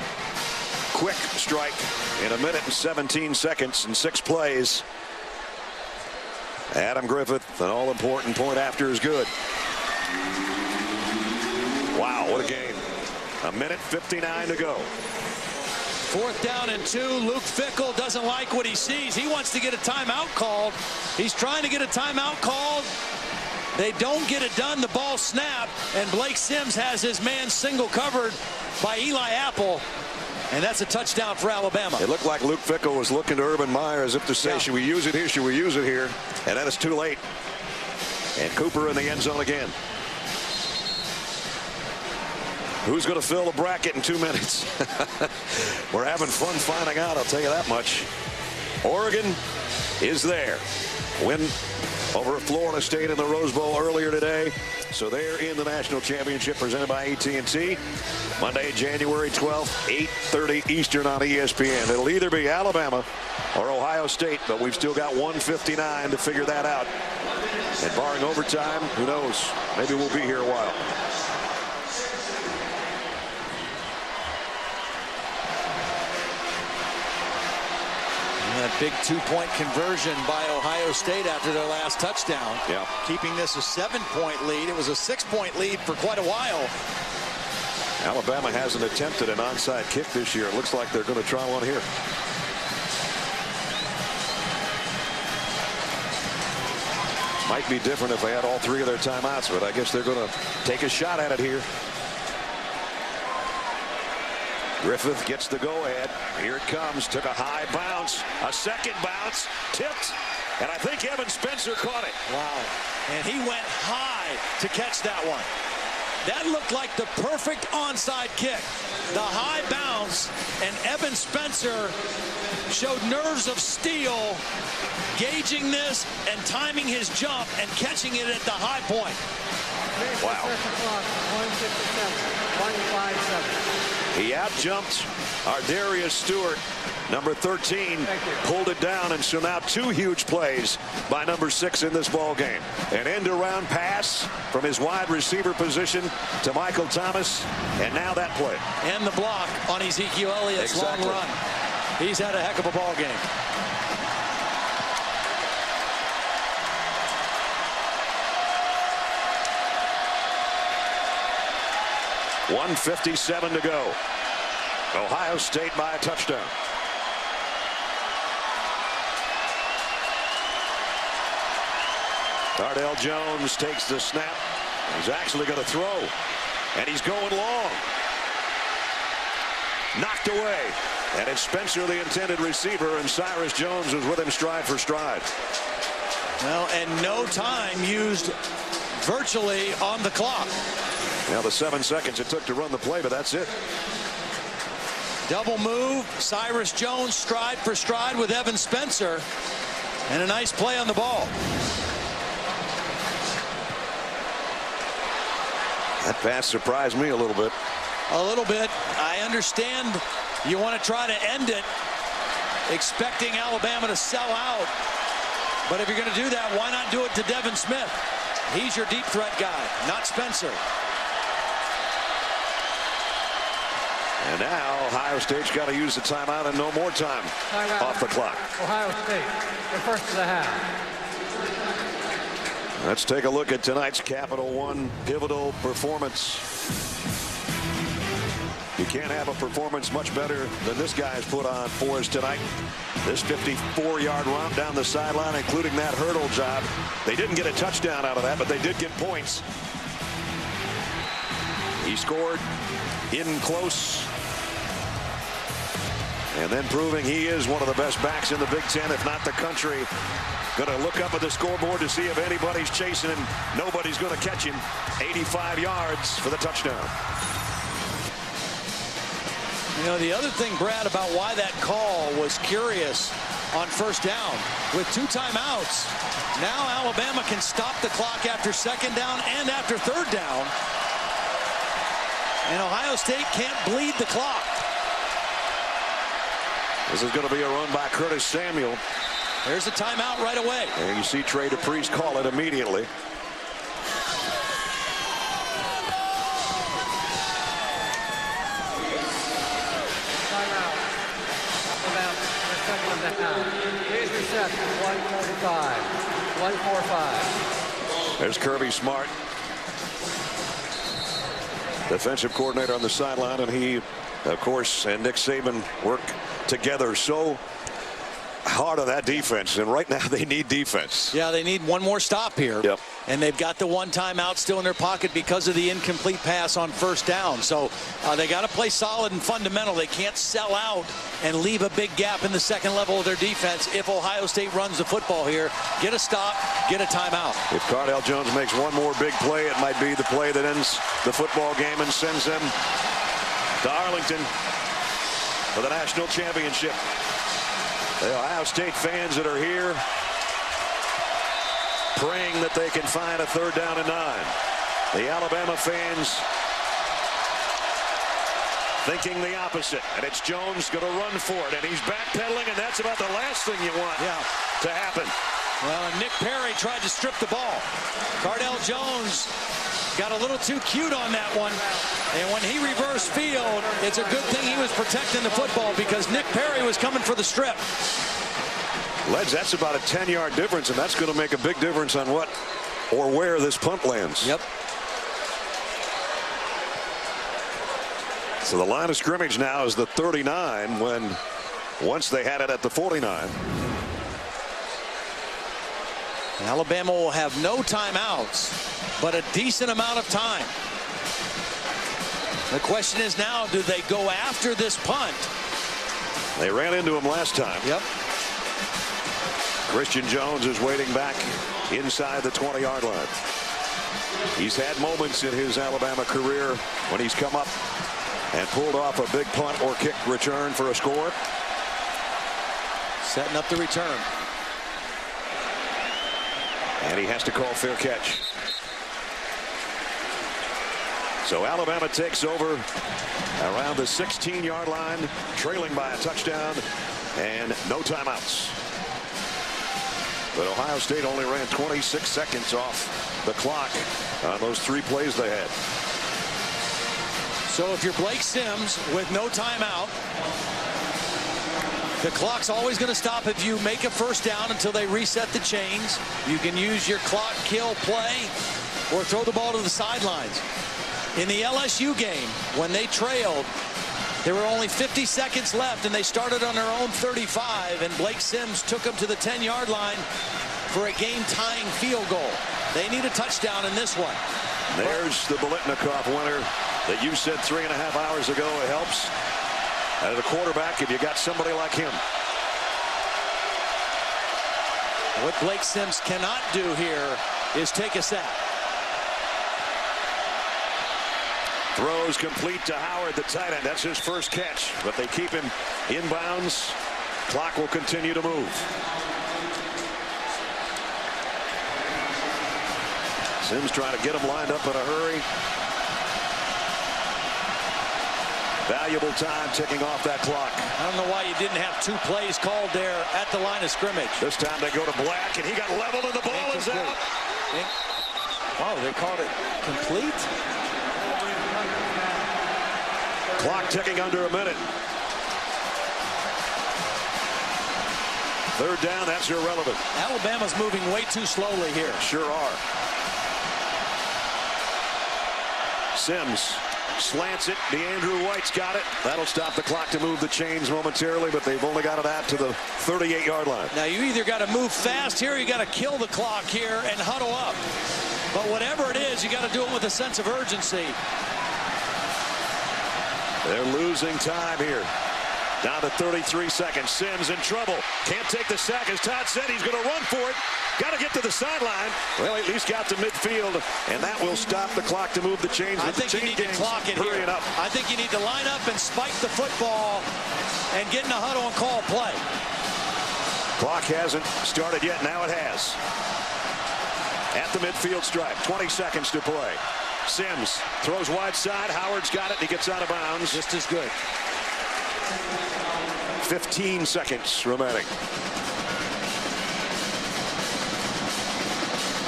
quick strike in 1 minute and 17 seconds and 6 plays. Adam Griffith, an all-important point after is good. Wow, what a game. 1 minute 59 to go. 4th down and 2. Luke Fickell doesn't like what he sees. He wants to get a timeout called. He's trying to get a timeout called. They don't get it done. The ball snapped, and Blake Sims has his man single covered by Eli Apple. And that's a touchdown for Alabama. It looked like Luke Fickell was looking to Urban Meyer as if to say, should we use it here? Should we use it here? And then it's too late. And Cooper in the end zone again. Who's going to fill the bracket in 2 minutes? We're having fun finding out, I'll tell you that much. Oregon is there. Win over Florida State in the Rose Bowl earlier today. So they're in the national championship presented by AT&T. Monday, January 12th, 8:30 Eastern on ESPN. It'll either be Alabama or Ohio State, but we've still got 1:59 to figure that out. And barring overtime, who knows? Maybe we'll be here a while. That big two-point conversion by Ohio State after their last touchdown. Yeah. Keeping this a 7-point lead. It was a 6-point lead for quite a while. Alabama hasn't attempted an onside kick this year. It looks like they're going to try one here. Might be different if they had all 3 of their timeouts, but I guess they're going to take a shot at it here. Griffith gets the go-ahead. Here it comes. Took a high bounce. A second bounce. Tipped. And I think Evan Spencer caught it. Wow. And he went high to catch that one. That looked like the perfect onside kick. The high bounce. And Evan Spencer showed nerves of steel, gauging this and timing his jump and catching it at the high point. Wow. 157. He out-jumped Ardarius Stewart, number 13, pulled it down, and so now 2 huge plays by number 6 in this ball game. An end-around pass from his wide receiver position to Michael Thomas, and now that play. And the block on Ezekiel Elliott's long run. He's had a heck of a ball game. .157 to go. Ohio State by a touchdown. Cardale Jones takes the snap. He's actually going to throw. And he's going long. Knocked away. And it's Spencer, the intended receiver, and Cyrus Jones was with him stride for stride. Well, and no time used virtually on the clock. Now the 7 seconds it took to run the play, but that's it. Double move. Cyrus Jones stride for stride with Evan Spencer. And a nice play on the ball. That pass surprised me a little bit. A little bit. I understand you want to try to end it, expecting Alabama to sell out. But if you're going to do that, why not do it to Devin Smith? He's your deep threat guy, not Spencer. And now Ohio State's got to use the timeout and no more time off the clock. Ohio State, the first of the half. Let's take a look at tonight's Capital One pivotal performance. You can't have a performance much better than this guy has put on for us tonight. This 54-yard romp down the sideline, including that hurdle job. They didn't get a touchdown out of that, but they did get points. He scored in close. And then proving he is one of the best backs in the Big Ten, if not the country. Going to look up at the scoreboard to see if anybody's chasing him. Nobody's going to catch him. 85 yards for the touchdown. You know, the other thing, Brad, about why that call was curious on first down. With 2 timeouts, now Alabama can stop the clock after second down and after third down. And Ohio State can't bleed the clock. This is going to be a run by Curtis Samuel. There's a timeout right away. And you see Trey DePriest call it immediately. Timeout. Alabama, the second of the half. Here's your set, 145. 145. There's Kirby Smart, defensive coordinator on the sideline, and he, of course, and Nick Saban work together so hard on that defense, and right now they need defense. Yeah, they need one more stop here. Yep. And they've got the one timeout still in their pocket because of the incomplete pass on first down. So they got to play solid and fundamental. They can't sell out and leave a big gap in the second level of their defense if Ohio State runs the football here. Get a stop, get a timeout. If Cardale Jones makes one more big play, it might be the play that ends the football game and sends them to Arlington for the national championship. The Ohio State fans that are here praying that they can find a 3rd down and 9. The Alabama fans thinking the opposite, and it's Jones going to run for it, and he's backpedaling, and that's about the last thing you want to happen. Well, and Nick Perry tried to strip the ball. Cardale Jones got a little too cute on that one, and when he reversed field, it's a good thing he was protecting the football because Nick Perry was coming for the strip. Ledge, that's about a 10-yard difference, and that's going to make a big difference on what or where this punt lands. Yep. So the line of scrimmage now is the 39 when once they had it at the 49. Alabama will have no timeouts, but a decent amount of time. The question is now, do they go after this punt? They ran into him last time. Yep. Christian Jones is waiting back inside the 20-yard line. He's had moments in his Alabama career when he's come up and pulled off a big punt or kick return for a score. Setting up the return. And he has to call fair catch. So Alabama takes over around the 16-yard line, trailing by a touchdown and no timeouts. But Ohio State only ran 26 seconds off the clock on those 3 plays they had. So if you're Blake Sims with no timeout, the clock's always going to stop if you make a first down until they reset the chains. You can use your clock kill play or throw the ball to the sidelines. In the LSU game, when they trailed, there were only 50 seconds left, and they started on their own 35, and Blake Sims took them to the 10-yard line for a game-tying field goal. They need a touchdown in this one. There's the Biletnikoff winner that you said 3.5 hours ago. It helps. As a quarterback, if you got somebody like him. What Blake Sims cannot do here is take a sack. Throws complete to Howard, the tight end. That's his first catch, but they keep him inbounds. Clock will continue to move. Sims trying to get him lined up in a hurry. Valuable time ticking off that clock. I don't know why you didn't have 2 plays called there at the line of scrimmage. This time they go to Black, and he got leveled, and the ball is out. Wow, they called it complete? Clock ticking under a minute. 3rd down, that's irrelevant. Alabama's moving way too slowly here. Sure are. Sims slants it. DeAndrew White's got it. That'll stop the clock to move the chains momentarily, but they've only got it out to the 38-yard line. Now you either got to move fast here, or you got to kill the clock here and huddle up. But whatever it is, you got to do it with a sense of urgency. They're losing time here. Down to 33 seconds. Sims in trouble. Can't take the sack. As Todd said, he's going to run for it. Got to get to the sideline. Well, at least got to midfield, and that will stop the clock to move the chains. I think you need to clock it here. Up. I think you need to line up and spike the football and get in a huddle and call play. Clock hasn't started yet. Now it has. At the midfield stripe. 20 seconds to play. Sims throws wide side. Howard's got it. He gets out of bounds. Just as good. 15 seconds remaining.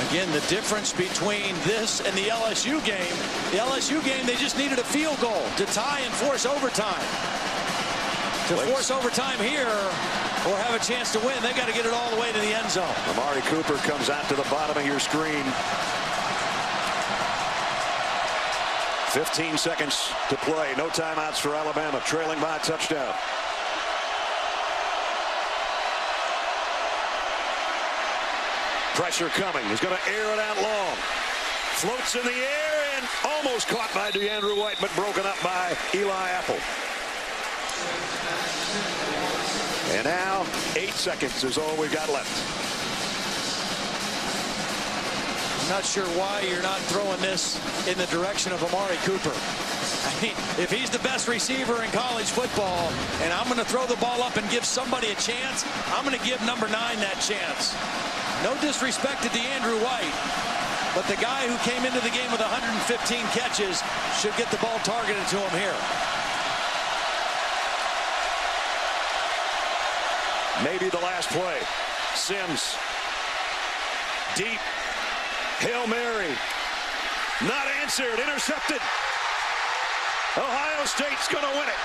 Again, the difference between this and the LSU game, they just needed a field goal to tie and force overtime. To force overtime here or have a chance to win, they got to get it all the way to the end zone. Amari Cooper comes out to the bottom of your screen. 15 seconds to play. No timeouts for Alabama, trailing by a touchdown. Pressure coming. He's going to air it out long. Floats in the air and almost caught by DeAndrew White, but broken up by Eli Apple. And now 8 seconds is all we've got left. I'm not sure why you're not throwing this in the direction of Amari Cooper. I mean, if he's the best receiver in college football and I'm going to throw the ball up and give somebody a chance, I'm going to give number 9 that chance. No disrespect to DeAndrew White, but the guy who came into the game with 115 catches should get the ball targeted to him here. Maybe the last play. Sims. Deep. Hail Mary. Not answered. Intercepted. Ohio State's going to win it.